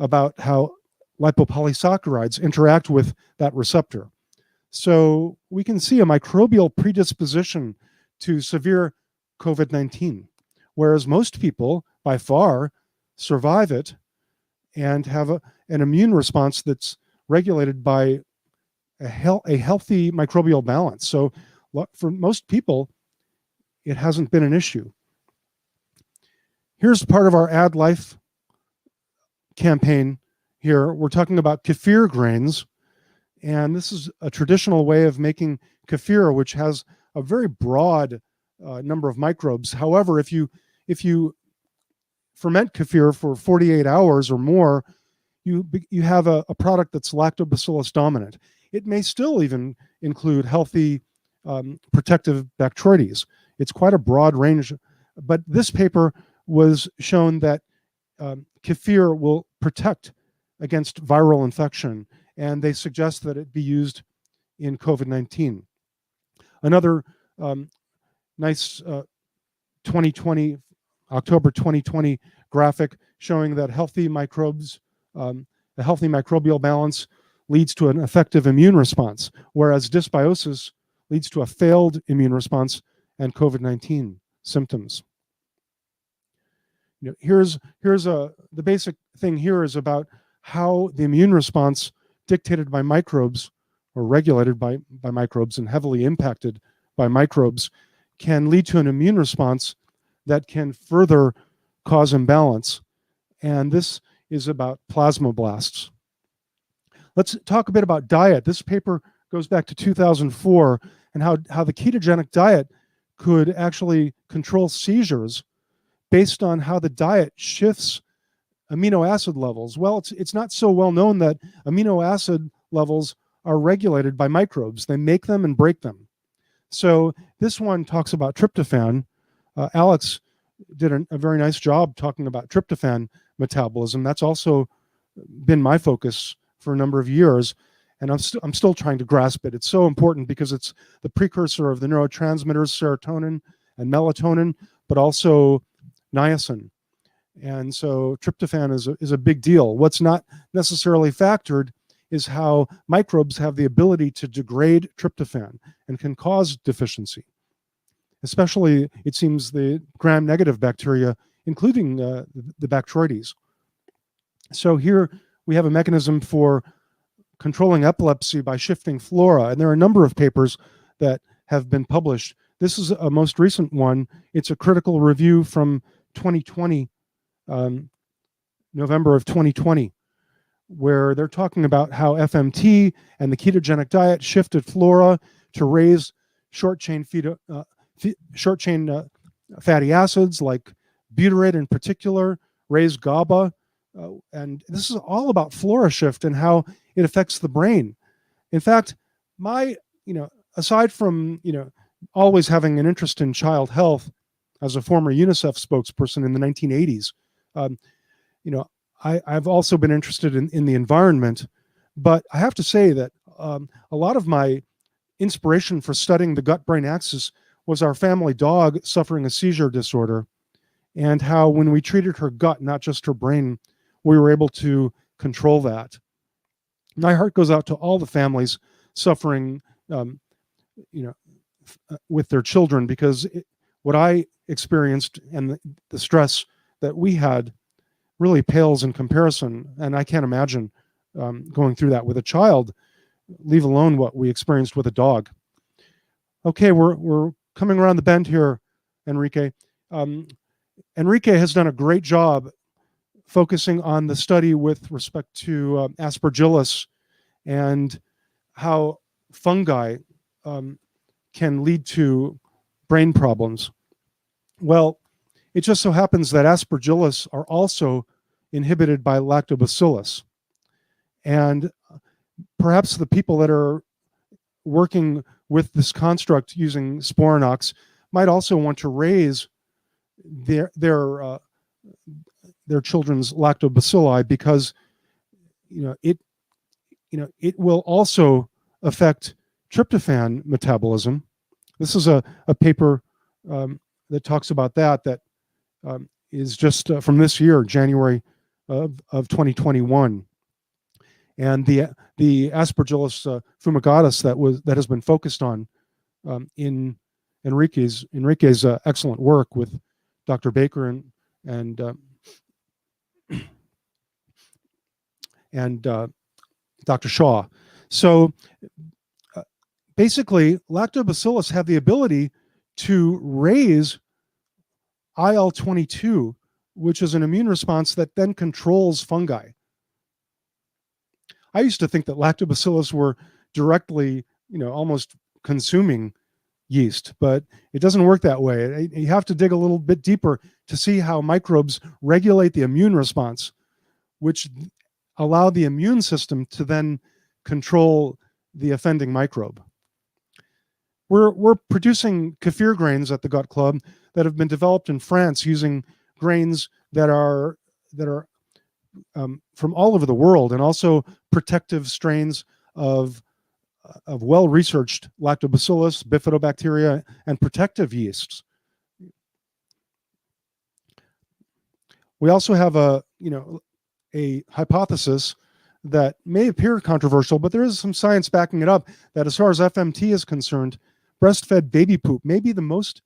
about how lipopolysaccharides interact with that receptor. So we can see a microbial predisposition to severe COVID-19, whereas most people by far survive it and have an immune response that's regulated by a healthy microbial balance. So for most people, it hasn't been an issue. Here's part of our Add Life campaign here. We're talking about kefir grains, and this is a traditional way of making kefir, which has a very broad number of microbes. However, if you ferment kefir for 48 hours or more, you have a product that's lactobacillus dominant. It may still even include healthy protective Bacteroides. It's quite a broad range, but this paper was shown that kefir will protect against viral infection, and they suggest that it be used in COVID-19. Another nice 2020, October 2020 graphic showing that healthy microbes, a healthy microbial balance leads to an effective immune response, whereas dysbiosis leads to a failed immune response and COVID-19 symptoms. Here's the basic thing here is about how the immune response dictated by microbes or regulated by microbes and heavily impacted by microbes can lead to an immune response that can further cause imbalance. And this is about plasmablasts. Let's talk a bit about diet. This paper goes back to 2004 and how the ketogenic diet could actually control seizures based on how the diet shifts amino acid levels. Well, it's not so well known that amino acid levels are regulated by microbes. They make them and break them. So this one talks about tryptophan. Alex did a very nice job talking about tryptophan metabolism. That's also been my focus for a number of years, and I'm still trying to grasp it. It's so important because it's the precursor of the neurotransmitters serotonin and melatonin, but also niacin. And so tryptophan is a big deal. What's not necessarily factored is how microbes have the ability to degrade tryptophan and can cause deficiency. Especially, it seems, the gram-negative bacteria, including the Bacteroides. So here we have a mechanism for controlling epilepsy by shifting flora, and there are a number of papers that have been published. This is a most recent one. It's a critical review from 2020, November of 2020, where they're talking about how FMT and the ketogenic diet shifted flora to raise short-chain fatty acids like butyrate in particular, raise GABA, and this is all about flora shift and how it affects the brain. In fact, aside from always having an interest in child health as a former UNICEF spokesperson in the 1980s, I've also been interested in the environment, but I have to say that a lot of my inspiration for studying the gut-brain axis was our family dog suffering a seizure disorder, and how when we treated her gut, not just her brain, we were able to control that. My heart goes out to all the families suffering, with their children, because what I experienced and the stress that we had really pales in comparison, and I can't imagine going through that with a child, leave alone what we experienced with a dog. Okay, we're coming around the bend here, Enrique. Enrique has done a great job focusing on the study with respect to aspergillus and how fungi can lead to brain problems. Well, it just so happens that aspergillus are also inhibited by lactobacillus. And perhaps the people that are working with this construct using Sporanox might also want to raise their children's lactobacilli, because it will also affect tryptophan metabolism. This is a paper that talks about that is just from this year, January of 2021. And the Aspergillus fumigatus that has been focused on in Enrique's excellent work with Dr. Baker and Dr. Shaw. So basically, lactobacillus have the ability to raise IL-22, which is an immune response that then controls fungi. I used to think that lactobacillus were directly, almost consuming yeast, but it doesn't work that way. You have to dig a little bit deeper to see how microbes regulate the immune response, which allow the immune system to then control the offending microbe. We're producing kefir grains at the Gut Club that have been developed in France using grains that are from all over the world, and also protective strains of well-researched lactobacillus, bifidobacteria, and protective yeasts. We also have a hypothesis that may appear controversial, but there is some science backing it up, that as far as FMT is concerned, breastfed baby poop may be the most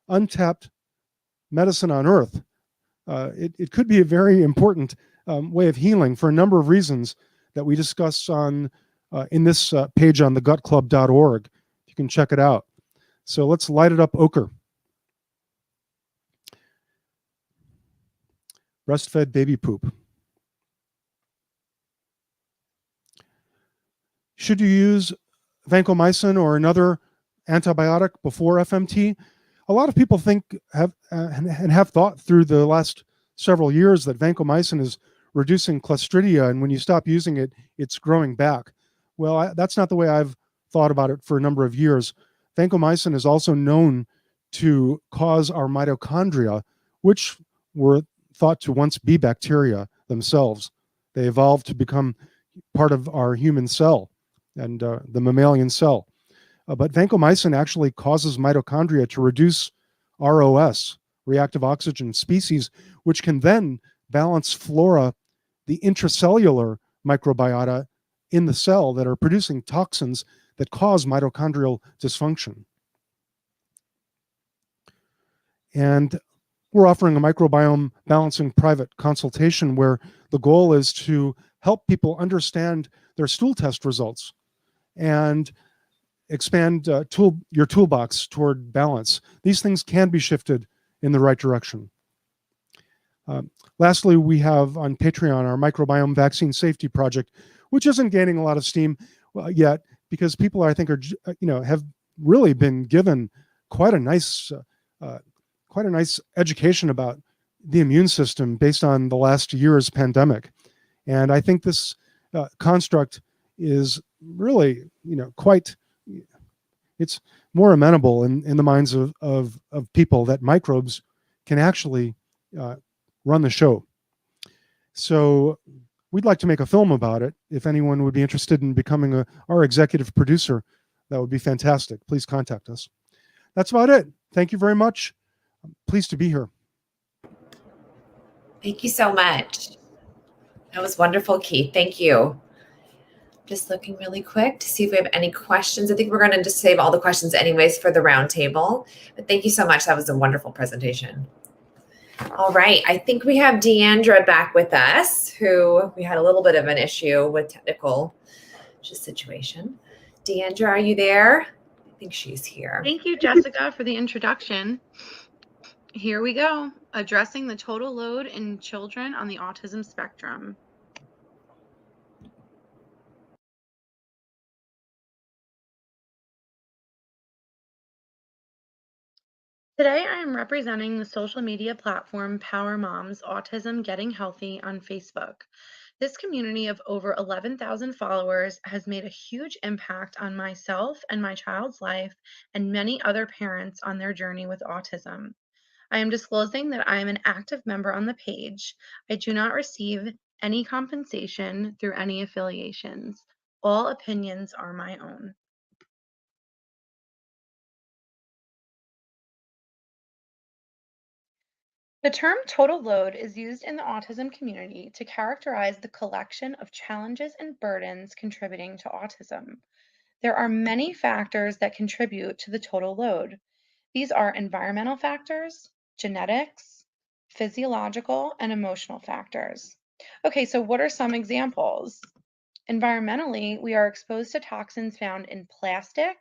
untapped medicine on earth. It could be a very important way of healing for a number of reasons that we discuss in this page on thegutclub.org. You can check it out. So let's light it up ochre. Breastfed baby poop. Should you use vancomycin or another antibiotic before FMT? A lot of people think have thought through the last several years that vancomycin is reducing Clostridia, and when you stop using it, it's growing back. Well, that's not the way I've thought about it for a number of years. Vancomycin is also known to cause our mitochondria, which were thought to once be bacteria themselves. They evolved to become part of our human cell and the mammalian cell. But vancomycin actually causes mitochondria to reduce ROS, reactive oxygen species, which can then balance flora, the intracellular microbiota in the cell that are producing toxins that cause mitochondrial dysfunction. And we're offering a microbiome balancing private consultation where the goal is to help people understand their stool test results and expand your toolbox toward balance. These things can be shifted in the right direction. Lastly, we have on Patreon our microbiome vaccine safety project, which isn't gaining a lot of steam yet because people I think are have really been given quite a nice education about the immune system based on the last year's pandemic, and I think this construct is really quite. It's more amenable in the minds of people that microbes can actually run the show. So we'd like to make a film about it. If anyone would be interested in becoming our executive producer, that would be fantastic. Please contact us. That's about it. Thank you very much. I'm pleased to be here. Thank you so much. That was wonderful, Keith. Thank you. Just looking really quick to see if we have any questions. I think we're going to just save all the questions anyways for the roundtable. But thank you so much. That was a wonderful presentation. All right. I think we have Deandra back with us, who we had a little bit of an issue with technical situation. Deandra, are you there? I think she's here. Thank you, Jessica, for the introduction. Here we go. Addressing the total load in children on the autism spectrum. Today, I am representing the social media platform Power Moms Autism Getting Healthy on Facebook. This community of over 11,000 followers has made a huge impact on myself and my child's life and many other parents on their journey with autism. I am disclosing that I am an active member on the page. I do not receive any compensation through any affiliations. All opinions are my own. The term total load is used in the autism community to characterize the collection of challenges and burdens contributing to autism. There are many factors that contribute to the total load. These are environmental factors, genetics, physiological, and emotional factors. Okay, so what are some examples? Environmentally, we are exposed to toxins found in plastic,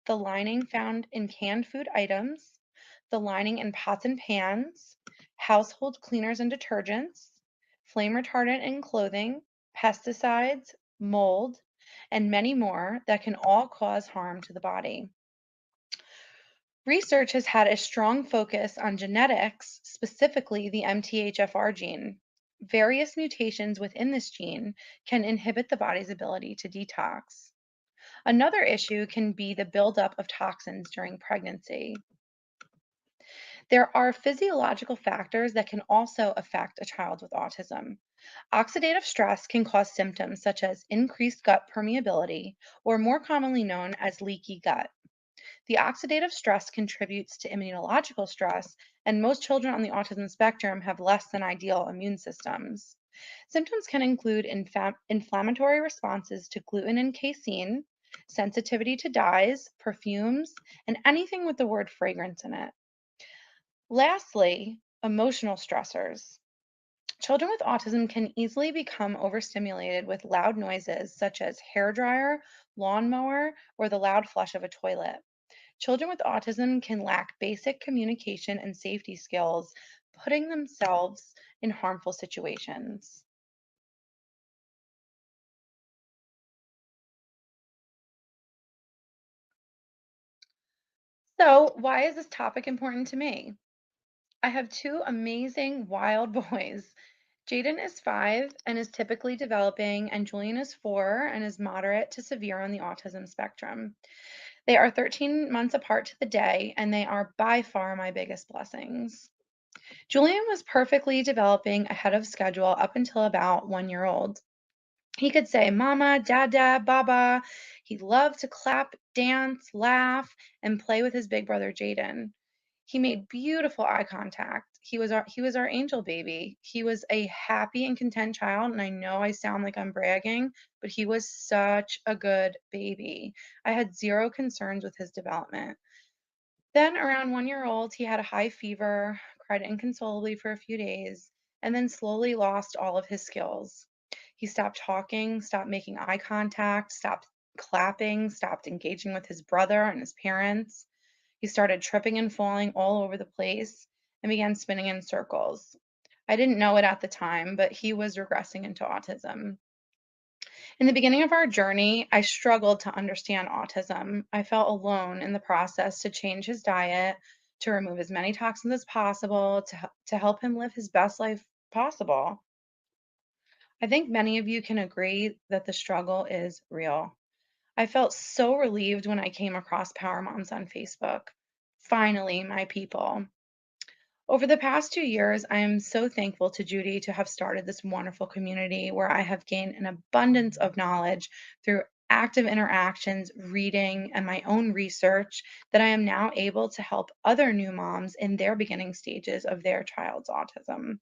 the lining found in canned food items, the lining in pots and pans, household cleaners and detergents, flame retardant in clothing, pesticides, mold, and many more that can all cause harm to the body. Research has had a strong focus on genetics, specifically the MTHFR gene. Various mutations within this gene can inhibit the body's ability to detox. Another issue can be the buildup of toxins during pregnancy. There are physiological factors that can also affect a child with autism. Oxidative stress can cause symptoms such as increased gut permeability, or more commonly known as leaky gut. The oxidative stress contributes to immunological stress, and most children on the autism spectrum have less than ideal immune systems. Symptoms can include inflammatory responses to gluten and casein, sensitivity to dyes, perfumes, and anything with the word fragrance in it. Lastly, emotional stressors. Children with autism can easily become overstimulated with loud noises such as hair dryer, lawnmower, or the loud flush of a toilet. Children with autism can lack basic communication and safety skills, putting themselves in harmful situations. So, why is this topic important to me? I have two amazing wild boys. Jaden is 5 and is typically developing, and Julian is 4 and is moderate to severe on the autism spectrum. They are 13 months apart to the day, and they are by far my biggest blessings. Julian was perfectly developing ahead of schedule up until about 1 year old. He could say mama, dada, baba. He loved to clap, dance, laugh, and play with his big brother Jaden. He made beautiful eye contact. He was our angel baby. He was a happy and content child, and I know I sound like I'm bragging, but he was such a good baby. I had zero concerns with his development. Then, around 1 year old, he had a high fever, cried inconsolably for a few days, and then slowly lost all of his skills. He stopped talking, stopped making eye contact, stopped clapping, stopped engaging with his brother and his parents. He started tripping and falling all over the place and began spinning in circles. I didn't know it at the time, but he was regressing into autism. In the beginning of our journey, I struggled to understand autism. I felt alone in the process to change his diet, to remove as many toxins as possible, to help him live his best life possible. I think many of you can agree that the struggle is real. I felt so relieved when I came across Power Moms on Facebook. Finally, my people. Over the past 2 years, I am so thankful to Judy to have started this wonderful community where I have gained an abundance of knowledge through active interactions, reading, and my own research that I am now able to help other new moms in their beginning stages of their child's autism.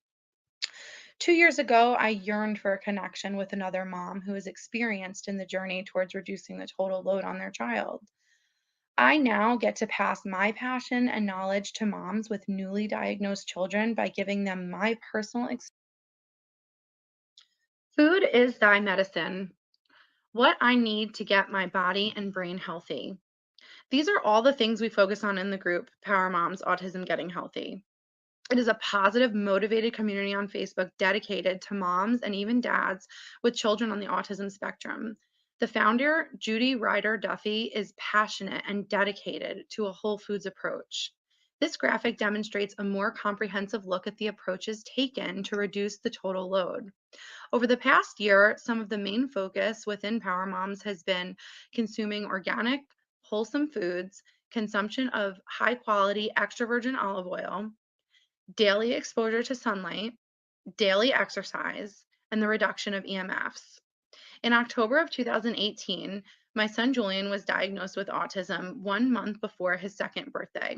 2 years ago, I yearned for a connection with another mom who is experienced in the journey towards reducing the total load on their child. I now get to pass my passion and knowledge to moms with newly diagnosed children by giving them my personal experience. Food is thy medicine. What I need to get my body and brain healthy. These are all the things we focus on in the group, Power Moms Autism Getting Healthy. It is a positive, motivated community on Facebook dedicated to moms and even dads with children on the autism spectrum. The founder, Judy Ryder Duffy, is passionate and dedicated to a whole foods approach. This graphic demonstrates a more comprehensive look at the approaches taken to reduce the total load. Over the past year, some of the main focus within Power Moms has been consuming organic, wholesome foods, consumption of high quality extra virgin olive oil, daily exposure to sunlight, daily exercise, and the reduction of EMFs. In October of 2018, my son Julian was diagnosed with autism 1 month before his second birthday.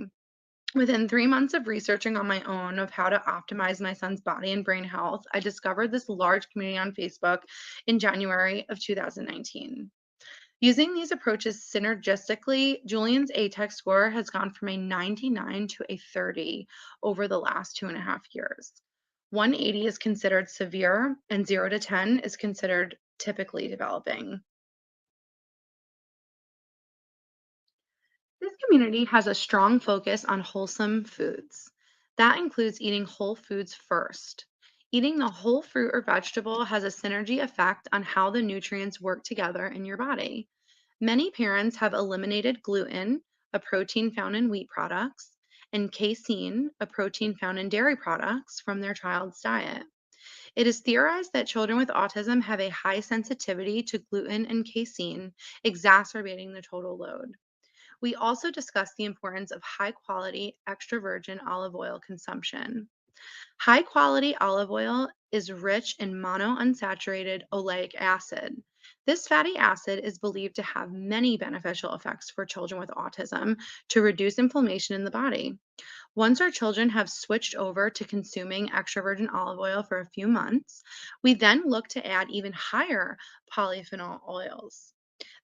Within 3 months of researching on my own of how to optimize my son's body and brain health, I discovered this large community on Facebook in January of 2019. Using these approaches synergistically, Julian's ATEC score has gone from a 99 to a 30 over the last 2.5 years. 180 is considered severe, and 0 to 10 is considered typically developing. This community has a strong focus on wholesome foods. That includes eating whole foods first. Eating the whole fruit or vegetable has a synergy effect on how the nutrients work together in your body. Many parents have eliminated gluten, a protein found in wheat products, and casein, a protein found in dairy products, from their child's diet. It is theorized that children with autism have a high sensitivity to gluten and casein, exacerbating the total load. We also discussed the importance of high quality extra virgin olive oil consumption. High quality olive oil is rich in monounsaturated oleic acid. This fatty acid is believed to have many beneficial effects for children with autism to reduce inflammation in the body. Once our children have switched over to consuming extra virgin olive oil for a few months, we then look to add even higher polyphenol oils.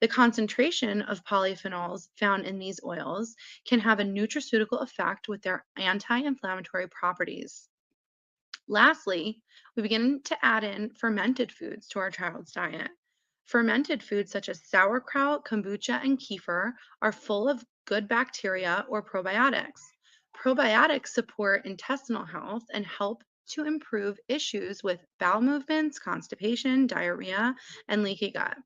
The concentration of polyphenols found in these oils can have a nutraceutical effect with their anti inflammatory properties. Lastly, we begin to add in fermented foods to our child's diet. Fermented foods such as sauerkraut, kombucha, and kefir are full of good bacteria or probiotics. Probiotics support intestinal health and help to improve issues with bowel movements, constipation, diarrhea, and leaky gut.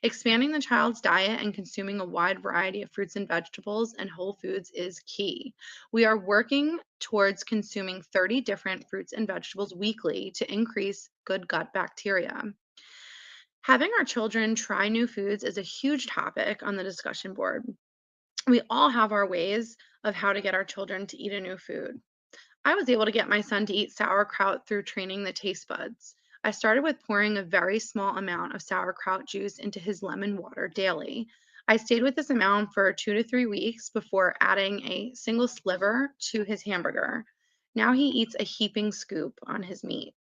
Expanding the child's diet and consuming a wide variety of fruits and vegetables and whole foods is key. We are working towards consuming 30 different fruits and vegetables weekly to increase good gut bacteria. Having our children try new foods is a huge topic on the discussion board. We all have our ways of how to get our children to eat a new food. I was able to get my son to eat sauerkraut through training the taste buds. I started with pouring a very small amount of sauerkraut juice into his lemon water daily. I stayed with this amount for 2 to 3 weeks before adding a single sliver to his hamburger. Now he eats a heaping scoop on his meat.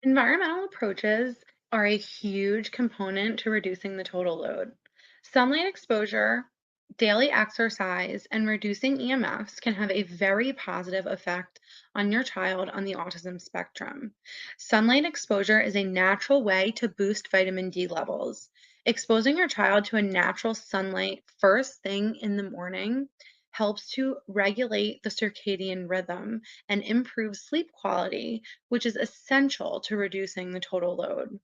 Environmental approaches are a huge component to reducing the total load. Sunlight exposure, daily exercise, and reducing EMFs can have a very positive effect on your child on the autism spectrum. Sunlight exposure is a natural way to boost vitamin D levels. Exposing your child to a natural sunlight first thing in the morning helps to regulate the circadian rhythm and improve sleep quality, which is essential to reducing the total load.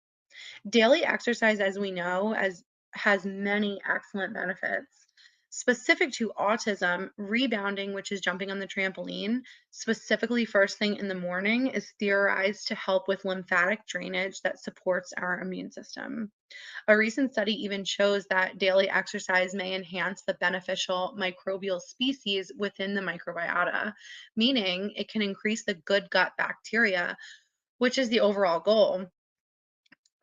Daily exercise, as we know, as has many excellent benefits. Specific to autism, rebounding, which is jumping on the trampoline, specifically first thing in the morning, is theorized to help with lymphatic drainage that supports our immune system. A recent study even shows that daily exercise may enhance the beneficial microbial species within the microbiota, meaning it can increase the good gut bacteria, which is the overall goal.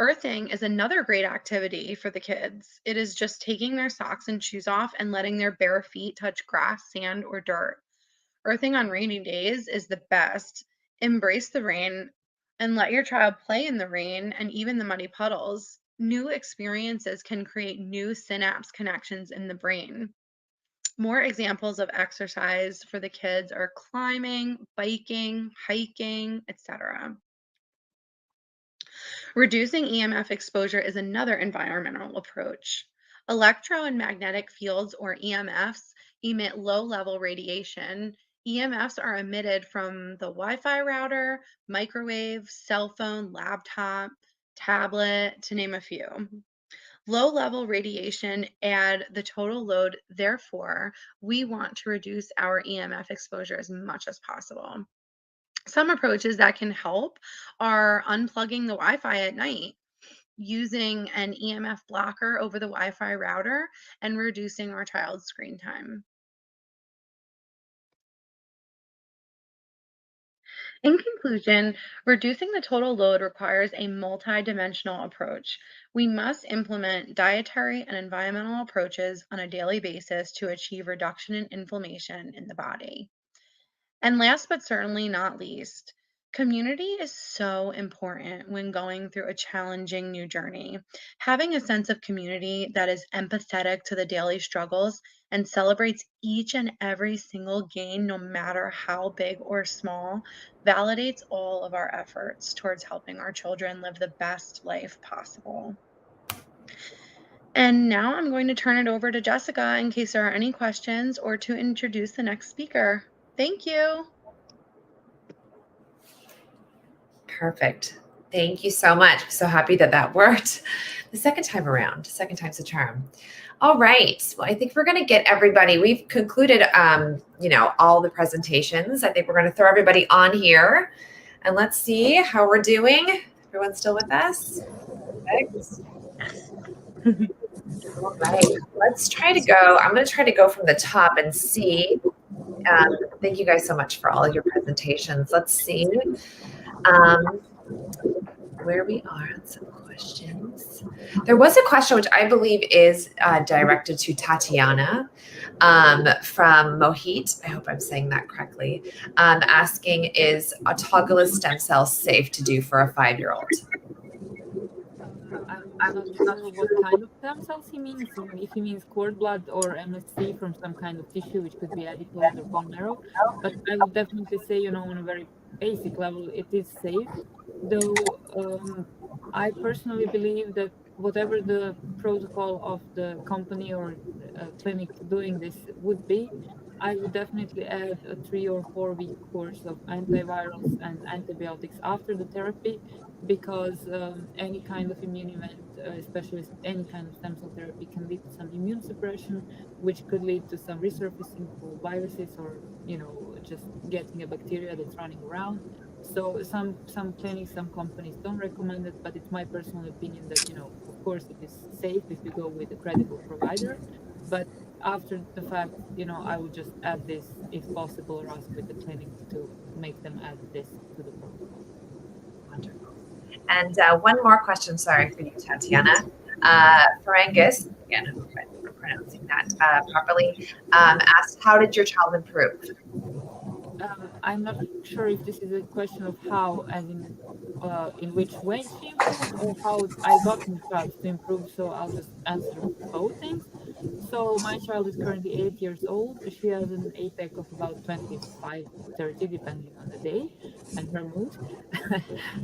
Earthing is another great activity for the kids. It is just taking their socks and shoes off and letting their bare feet touch grass, sand, or dirt. Earthing on rainy days is the best. Embrace the rain and let your child play in the rain and even the muddy puddles. New experiences can create new synapse connections in the brain. More examples of exercise for the kids are climbing, biking, hiking, etc. Reducing EMF exposure is another environmental approach. Electro and magnetic fields, or EMFs, emit low level radiation. EMFs are emitted from the Wi Fi router, microwave, cell phone, laptop, tablet, to name a few. Low level radiation add the total load, therefore, we want to reduce our EMF exposure as much as possible. Some approaches that can help are unplugging the Wi Fi at night, using an EMF blocker over the Wi Fi router, and reducing our child's screen time. In conclusion, reducing the total load requires a multidimensional approach. We must implement dietary and environmental approaches on a daily basis to achieve reduction in inflammation in the body. And last but certainly not least, community is so important when going through a challenging new journey. Having a sense of community that is empathetic to the daily struggles and celebrates each and every single gain, no matter how big or small, validates all of our efforts towards helping our children live the best life possible. And now I'm going to turn it over to Jessica in case there are any questions or to introduce the next speaker. Thank you. Perfect. Thank you so much. I'm so happy that that worked the second time around. Second time's a charm. All right. Well, I think we're going to get everybody. We've concluded, all the presentations. I think we're going to throw everybody on here and let's see how we're doing. Everyone's still with us? Perfect. All right. Let's try to go. I'm going to try to go from the top and see. Thank you guys so much for all your presentations. Let's see. Where we are on some questions. There was a question which I believe is directed to Tatiana from Mohit. I hope I'm saying that correctly. Asking, is autologous stem cells safe to do for a 5-year-old? I'm not sure what kind of stem cells he means. If he means cord blood or MSC from some kind of tissue, which could be adipose or bone marrow. But I would definitely say, on a very basic level, it is safe. Though I personally believe that whatever the protocol of the company or clinic doing this would be, I would definitely add a 3 or 4 week course of antivirals and antibiotics after the therapy, because any kind of immune event, especially any kind of stem cell therapy, can lead to some immune suppression, which could lead to some resurfacing of viruses or just getting a bacteria that's running around. So some clinics, some companies don't recommend it, but it's my personal opinion that of course it is safe if you go with a credible provider. But after the fact, I would just add this if possible, or ask with the clinic to make them add this to the protocol. Wonderful. And one more question, sorry for you, Tatiana. Ferengus, again, I hope I'm pronouncing that properly, asked, how did your child improve? I'm not sure if this is a question of how, as in which way she improved, or how I got my child to improve. So I'll just answer both things. So my child is currently 8 years old. She has an APEC of about 25, 30, depending on the day and her mood.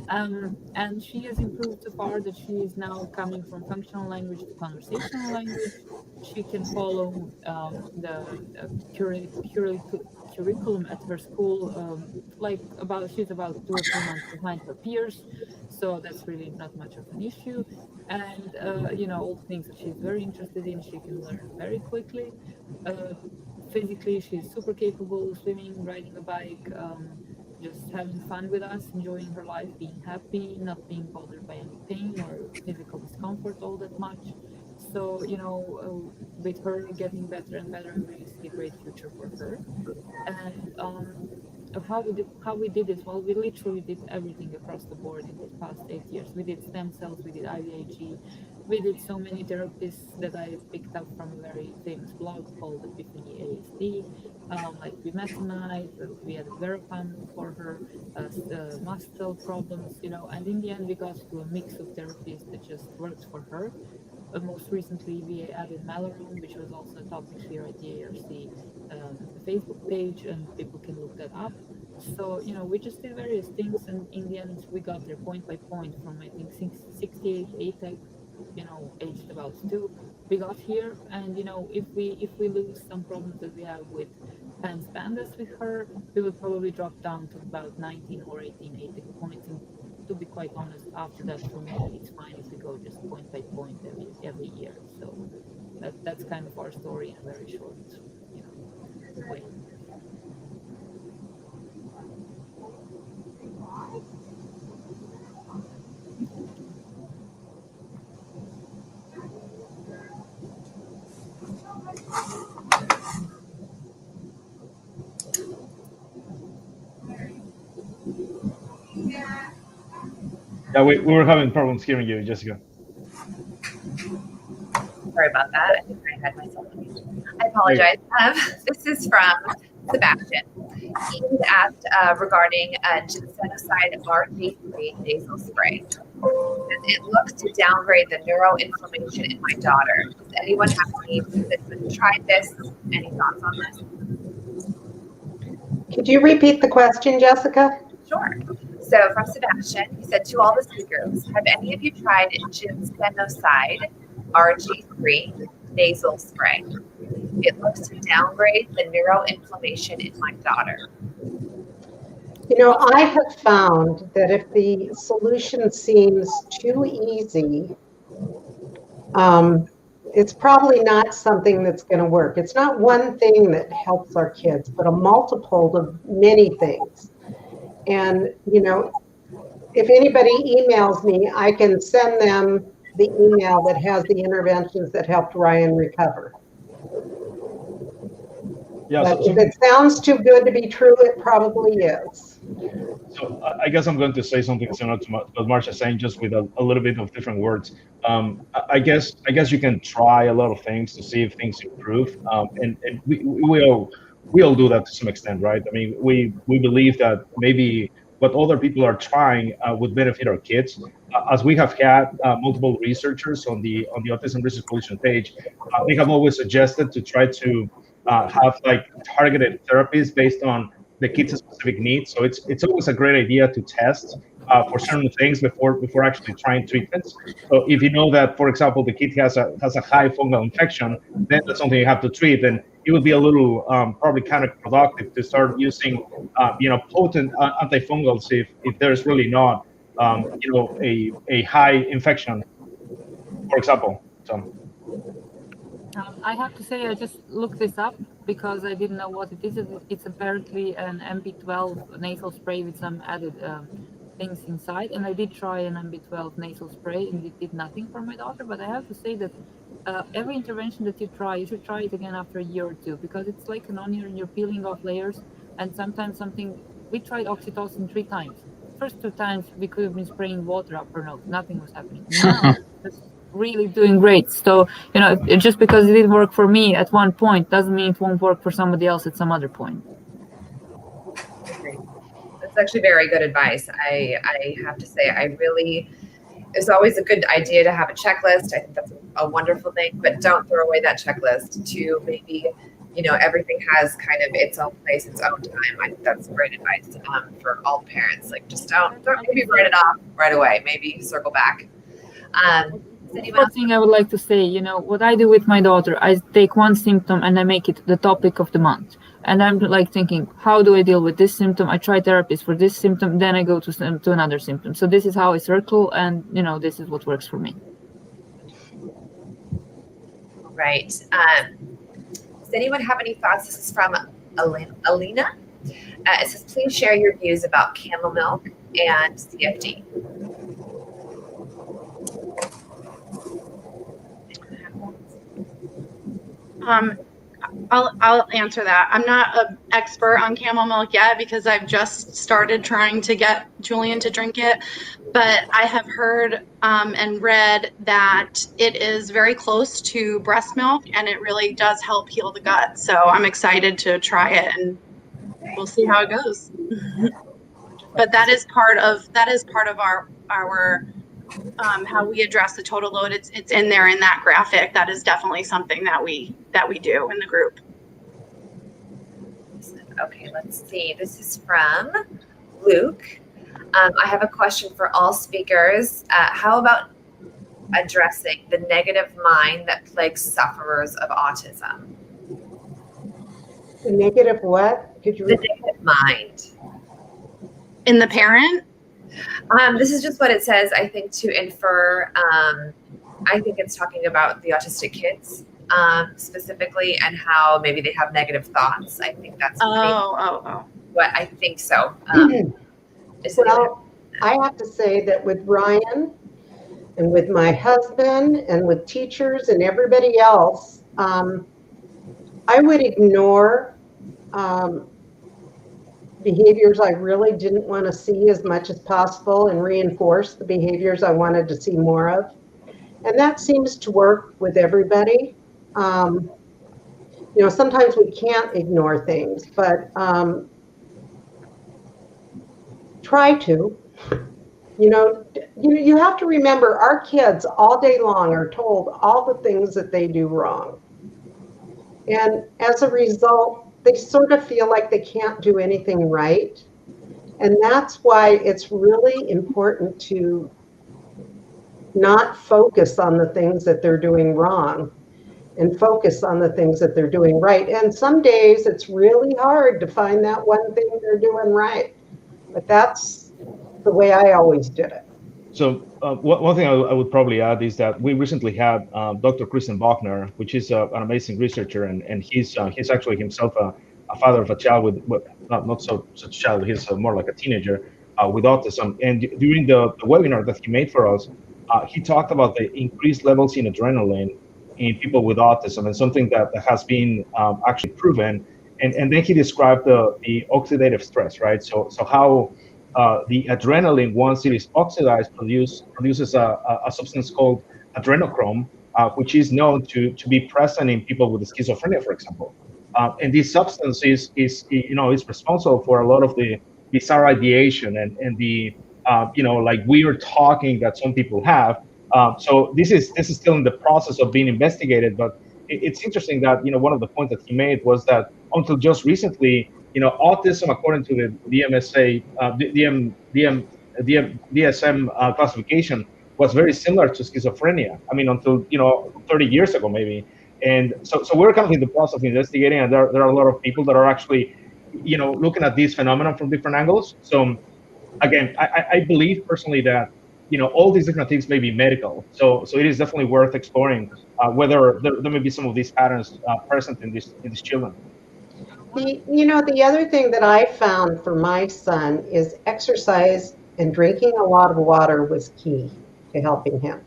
And she has improved so far that she is now coming from functional language to conversational language. She can follow the curriculum at her school, she's about 2 or 3 months behind her peers, so that's really not much of an issue. And all the things that she's very interested in, she can learn very quickly. Physically, she's super capable, swimming, riding a bike, just having fun with us, enjoying her life, being happy, not being bothered by any pain or physical discomfort all that much. So with her getting better and better, I really see a great future for her. And how we did this? Well, we literally did everything across the board in the past 8 years. We did stem cells, we did IVIG, we did so many therapies that I picked up from a very famous blog called Epiphany ASD, like bumetanide, we had Verapam for her, mast cell problems, and in the end we got to a mix of therapies that just worked for her. Most recently, we added Malarone, which was also a topic here at the ARC Facebook page, and people can look that up. So, we just did various things, and in the end, we got there point by point from, I think, 68 ATEC, aged about 2. We got here, and, if we lose some problems that we have with pans pandas with her, we will probably drop down to about 19 or 18 ATEC points. And to be quite honest, after that, for me, it's fine if we go just point by point every year. So that's kind of our story in a very short, way. Yeah, we were having problems hearing you, Jessica. Sorry about that. I think I had myself on mute. I apologize. This is from Sebastian. He was asked regarding ginseng RG3 nasal spray. It looks to downgrade the neuroinflammation in my daughter. Does anyone have any tried this? Any thoughts on this? Could you repeat the question, Jessica? Sure. So from Sebastian, he said, to all the speakers, have any of you tried ginsenoside RG3 nasal spray? It looks to downgrade the neuroinflammation in my daughter. You know, I have found that if the solution seems too easy, it's probably not something that's going to work. It's not one thing that helps our kids, but a multiple of many things. And, you know, if anybody emails me, I can send them the email that has the interventions that helped Ryan recover. Yeah, but if it sounds too good to be true, it probably is. So I guess I'm going to say something similar to what Marcia's saying, just with a little bit of different words. I guess you can try a lot of things to see if things improve, and we all do that to some extent, right? I mean, we believe that maybe what other people are trying would benefit our kids. As we have had multiple researchers on the Autism Research Coalition page, they have always suggested to try to have like targeted therapies based on the kid's specific needs. So it's always a great idea to test for certain things before actually trying treatments. So if you know that, for example, the kid has a high fungal infection, then that's something you have to treat. And it would be a little probably counterproductive to start using potent antifungals if there's really not a high infection, for example. So. I have to say, I just looked this up because I didn't know what it is. It's apparently an MB12 nasal spray with some added things inside. And I did try an MB12 nasal spray and it did nothing for my daughter. But I have to say that every intervention that you try, you should try it again after a year or two, because it's like an onion and you're peeling off layers. And sometimes we tried oxytocin 3 times. First 2 times we could have been spraying water up her nose. Nothing was happening. Now, really doing great. So, just because it didn't work for me at one point doesn't mean it won't work for somebody else at some other point. That's actually very good advice. I have to say, it's always a good idea to have a checklist. I think that's a wonderful thing, but don't throw away that checklist to maybe, everything has kind of its own place, its own time. I think that's great advice for all the parents. Like, just don't maybe write it off right away. Maybe circle back. One thing I would like to say, what I do with my daughter, I take one symptom and I make it the topic of the month. And I'm like thinking, how do I deal with this symptom? I try therapies for this symptom, then I go to another symptom. So this is how I circle, and this is what works for me. Right. Does anyone have any thoughts? This is from Alina. It says, please share your views about camel milk and CFD. I'll answer that. I'm not an expert on camel milk yet because I've just started trying to get Julian to drink it, but I have heard and read that it is very close to breast milk and it really does help heal the gut. So I'm excited to try it and we'll see how it goes. But that is part of our how we address the total load. It's in there in that graphic. That is definitely something that we do in the group. Okay, let's see. This is from Luke. I have a question for all speakers. How about addressing the negative mind that plagues sufferers of autism? The negative what? Could you repeat? The negative mind. In the parent? This is just what it says, I think, to infer. I think it's talking about the autistic kids specifically and how maybe they have negative thoughts. I think that's what I think so. Well, I have to say that with Ryan and with my husband and with teachers and everybody else, I would ignore behaviors I really didn't want to see as much as possible and reinforce the behaviors I wanted to see more of. And that seems to work with everybody. Sometimes we can't ignore things, but try to. You have to remember our kids all day long are told all the things that they do wrong. And as a result, they sort of feel like they can't do anything right. And that's why it's really important to not focus on the things that they're doing wrong and focus on the things that they're doing right. And some days it's really hard to find that one thing they're doing right. But that's the way I always did it. So one thing I would probably add is that we recently had Dr. Kristen Bachner, which is an amazing researcher, and he's actually himself a father of a child with not such a child. He's more like a teenager with autism. And during the webinar that he made for us, he talked about the increased levels in adrenaline in people with autism, and something that has been actually proven. And then he described the oxidative stress, right? So how the adrenaline, once it is oxidized, produces a substance called adrenochrome, which is known to be present in people with schizophrenia, for example. And this substance is responsible for a lot of the bizarre ideation and the like weird talking that some people have. So this is still in the process of being investigated, but it's interesting that one of the points that he made was that until just recently, autism, according to the DSM classification, was very similar to schizophrenia. I mean, until 30 years ago, maybe. And so we're kind of in the process of investigating, and there are a lot of people that are actually, looking at this phenomenon from different angles. So again, I believe personally that all these different things may be medical. So it is definitely worth exploring whether there may be some of these patterns present in these children. The other thing that I found for my son is exercise and drinking a lot of water was key to helping him.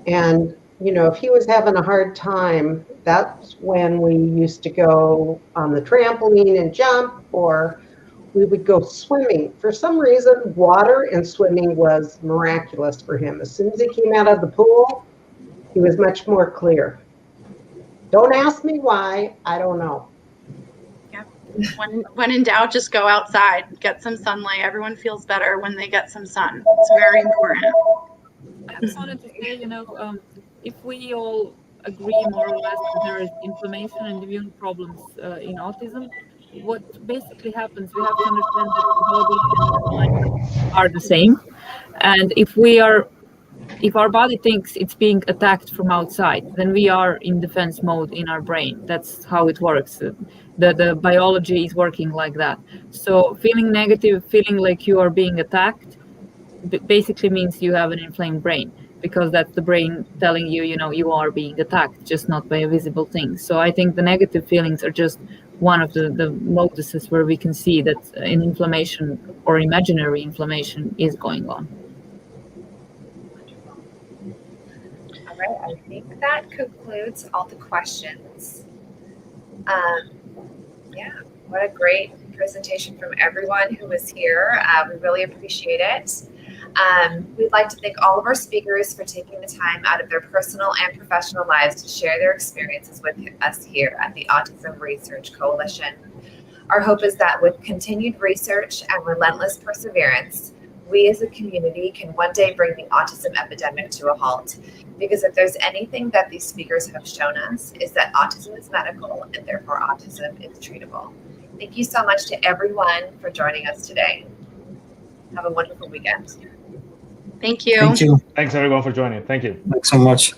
And, if he was having a hard time, that's when we used to go on the trampoline and jump, or we would go swimming. For some reason, water and swimming was miraculous for him. As soon as he came out of the pool, he was much more clear. Don't ask me why, I don't know. When in doubt, just go outside, get some sunlight. Everyone feels better when they get some sun. It's very important. I just wanted to say, if we all agree more or less that there is inflammation and immune problems in autism, what basically happens, we have to understand that the body and the mind are the same. And if our body thinks it's being attacked from outside, then we are in defense mode in our brain. That's how it works. The biology is working like that. So feeling negative, feeling like you are being attacked, basically means you have an inflamed brain, because that's the brain telling you, you are being attacked, just not by a visible thing. So I think the negative feelings are just one of the moduses where we can see that an inflammation or imaginary inflammation is going on. All right, I think that concludes all the questions. Yeah, what a great presentation from everyone who was here. We really appreciate it. We'd like to thank all of our speakers for taking the time out of their personal and professional lives to share their experiences with us here at the Autism Research Coalition. Our hope is that with continued research and relentless perseverance, we as a community can one day bring the autism epidemic to a halt. Because if there's anything that these speakers have shown us, is that autism is medical and therefore autism is treatable. Thank you so much to everyone for joining us today. Have a wonderful weekend. Thank you. Thank you. Thanks everyone for joining. Thank you. Thanks so much.